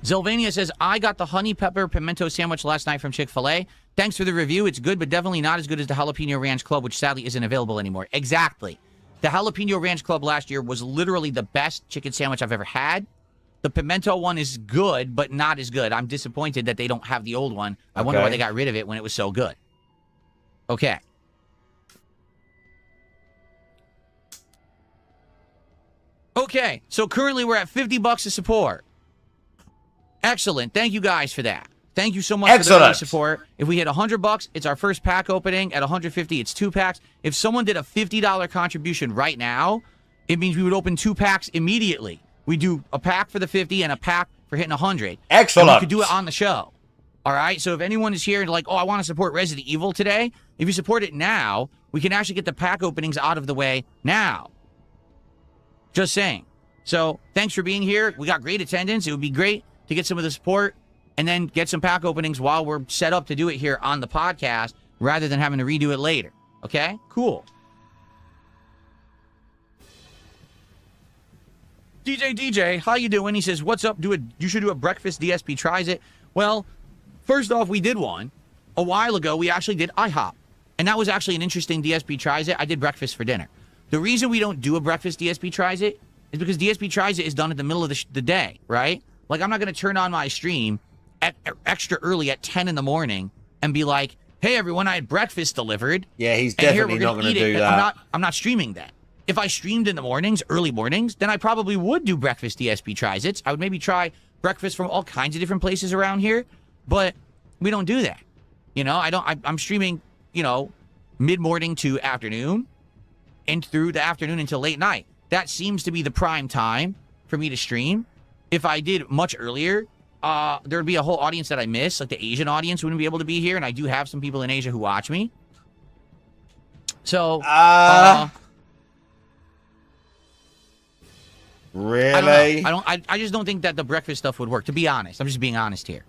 Sylvania says, I got the honey pepper pimento sandwich last night from Chick-fil-A. Thanks for the review. It's good, but definitely not as good as the Jalapeno Ranch Club, which sadly isn't available anymore. Exactly. The Jalapeno Ranch Club last year was literally the best chicken sandwich I've ever had. The pimento one is good, but not as good. I'm disappointed that they don't have the old one. I wonder why they got rid of it when it was so good. Okay. Okay, so currently we're at $50 of support. Excellent. Thank you guys for that. Thank you so much for the support. If we hit $100, it's our first pack opening. At $150, it's 2 packs. If someone did a $50 contribution right now, it means we would open 2 packs immediately. We do a pack for the 50 and a pack for hitting 100. Excellent. And we could do it on the show. All right? So if anyone is here and like, oh, I want to support Resident Evil today, if you support it now, we can actually get the pack openings out of the way now. Just saying. So thanks for being here. We got great attendance. It would be great to get some of the support and then get some pack openings while we're set up to do it here on the podcast rather than having to redo it later. Okay? Cool. DJ, how you doing? He says, what's up? You should do a breakfast. DSP tries it. Well, first off, we did one. A while ago, we actually did IHOP. And that was actually an interesting DSP tries it. I did breakfast for dinner. The reason we don't do a breakfast DSP tries it is because DSP tries it is done at the middle of the day, right? Like, I'm not going to turn on my stream extra early at 10 in the morning and be like, hey, everyone, I had breakfast delivered. Yeah, he's definitely not going to do that. I'm not streaming that. If I streamed in the mornings, early mornings, then I probably would do breakfast DSP tries-its. I would maybe try breakfast from all kinds of different places around here, but we don't do that. You know, I'm streaming, you know, mid-morning to afternoon and through the afternoon until late night. That seems to be the prime time for me to stream. If I did much earlier, there would be a whole audience that I miss. Like the Asian audience wouldn't be able to be here, and I do have some people in Asia who watch me. So, really? I just don't think that the breakfast stuff would work, to be honest. I'm just being honest here.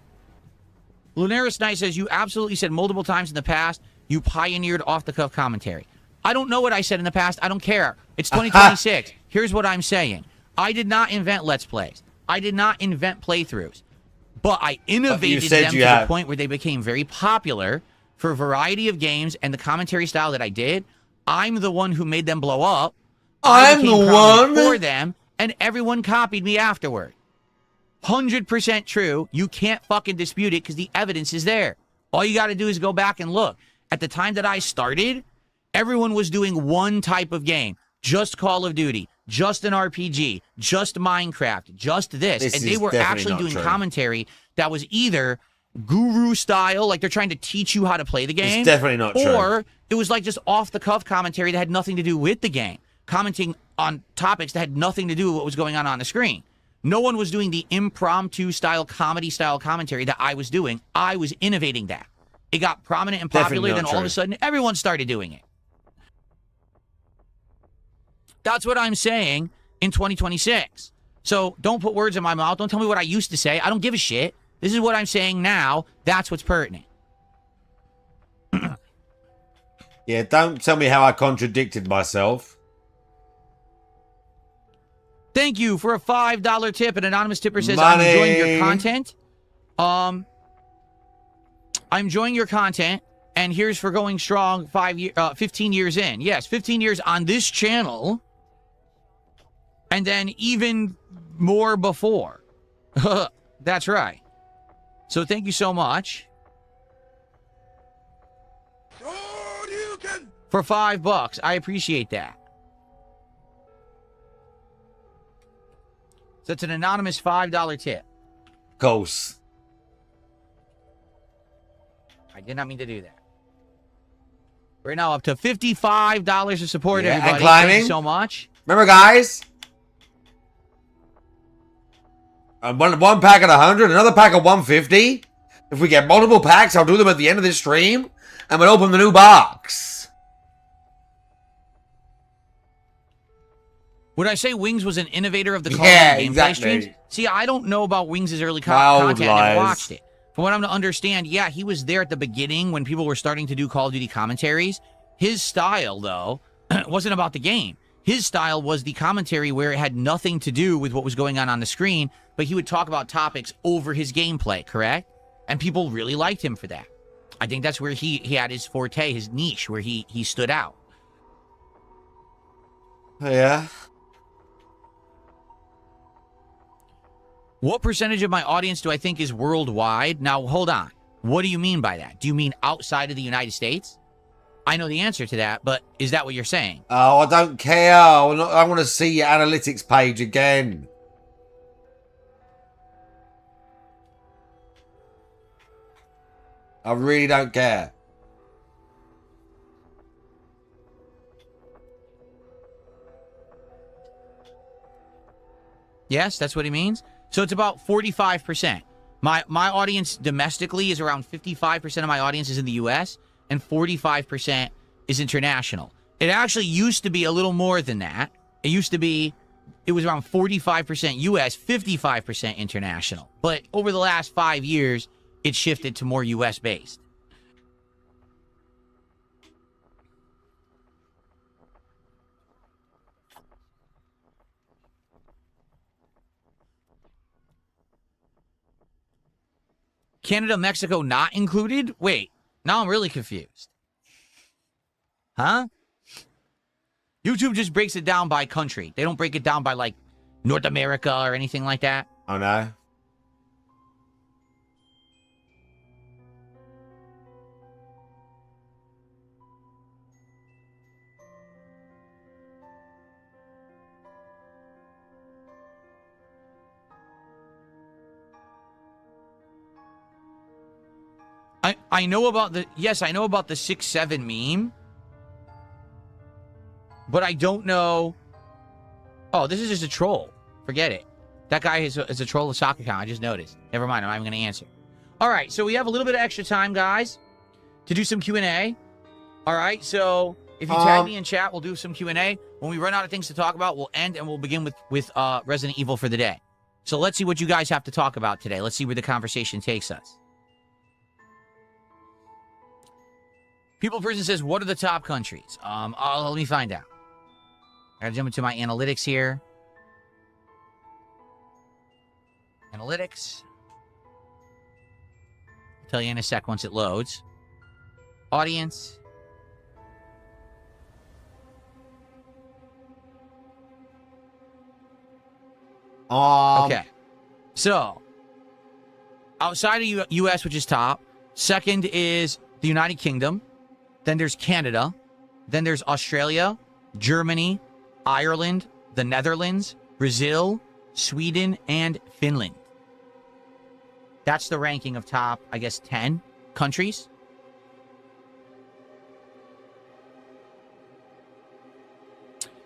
Lunaris Knight says, you absolutely said multiple times in the past, you pioneered off-the-cuff commentary. I don't know what I said in the past. I don't care. It's 2026. Here's what I'm saying. I did not invent Let's Plays. I did not invent playthroughs. But I innovated them to the point where they became very popular for a variety of games and the commentary style that I did. I'm the one who made them blow up. I'm the one for them, and everyone copied me afterward. 100% true. You can't fucking dispute it because the evidence is there. All you got to do is go back and look. At the time that I started, everyone was doing one type of game. Just Call of Duty, just an RPG, just Minecraft, just this. And they were actually doing commentary that was either guru style, like they're trying to teach you how to play the game. It's definitely not true. Or it was like just off-the-cuff commentary that had nothing to do with the game. Commenting on topics that had nothing to do with what was going on the screen. No one was doing the impromptu style, comedy style commentary that I was doing. I was innovating that. It got prominent and popular, then all of a sudden, everyone started doing it. That's what I'm saying in 2026. So don't put words in my mouth. Don't tell me what I used to say. I don't give a shit. This is what I'm saying now. That's what's pertinent. Yeah, don't tell me how I contradicted myself. Thank you for a $5 tip. An anonymous tipper says, Money. I'm enjoying your content. I'm enjoying your content. And here's for going strong 15 years in. Yes, 15 years on this channel. And then even more before. That's right. So thank you so much. For $5. I appreciate that. So it's an anonymous $5 tip. Of course. I did not mean to do that. We're now up to $55 of support, everybody. And climbing. Thank you so much. Remember, guys? One pack at 100, another pack at 150. If we get multiple packs, I'll do them at the end of this stream, and we'll open the new box. Would I say Wings was an innovator of the Call of Duty gameplay streams? See, I don't know about Wings' early content. I never watched it. From what I'm to understand, yeah, he was there at the beginning when people were starting to do Call of Duty commentaries. His style, though, wasn't about the game. His style was the commentary where it had nothing to do with what was going on the screen, but he would talk about topics over his gameplay, correct? And people really liked him for that. I think that's where he had his forte, his niche, where he stood out. Yeah. What percentage of my audience do I think is worldwide? Now, hold on. What do you mean by that? Do you mean outside of the United States? I know the answer to that, but is that what you're saying? Oh, I don't care. I want to see your analytics page again. I really don't care. Yes, that's what he means. So it's about 45%. My audience domestically is around 55% of my audience is in the U.S. and 45% is international. It actually used to be a little more than that. It was around 45% U.S., 55% international. But over the last 5 years, it shifted to more U.S. based. Canada, Mexico not included? Wait, now I'm really confused. Huh? YouTube just breaks it down by country. They don't break it down by, like, North America or anything like that. Oh, no? I know about the 6-7 meme. But I don't know. Oh, this is just a troll. Forget it. That guy is a troll of soccer account. I just noticed. Never mind. I'm not even going to answer. All right. So we have a little bit of extra time, guys, to do some Q&A. All right. So if you tag me in chat, we'll do some Q&A. When we run out of things to talk about, we'll end and we'll begin with Resident Evil for the day. So let's see what you guys have to talk about today. Let's see where the conversation takes us. People Prison says, what are the top countries? Let me find out. I gotta jump into my analytics here. Analytics. I'll tell you in a sec once it loads. Audience. Okay. So, outside of U.S., which is top, Second is the United Kingdom. Then there's Canada. Then there's Australia, Germany, Ireland, the Netherlands, Brazil, Sweden, and Finland. That's the ranking of top, I guess, 10 countries.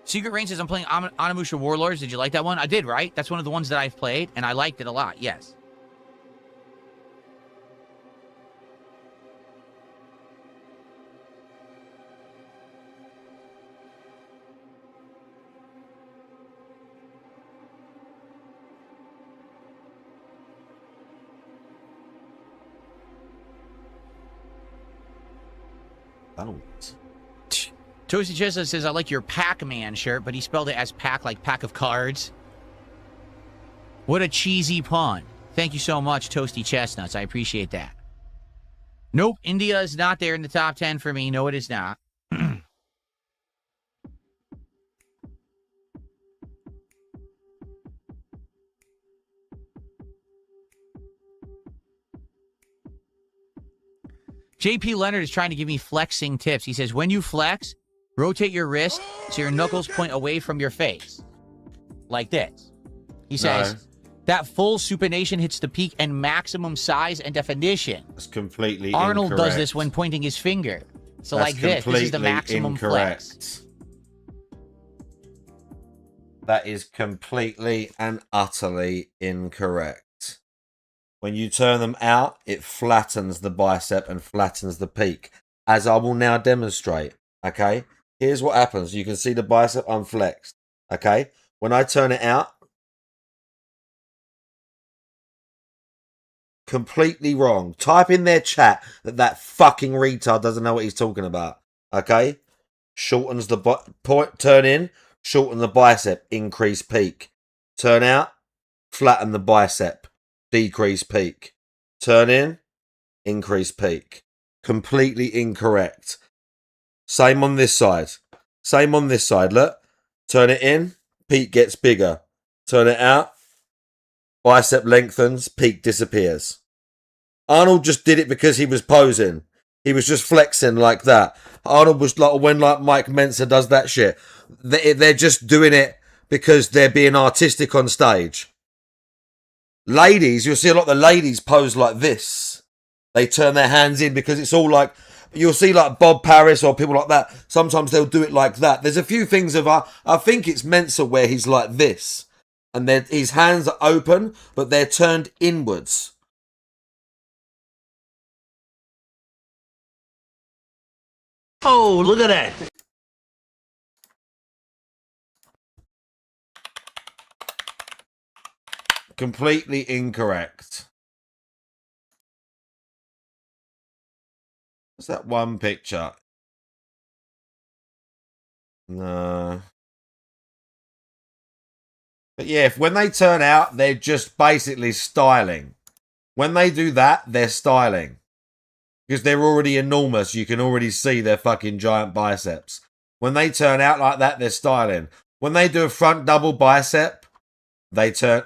Secret Rain says, I'm playing Onimusha Warlords. Did you like that one? I did, right? That's one of the ones that I've played, and I liked it a lot, yes. Toasty Chestnut says, I like your Pac-Man shirt, but he spelled it as pack, like pack of cards. What a cheesy pun. Thank you so much, Toasty Chestnuts. I appreciate that. Nope, India is not there in the top 10 for me. No, it is not. JP Leonard is trying to give me flexing tips. He says, when you flex, rotate your wrist so your knuckles point away from your face. Like this. He says, that full supination hits the peak and maximum size and definition. That's completely Arnold incorrect. does this when pointing his finger. So That's like this. This is the maximum incorrect. flex. That is completely and utterly incorrect. When you turn them out, it flattens the bicep and flattens the peak, as I will now demonstrate, okay? Here's what happens. You can see the bicep unflexed, okay? When I turn it out, completely wrong. Type in their chat that fucking retard doesn't know what he's talking about, okay? Shortens the point, turn in, shorten the bicep, increase peak. Turn out, flatten the bicep. Decrease peak. Turn in, increase peak. Completely incorrect. Same on this side. Same on this side. Look. Turn it in, peak gets bigger. Turn it out, bicep lengthens, peak disappears. Arnold just did it because he was posing. He was just flexing like that. Arnold was like, when like Mike Mensa does that shit, they're just doing it because they're being artistic on stage. Ladies, you'll see a lot of the ladies pose like this. They turn their hands in because it's all like, you'll see like Bob Paris or people like that. Sometimes they'll do it like that. There's a few things of, I think it's Mensa where he's like this. And his hands are open, but they're turned inwards. Oh, look at that. Completely incorrect. What's that one picture? No. But yeah, when they turn out, they're just basically styling. When they do that, they're styling. Because they're already enormous. You can already see their fucking giant biceps. When they turn out like that, they're styling. When they do a front double bicep, they turn...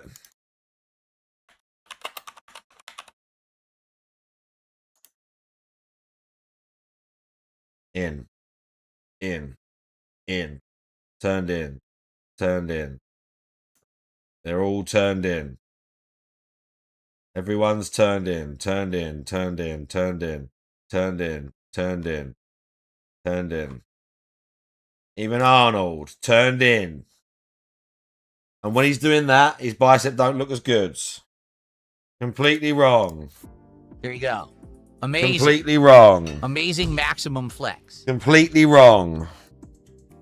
in, turned in, turned in. They're all turned in. Everyone's turned in, turned in, turned in, turned in, turned in, turned in, turned in. Even Arnold, turned in. And when he's doing that, his bicep don't look as good. Completely wrong. There you go. Amazing. Completely wrong. Amazing maximum flex. Completely wrong.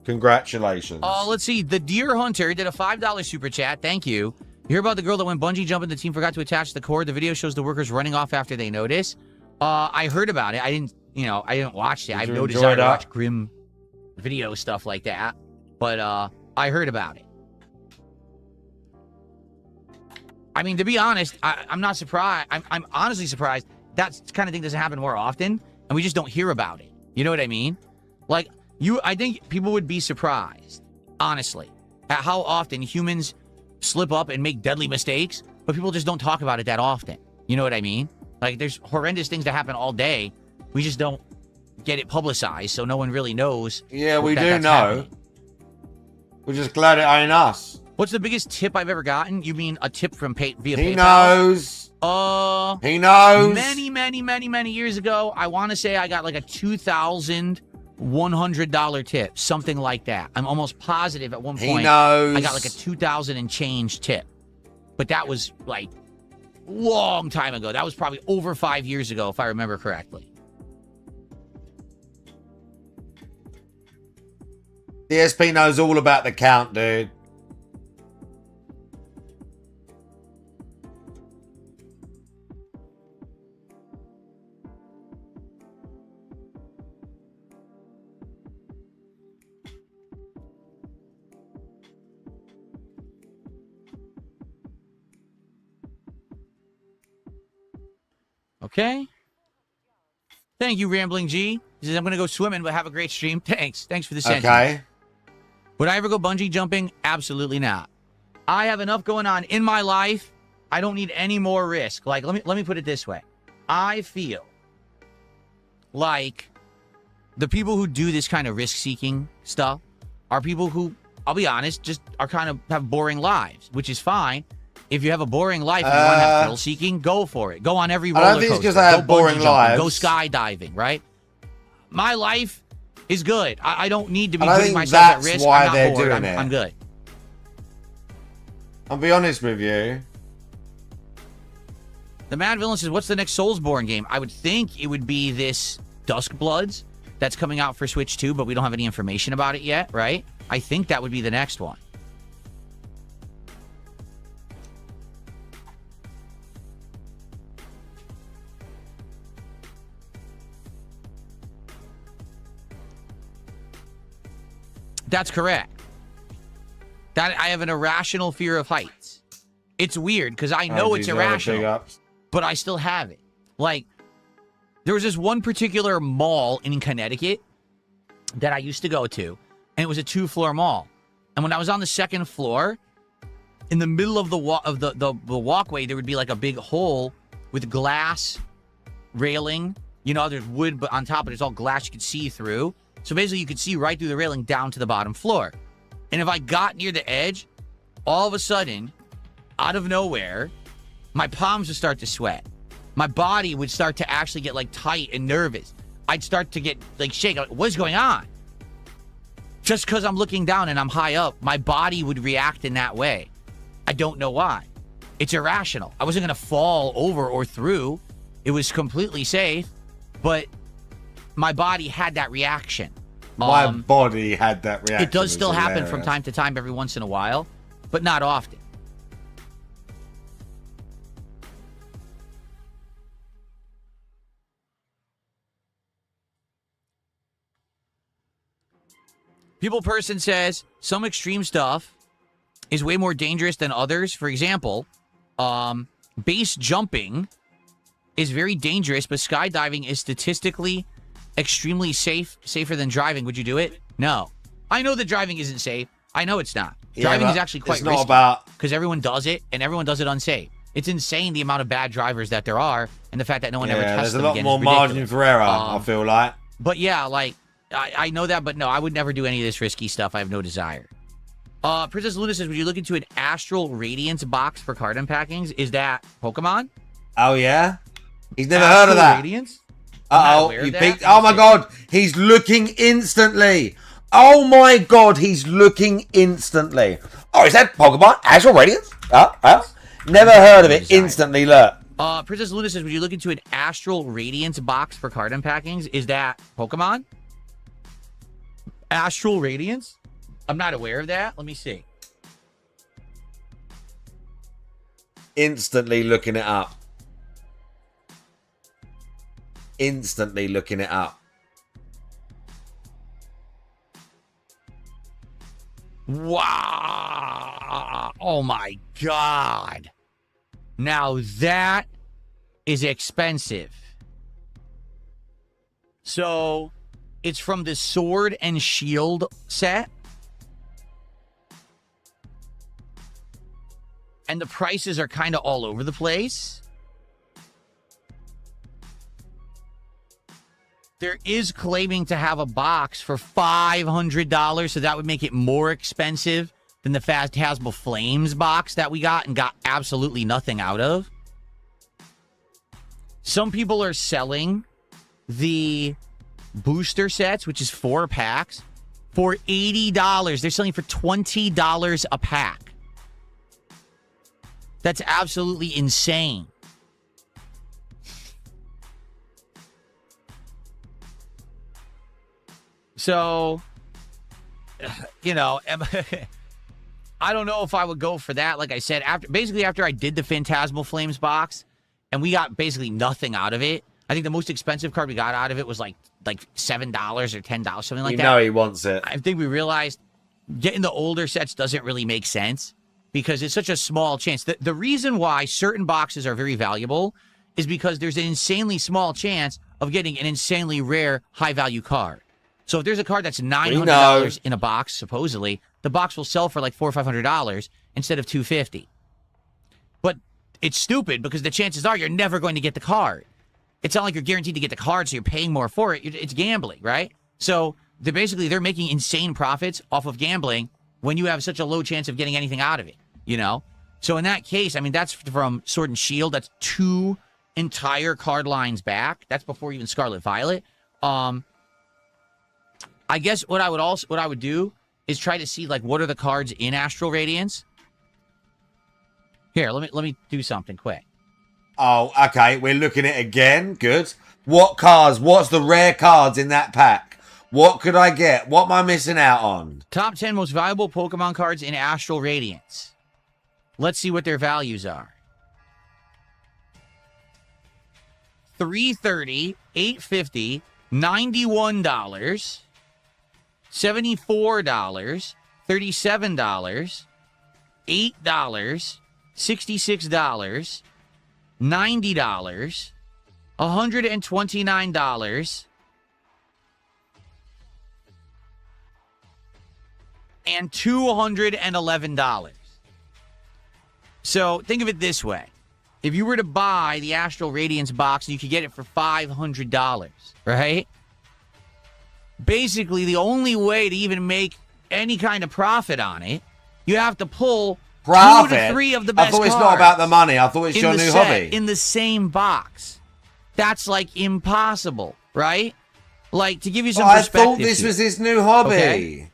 Congratulations. Let's see. The Deer Hunter did a $5 super chat. Thank you. You hear about the girl that went bungee jumping, the team forgot to attach the cord. The video shows the workers running off after they notice. I heard about it. I didn't watch it. I've no desire to watch grim video stuff like that. But I heard about it. I mean, to be honest, I'm not surprised. I'm honestly surprised that kind of thing doesn't happen more often, and we just don't hear about it. You know what I mean? Like, I think people would be surprised, honestly, at how often humans slip up and make deadly mistakes, but people just don't talk about it that often. You know what I mean? Like, there's horrendous things that happen all day. We just don't get it publicized, so no one really knows. Yeah, we that do that's know. happening. We're just glad it ain't us. What's the biggest tip I've ever gotten? You mean a tip from via PayPal? He knows. He knows. Many years ago, I want to say I got like a $2,100 tip, something like that. I'm almost positive at one point He knows. I got like a 2,000 and change tip, but that was like long time ago. That was probably over 5 years ago, if I remember correctly. The SP knows all about the count, dude. Okay. Thank you, Rambling G. He says, I'm going to go swimming, but have a great stream. Thanks for the sentiment. Okay. Would I ever go bungee jumping? Absolutely not. I have enough going on in my life. I don't need any more risk. Like, let me put it this way. I feel like the people who do this kind of risk-seeking stuff are people who, I'll be honest, just are kind of have boring lives, which is fine. If you have a boring life and you want to have thrill-seeking, go for it. Go on every roller I don't think it's because I have boring lives. Go skydiving, right? My life is good. I don't need to be I putting think myself at that's risk. why I'm not they're bored. doing it. I'm good. I'll be honest with you. The Mad Villain says, what's the next Soulsborne game? I would think it would be this Duskbloods that's coming out for Switch 2, but we don't have any information about it yet, right? I think that would be the next one. That's correct. That I have an irrational fear of heights. It's weird because I know it's irrational, but I still have it. Like, there was this one particular mall in Connecticut that I used to go to, and it was a 2-floor mall. And when I was on the second floor, in the middle of the walkway, there would be like a big hole with glass railing. You know, there's wood, but on top of it, it's all glass you could see through. So basically, you could see right through the railing down to the bottom floor. And if I got near the edge, all of a sudden, out of nowhere, my palms would start to sweat. My body would start to actually get like tight and nervous. I'd start to get like shake. Like, what is going on? Just because I'm looking down and I'm high up, my body would react in that way. I don't know why. It's irrational. I wasn't going to fall over or through. It was completely safe, but my body had that reaction. My body had that reaction. It does still happen from time to time, every once in a while, but not often. People Person says some extreme stuff is way more dangerous than others. For example, base jumping is very dangerous, but skydiving is statistically extremely safer than driving. Would you do it? No. I know that driving isn't safe. I know it's not. Driving is actually quite risky because everyone does it, and everyone does it unsafe. It's insane the amount of bad drivers that there are, and the fact that no one ever tests them again. There's a lot more margin for error, I feel like. But yeah, like, I know that, but no, I would never do any of this risky stuff. I have no desire. Princess Luna says, would you look into an Astral Radiance box for card unpackings? Is that Pokemon? Oh, yeah? He's never heard of that. Radiance? Uh-oh, you peeked. Oh, my God. He's looking instantly. Oh, my God. He's looking instantly. Oh, is that Pokemon? Astral Radiance? Never heard of it. Instantly, look. Princess Luna says, would you look into an Astral Radiance box for card unpackings? Is that Pokemon? Astral Radiance? I'm not aware of that. Let me see. Instantly looking it up. Instantly looking it up. Wow. Oh, my God. Now that is expensive. So, it's from the Sword and Shield set. And the prices are kind of all over the place. There is claiming to have a box for $500, so that would make it more expensive than the Phantasmal Flames box that we got and got absolutely nothing out of. Some people are selling the booster sets, which is 4 packs, for $80. They're selling for $20 a pack. That's absolutely insane. So, you know, I don't know if I would go for that. Like I said, after I did the Phantasmal Flames box, and we got basically nothing out of it. I think the most expensive card we got out of it was like $7 or $10, something like that. You know he wants it. I think we realized getting the older sets doesn't really make sense because it's such a small chance. The reason why certain boxes are very valuable is because there's an insanely small chance of getting an insanely rare high-value card. So if there's a card that's $900 in a box, supposedly, the box will sell for like $400 or $500 instead of $250. But it's stupid because the chances are you're never going to get the card. It's not like you're guaranteed to get the card, so you're paying more for it. It's gambling, right? So they're making insane profits off of gambling when you have such a low chance of getting anything out of it, you know? So in that case, I mean, that's from Sword and Shield. That's 2 entire card lines back. That's before even Scarlet Violet. I guess what I would do is try to see like what are the cards in Astral Radiance. Here, let me do something quick. Oh, okay. We're looking at it again. Good. What cards? What's the rare cards in that pack? What could I get? What am I missing out on? Top 10 most valuable Pokemon cards in Astral Radiance. Let's see what their values are. $330, $850, $91, $74, $37, $8, $66, $90, $129, and $211. So think of it this way. If you were to buy the Astral Radiance box, you could get it for $500, right? Basically, the only way to even make any kind of profit on it, you have to pull 2 to 3 of the best cards. I thought it's not about the money. I thought it's your new hobby. In the same box. That's like impossible, right? Like, to give you some perspective. I thought this was his new hobby. Okay?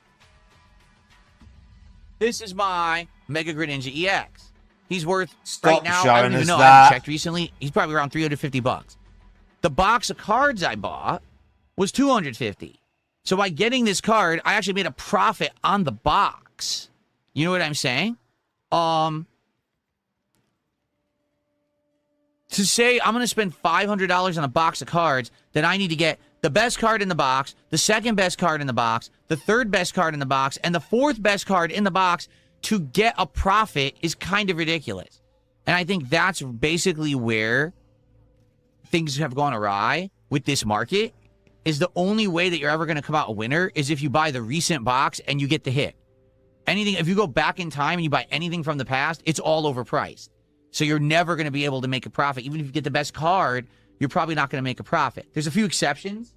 This is my Mega Greninja EX. He's worth, right now, I don't even know, I haven't checked recently. He's probably around $350. The box of cards I bought was $250. So by getting this card, I actually made a profit on the box. You know what I'm saying? To say I'm going to spend $500 on a box of cards, then I need to get the best card in the box, the second best card in the box, the third best card in the box, and the fourth best card in the box to get a profit is kind of ridiculous. And I think that's basically where things have gone awry with this market. Is the only way that you're ever going to come out a winner is if you buy the recent box and you get the hit. Anything, if you go back in time and you buy anything from the past, it's all overpriced. So you're never going to be able to make a profit. Even if you get the best card, you're probably not going to make a profit. There's a few exceptions.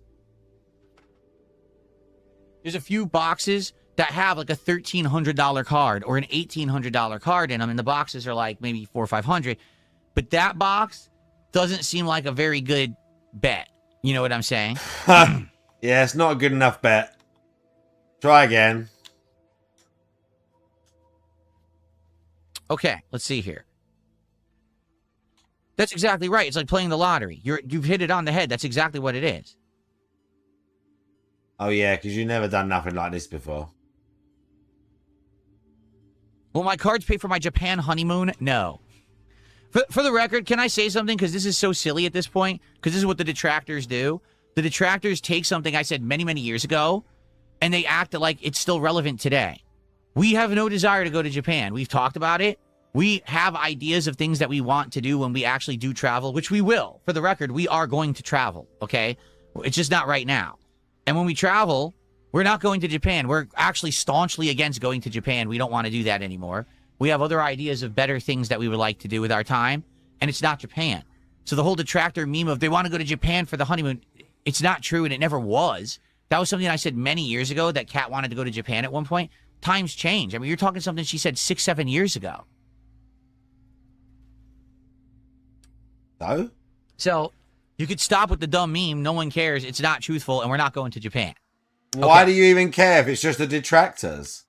There's a few boxes that have like a $1,300 card or an $1,800 card in them, and the boxes are like maybe $400 or $500. But that box doesn't seem like a very good bet. You know what I'm saying? Yeah, it's not a good enough bet. Try again. Okay, let's see here. That's exactly right. It's like playing the lottery. You've hit it on the head. That's exactly what it is. Oh, yeah, because you've never done nothing like this before. Will my cards pay for my Japan honeymoon? No. For the record, can I say something? Because this is so silly at this point. Because this is what the detractors do. The detractors take something I said many, many years ago, and they act like it's still relevant today. We have no desire to go to Japan. We've talked about it. We have ideas of things that we want to do when we actually do travel, which we will. For the record, we are going to travel, okay? It's just not right now. And when we travel, we're not going to Japan. We're actually staunchly against going to Japan. We don't want to do that anymore. We have other ideas of better things that we would like to do with our time, and it's not Japan. So the whole detractor meme of they want to go to Japan for the honeymoon, It's not true, and it never was. That was something I said many years ago, that Kat wanted to go to Japan at one point. Times change. I mean, you're talking something she said 6-7 years ago. No? So you could stop with the dumb meme. No one cares. It's not truthful, and we're not going to Japan. Why do you even care if it's just the detractors?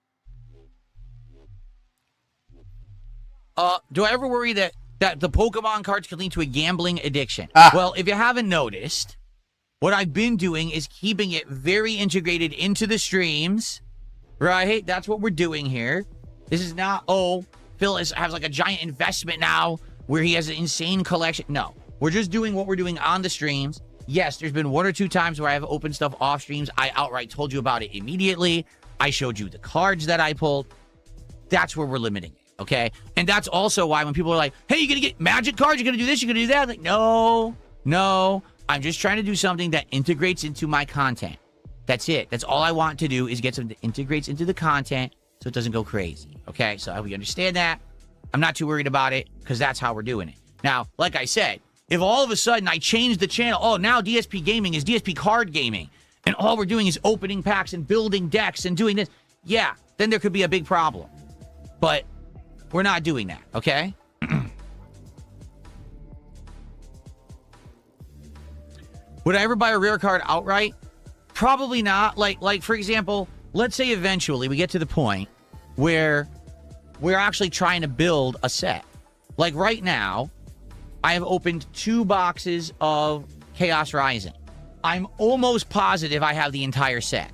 Do I ever worry that the Pokemon cards can lead to a gambling addiction? Well, if you haven't noticed, what I've been doing is keeping it very integrated into the streams, right? That's what we're doing here. This is not, oh, Phil has like a giant investment now where he has an insane collection. No, we're just doing what we're doing on the streams. Yes, there's been 1 or 2 times where I have opened stuff off streams. I outright told you about it immediately. I showed you the cards that I pulled. That's where we're limiting it, okay? And that's also why when people are like, hey, you're going to get magic cards? You're going to do this? You're going to do that? Like, no. I'm just trying to do something that integrates into my content. That's it. That's all I want to do is get something that integrates into the content so it doesn't go crazy, okay? So I hope you understand that. I'm not too worried about it because that's how we're doing it. Now, like I said, if all of a sudden I change the channel, oh, now DSP Gaming is DSP Card Gaming, and all we're doing is opening packs and building decks and doing this, yeah, then there could be a big problem. But we're not doing that, okay? Would I ever buy a rare card outright? Probably not. Like for example, let's say eventually we get to the point where we're actually trying to build a set. Like right now, I have opened 2 boxes of Chaos Rising. I'm almost positive I have the entire set.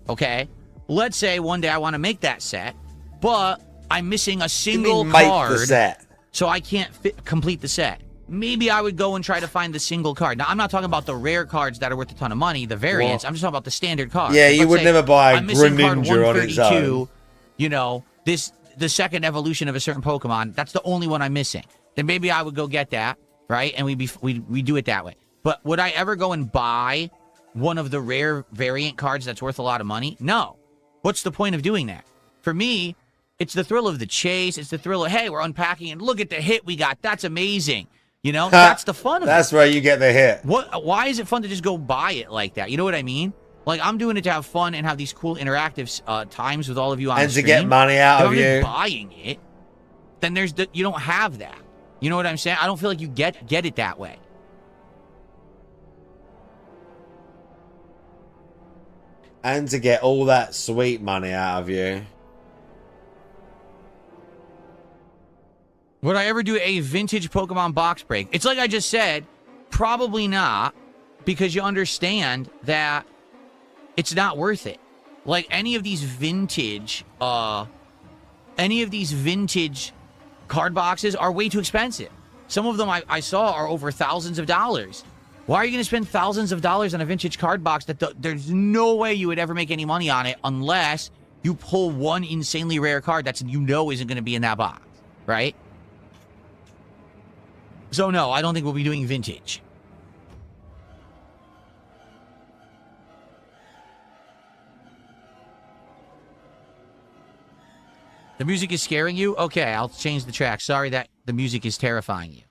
Okay? Let's say one day I want to make that set, but I'm missing a single card. Make the set. So I can't complete the set. Maybe I would go and try to find the single card. Now, I'm not talking about the rare cards that are worth a ton of money, the variants. I'm just talking about the standard cards. Yeah, Like, you would never buy I'm missing card Greninja on its 132, own. You know, the second evolution of a certain Pokemon. That's the only one I'm missing. Then maybe I would go get that, right? And we do it that way. But would I ever go and buy one of the rare variant cards that's worth a lot of money? No. What's the point of doing that? For me, it's the thrill of the chase. It's the thrill of, hey, we're unpacking and look at the hit we got. That's amazing. You know, that's the fun of it. That's where you get the hit. Why is it fun to just go buy it like that? You know what I mean? Like, I'm doing it to have fun and have these cool interactive times with all of you on the stream. And to get money out if of I'm you. just buying it, then you don't have that. You know what I'm saying? I don't feel like you get it that way. And to get all that sweet money out of you. Would I ever do a vintage Pokemon box break? It's like I just said, probably not, because you understand that it's not worth it. Like any of these vintage card boxes are way too expensive. Some of them I saw are over thousands of dollars. Why are you going to spend thousands of dollars on a vintage card box that there's no way you would ever make any money on it unless you pull one insanely rare card that's isn't going to be in that box, right? So no, I don't think we'll be doing vintage. The music is scaring you? Okay, I'll change the track. Sorry that the music is terrifying you.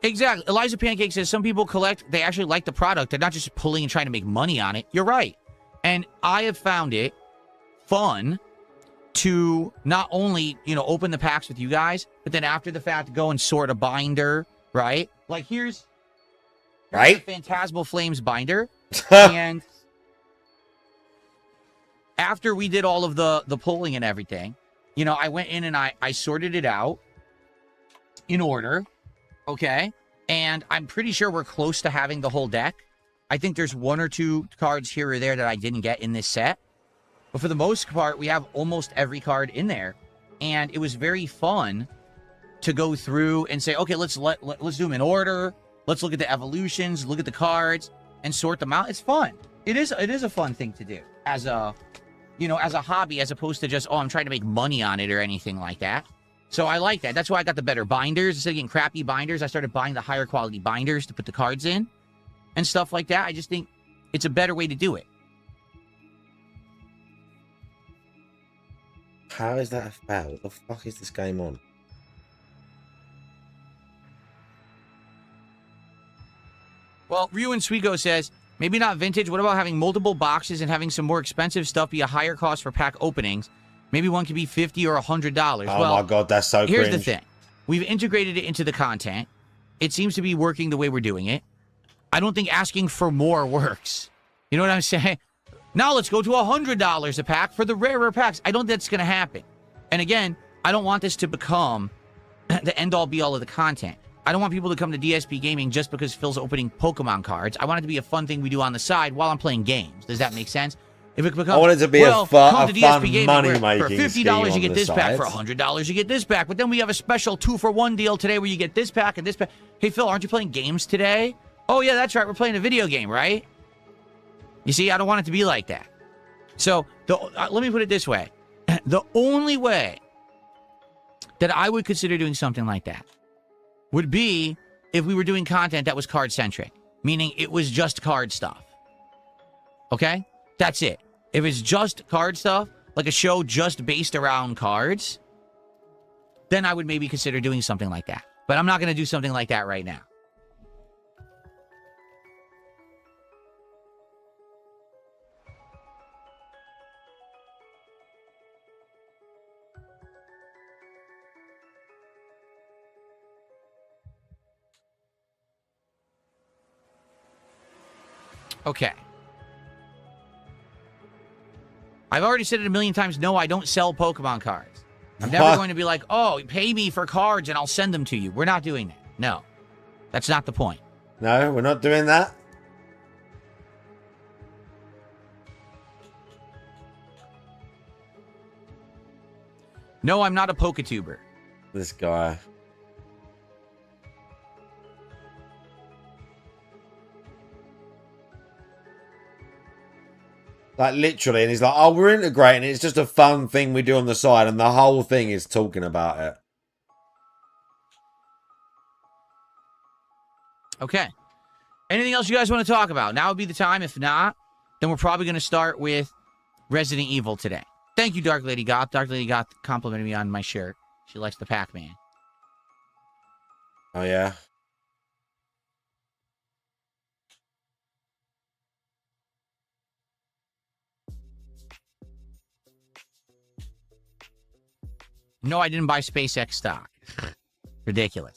Exactly. Eliza Pancake says some people collect, they actually like the product. They're not just pulling and trying to make money on it. You're right. And I have found it fun to not only, open the packs with you guys, but then after the fact, go and sort a binder, right? Like here's the Phantasmal Flames binder. And after we did all of the pulling and everything, I went in and I sorted it out in order. Okay, and I'm pretty sure we're close to having the whole deck. I think there's 1 or 2 cards here or there that I didn't get in this set. But for the most part, we have almost every card in there. And it was very fun to go through and say, okay, let's do them in order. Let's look at the evolutions, look at the cards, and sort them out. It's fun. It is a fun thing to do as a hobby, as opposed to just, I'm trying to make money on it or anything like that. So I like that. That's why I got the better binders. Instead of getting crappy binders, I started buying the higher quality binders to put the cards in and stuff like that. I just think it's a better way to do it. How is that a foul? What the fuck is this game on? Well, Ryu and Swigo says, maybe not vintage. What about having multiple boxes and having some more expensive stuff be a higher cost for pack openings? Maybe one could be $50 or $100. Oh well, my god, that's so here's cringe. the thing. We've integrated it into the content. It seems to be working the way we're doing it. I don't think asking for more works. You know what I'm saying? Now let's go to $100 a pack for the rarer packs. I don't think that's going to happen. And again, I don't want this to become the end-all be-all of the content. I don't want people to come to DSP Gaming just because Phil's opening Pokemon cards. I want it to be a fun thing we do on the side while I'm playing games. Does that make sense? If it becomes, I want it to be well, a fun Gaming, money-making for $50 scheme you get on this the pack, for sides. $100 you get this pack. But then we have a special 2-for-1 deal today where you get this pack and this pack. Hey, Phil, aren't you playing games today? Oh, yeah, that's right. We're playing a video game, right? You see, I don't want it to be like that. So, let me put it this way. The only way that I would consider doing something like that would be if we were doing content that was card-centric, meaning it was just card stuff. Okay? That's it. If it's just card stuff, like a show just based around cards, then I would maybe consider doing something like that. But I'm not going to do something like that right now. Okay. I've already said it a million times. No, I don't sell Pokemon cards. I'm never going to be like, oh, pay me for cards and I'll send them to you. We're not doing that. No. That's not the point. No, we're not doing that. No, I'm not a Poketuber. This guy. Like, literally, and he's like, oh, we're integrating it. It's just a fun thing we do on the side, and the whole thing is talking about it. Okay. Anything else you guys want to talk about? Now would be the time. If not, then we're probably going to start with Resident Evil today. Thank you, Dark Lady Goth. Dark Lady Goth complimented me on my shirt. She likes the Pac-Man. Oh, yeah? No, I didn't buy SpaceX stock. Ridiculous.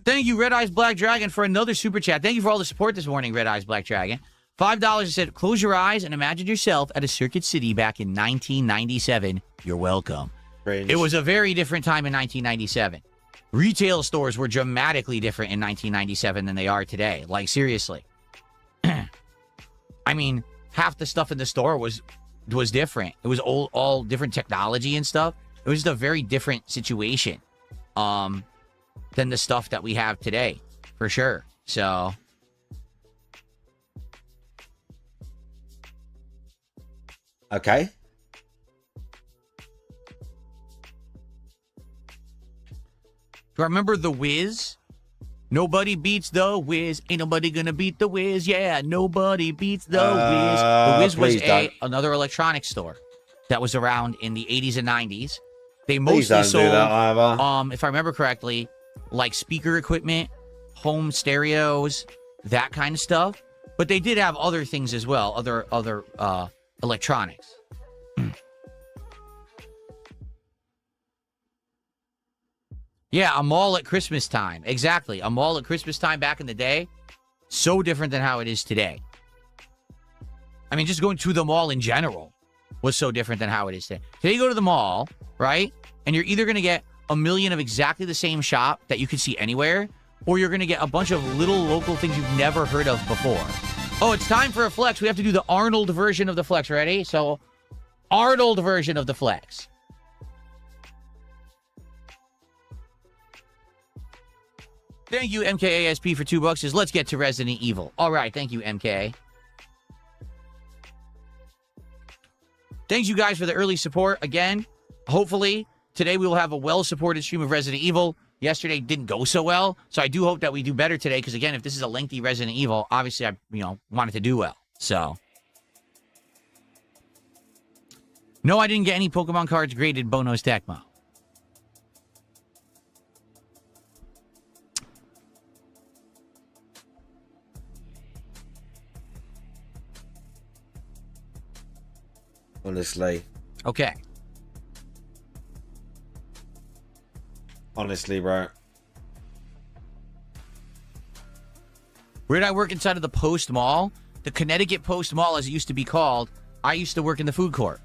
Thank you, Red Eyes Black Dragon, for another super chat. Thank you for all the support this morning, Red Eyes Black Dragon. $5 said, close your eyes and imagine yourself at a Circuit City back in 1997. You're welcome. Cringe. It was a very different time in 1997. Retail stores were dramatically different in 1997 than they are today. Like, seriously. I mean, half the stuff in the store was different. It was all different technology and stuff. It was just a very different situation than the stuff that we have today, for sure. So, okay. Do I remember The Wiz? Nobody beats The Wiz. Ain't nobody gonna beat The Wiz. Yeah, nobody beats The Wiz. The Wiz was another electronics store that was around in the 80s and 90s. They mostly sold, if I remember correctly, like speaker equipment, home stereos, that kind of stuff. But they did have other things as well, other electronics. Yeah, a mall at Christmas time. Exactly. A mall at Christmas time back in the day, so different than how it is today. I mean, just going to the mall in general was so different than how it is today. Today you go to the mall, right? And you're either going to get a million of exactly the same shop that you can see anywhere, or you're going to get a bunch of little local things you've never heard of before. Oh, it's time for a flex. We have to do the Arnold version of the flex. Ready? So, Arnold version of the flex. Thank you, MKASP, for $2. Says, let's get to Resident Evil. All right, thank you, MK. Thanks, you guys, for the early support. Again, hopefully, today we will have a well-supported stream of Resident Evil. Yesterday didn't go so well, so I do hope that we do better today, because, again, if this is a lengthy Resident Evil, obviously I, want it to do well. So, no, I didn't get any Pokemon cards graded Bonus Tecmo. Honestly. Okay. Honestly, bro. Where did I work inside of the Post Mall? The Connecticut Post Mall, as it used to be called. I used to work in the food court.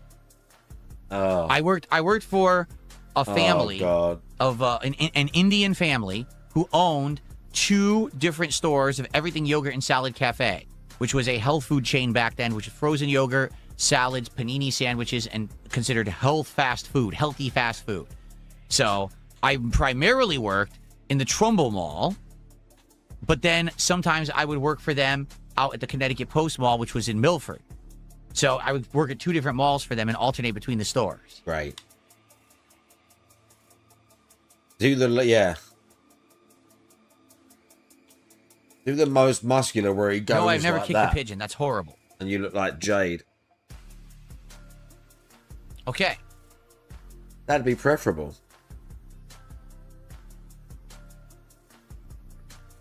Oh. I worked for a family of an Indian family who owned 2 different stores of Everything Yogurt and Salad Cafe, which was a health food chain back then, which was frozen yogurt, salads, panini sandwiches, and considered healthy fast food. So I primarily worked in the Trumbull Mall, but then sometimes I would work for them out at the Connecticut Post Mall, which was in Milford. So I would work at 2 different malls for them and alternate between the stores. Right. Do the most muscular where he goes. No, I've never like kicked that, a pigeon. That's horrible. and you look like Jade. Okay. That'd be preferable.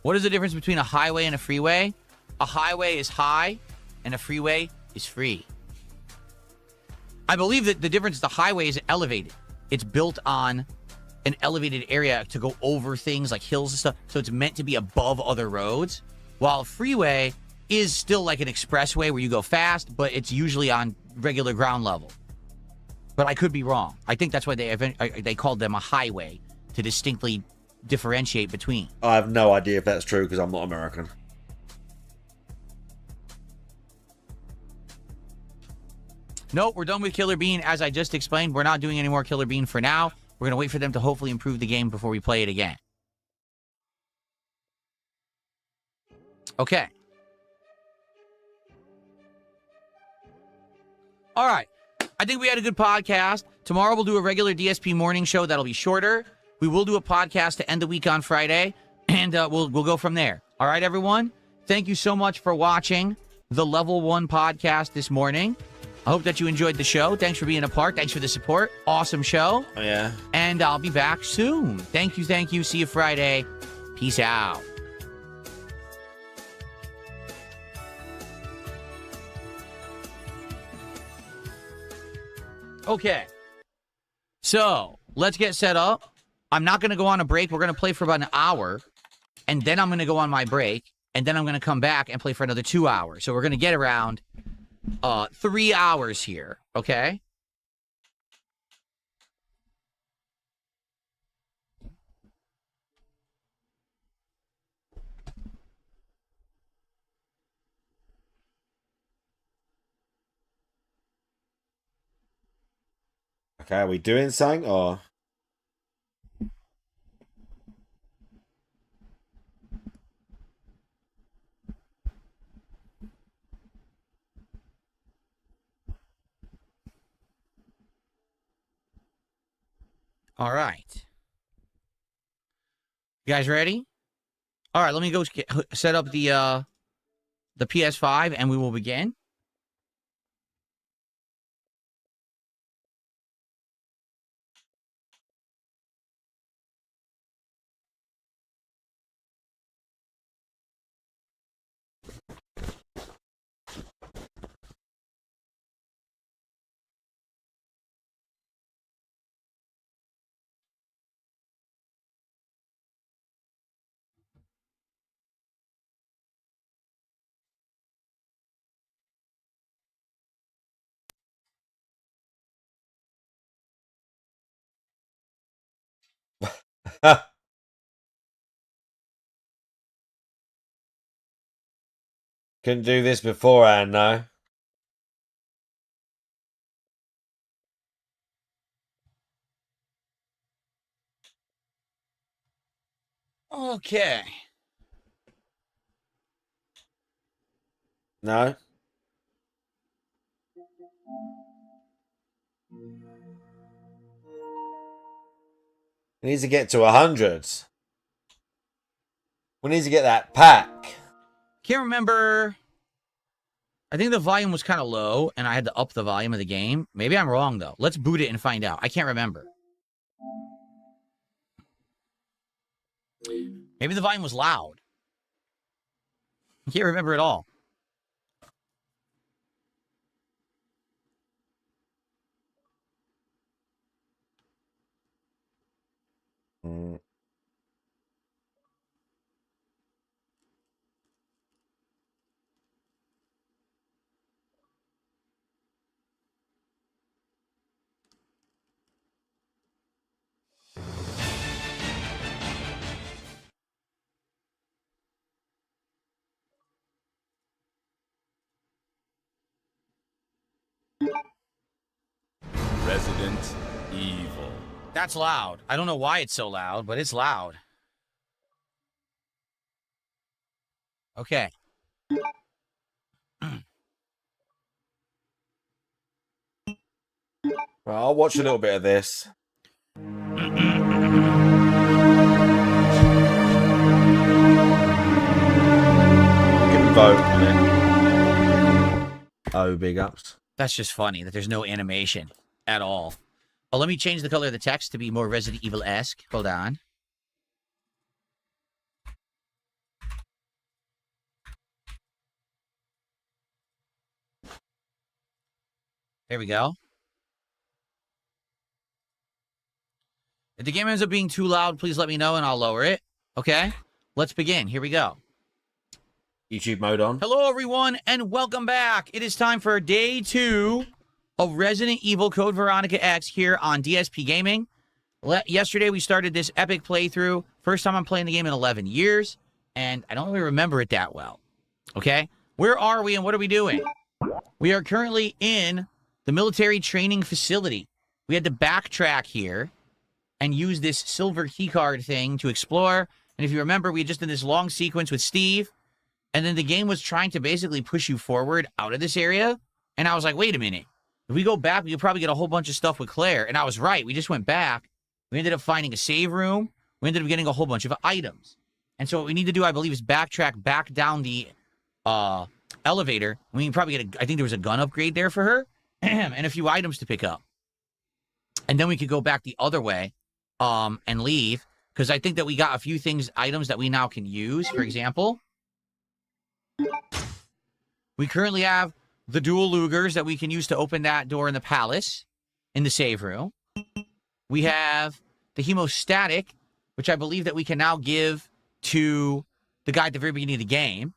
What is the difference between a highway and a freeway? A highway is high, and a freeway is free. I believe that the difference, the highway is elevated. It's built on an elevated area to go over things like hills and stuff, so it's meant to be above other roads, while a freeway is still like an expressway where you go fast, but it's usually on regular ground level. But I could be wrong. I think that's why they called them a highway, to distinctly differentiate between. I have no idea if that's true because I'm not American. Nope, we're done with Killer Bean. As I just explained, we're not doing any more Killer Bean for now. We're going to wait for them to hopefully improve the game before we play it again. Okay. All right. I think we had a good podcast. Tomorrow we'll do a regular DSP morning show that'll be shorter. We will do a podcast to end the week on Friday, and we'll go from there. All right, everyone? Thank you so much for watching the Level 1 podcast this morning. I hope that you enjoyed the show. Thanks for being a part. Thanks for the support. Awesome show. Oh, yeah. And I'll be back soon. Thank you, thank you. See you Friday. Peace out. Okay. So, let's get set up. I'm not going to go on a break. We're going to play for about an hour. And then I'm going to go on my break. And then I'm going to come back and play for another 2 hours. So we're going to get around 3 hours here. Okay? Okay, are we doing something or? All right. You guys ready? All right, let me go set up the PS5 and we will begin. Couldn't do this beforehand, no. Okay. No? We need to get to 100. We need to get that pack. Can't remember. I think the volume was kind of low, and I had to up the volume of the game. Maybe I'm wrong, though. Let's boot it and find out. I can't remember. Maybe the volume was loud. I can't remember at all. Resident Evil. That's loud. I don't know why it's so loud, but it's loud. Okay. Well, I'll watch a little bit of this. Vote on it. Oh, big ups. That's just funny that there's no animation at all. Oh, let me change the color of the text to be more Resident Evil-esque. Hold on. There we go. If the game ends up being too loud, please let me know and I'll lower it. Okay? Let's begin. Here we go. YouTube mode on. Hello, everyone, and welcome back. It is time for day 2 of Resident Evil Code Veronica X here on DSP Gaming. Yesterday, we started this epic playthrough. First time I'm playing the game in 11 years, and I don't really remember it that well. Okay? Where are we and what are we doing? We are currently in the military training facility. We had to backtrack here and use this silver keycard thing to explore. And if you remember, we had just done this long sequence with Steve. And then the game was trying to basically push you forward out of this area. And I was like, wait a minute. If we go back, we could probably get a whole bunch of stuff with Claire. And I was right. We just went back. We ended up finding a save room. We ended up getting a whole bunch of items. And so what we need to do, I believe, is backtrack back down the elevator. We can probably get I think there was a gun upgrade there for her. And a few items to pick up. And then we could go back the other way and leave. Because I think that we got a few items that we now can use. For example, we currently have the dual Lugers that we can use to open that door in the palace in the save room. We have the hemostatic, which I believe that we can now give to the guy at the very beginning of the game.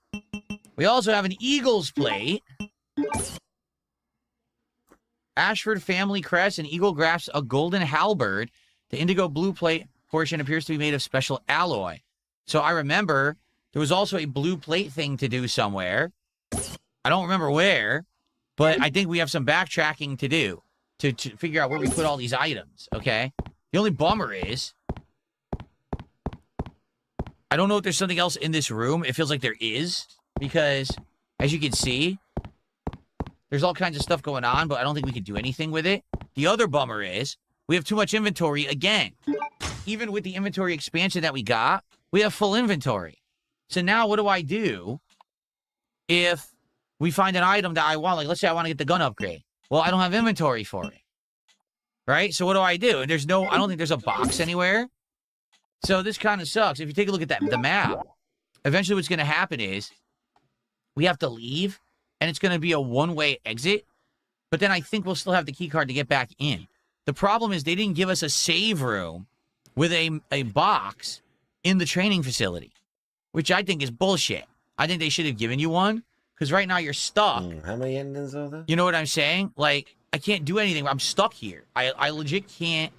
We also have an Eagles plate. Ashford family crest, and Eagle grasps a golden halberd. The indigo blue plate portion appears to be made of special alloy. So I remember there was also a blue plate thing to do somewhere. I don't remember where, but I think we have some backtracking to do to figure out where we put all these items, okay? The only bummer is I don't know if there's something else in this room. It feels like there is because, as you can see, there's all kinds of stuff going on, but I don't think we can do anything with it. The other bummer is we have too much inventory again. Even with the inventory expansion that we got, we have full inventory. So now what do I do if we find an item that I want? Like, let's say I want to get the gun upgrade. Well, I don't have inventory for it. Right? So what do? I don't think there's a box anywhere. So this kind of sucks. If you take a look at the map, eventually what's going to happen is we have to leave, and it's going to be a one-way exit. But then I think we'll still have the key card to get back in. The problem is they didn't give us a save room with a box in the training facility, which I think is bullshit. I think they should have given you one, because right now you're stuck. How many endings are there? You know what I'm saying? Like, I can't do anything. I'm stuck here. I legit can't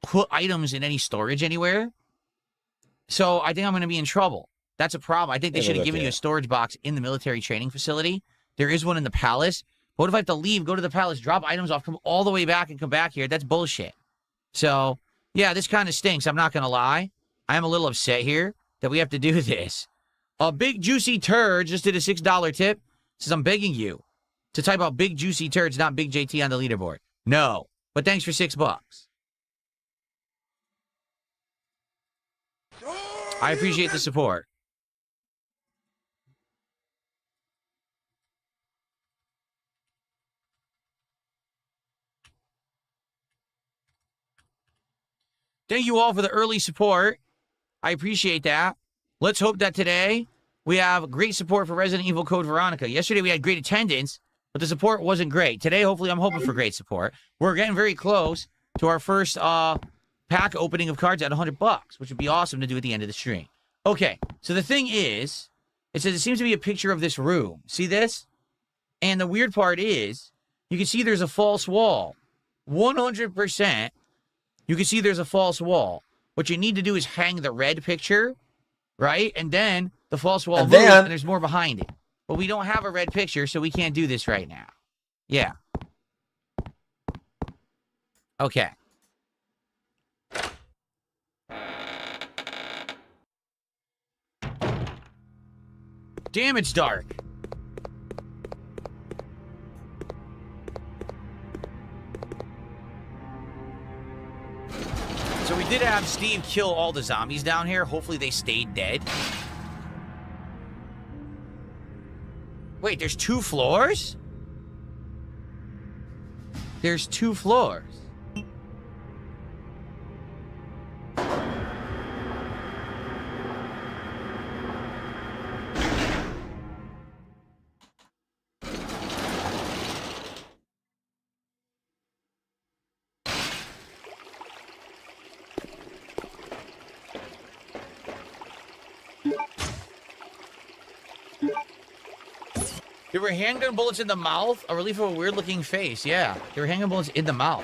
put items in any storage anywhere. So I think I'm going to be in trouble. That's a problem. I think they should have given you a storage box in the military training facility. There is one in the palace. But what if I have to leave, go to the palace, drop items off, come all the way back and come back here? That's bullshit. So, yeah, this kind of stinks. I'm not going to lie. I am a little upset here that we have to do this. A Big Juicy Turd just did a $6 tip. Says, I'm begging you to type out Big Juicy Turds, not Big JT on the leaderboard. No. But thanks for $6. I appreciate the support. Thank you all for the early support. I appreciate that. Let's hope that today we have great support for Resident Evil Code Veronica. Yesterday we had great attendance, but the support wasn't great. Today, hopefully, I'm hoping for great support. We're getting very close to our first pack opening of cards at $100, which would be awesome to do at the end of the stream. Okay, so the thing is, it says it seems to be a picture of this room. See this? And the weird part is, you can see there's a false wall. 100%, you can see there's a false wall. What you need to do is hang the red picture, right? And then the false wall moves, and there's more behind it. But we don't have a red picture, so we can't do this right now. Yeah. Okay. Damn, it's dark. So we did have Steve kill all the zombies down here. Hopefully they stayed dead. Wait, there's 2 floors? There's 2 floors. There were handgun bullets in the mouth? A relief of a weird-looking face. Yeah, there were handgun bullets in the mouth.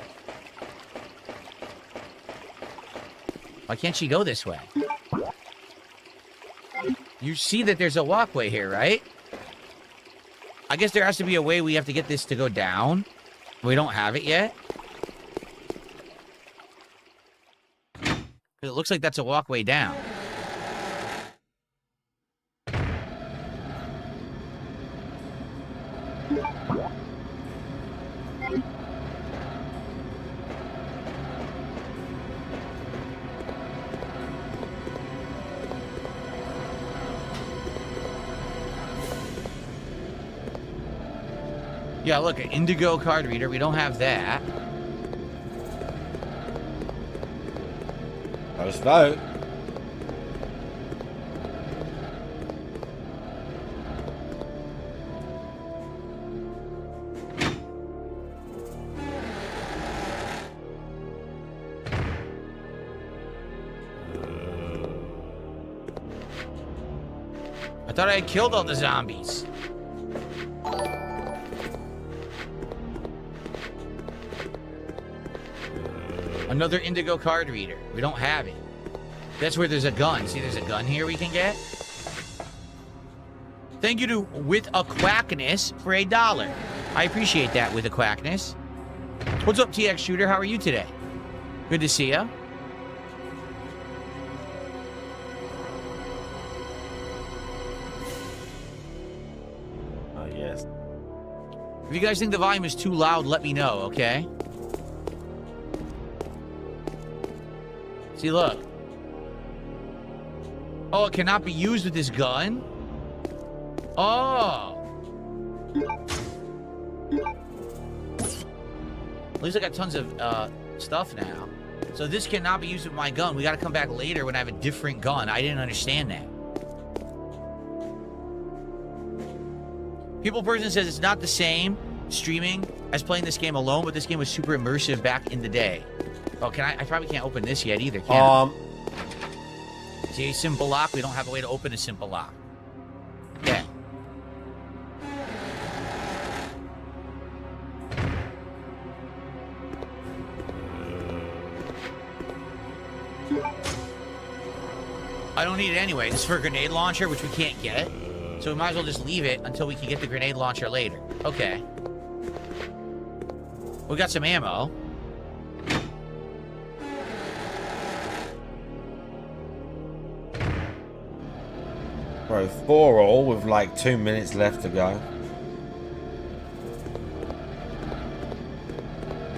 Why can't she go this way? You see that there's a walkway here, right? I guess there has to be a way we have to get this to go down. We don't have it yet. It looks like that's a walkway down. Yeah, look, an indigo card reader. We don't have that. Let's vote. I thought I had killed all the zombies. Another indigo card reader. We don't have it. That's where there's a gun. See, there's a gun here we can get. Thank you to With a Quackness for $1. I appreciate that, With a Quackness. What's up, TX Shooter? How are you today? Good to see ya. Oh, yes. If you guys think the volume is too loud, let me know, okay? See, look. Oh, it cannot be used with this gun? Oh. At least I got tons of stuff now. So this cannot be used with my gun. We got to come back later when I have a different gun. I didn't understand that. People Person says it's not the same streaming as playing this game alone, but this game was super immersive back in the day. Oh, can I probably can't open this yet either, can I? See a simple lock? We don't have a way to open a simple lock. Yeah. I don't need it anyway. This is for a grenade launcher, which we can't get. So we might as well just leave it until we can get the grenade launcher later. Okay. We got some ammo. Bro, 4 all with like 2 minutes left to go.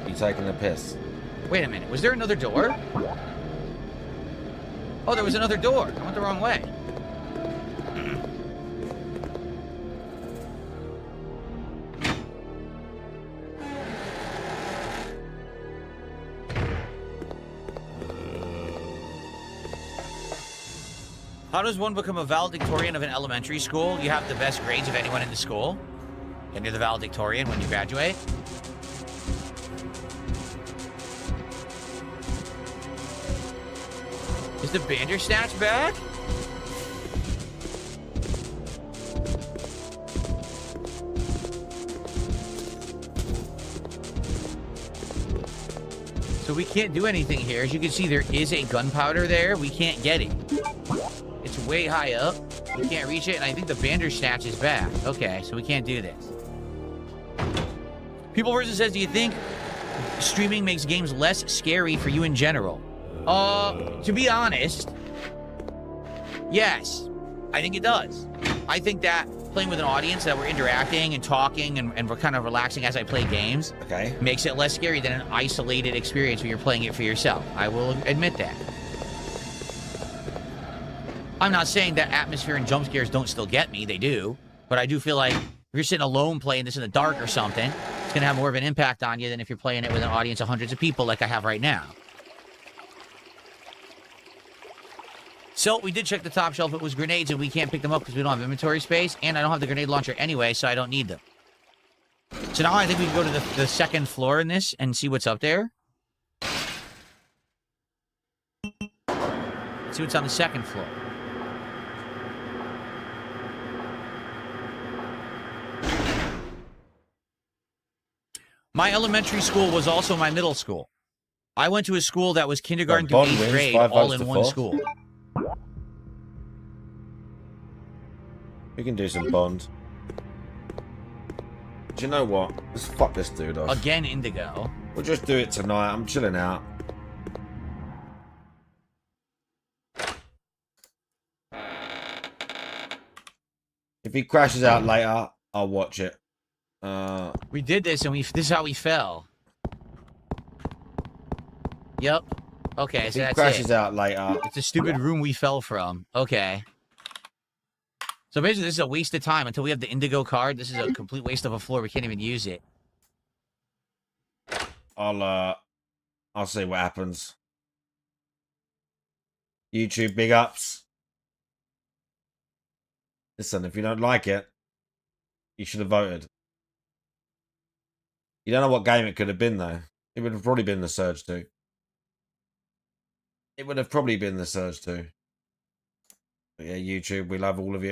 You taking the piss? Wait a minute. Was there another door? Oh, there was another door. I went the wrong way. How does one become a valedictorian of an elementary school? You have the best grades of anyone in the school, and you're the valedictorian when you graduate. Is the Bandersnatch back? So we can't do anything here. As you can see, there is a gunpowder there. We can't get it. It's way high up. We can't reach it, and I think the Bandersnatch is back. Okay, so we can't do this. People versus says, do you think streaming makes games less scary for you in general? To be honest, yes. I think it does. I think that playing with an audience, that we're interacting and talking and we're kind of relaxing as I play games, makes it less scary than an isolated experience when you're playing it for yourself. I will admit that. I'm not saying that atmosphere and jump scares don't still get me. They do. But I do feel like if you're sitting alone playing this in the dark or something, it's going to have more of an impact on you than if you're playing it with an audience of hundreds of people like I have right now. So, we did check the top shelf. It was grenades, and we can't pick them up because we don't have inventory space, and I don't have the grenade launcher anyway, so I don't need them. So now I think we can go to the second floor in this and see what's up there. Let's see what's on the second floor. My elementary school was also my middle school. I went to a school that was kindergarten through 8th grade, all in one school. We can do some Bond. Do you know what? Let's fuck this dude off. Again, Indigo. We'll just do it tonight. I'm chilling out. If he crashes out later, I'll watch it. We did this, and this is how we fell. Yep. Okay, if so he that's crashes it. out later. It's a stupid room we fell from. Okay. So basically, this is a waste of time until we have the Indigo card. This is a complete waste of a floor. We can't even use it. I'll see what happens. YouTube big ups. Listen, if you don't like it, you should have voted. You don't know what game it could have been, though. It would have probably been the Surge 2. It would have probably been the Surge 2. But yeah, YouTube, we love all of you.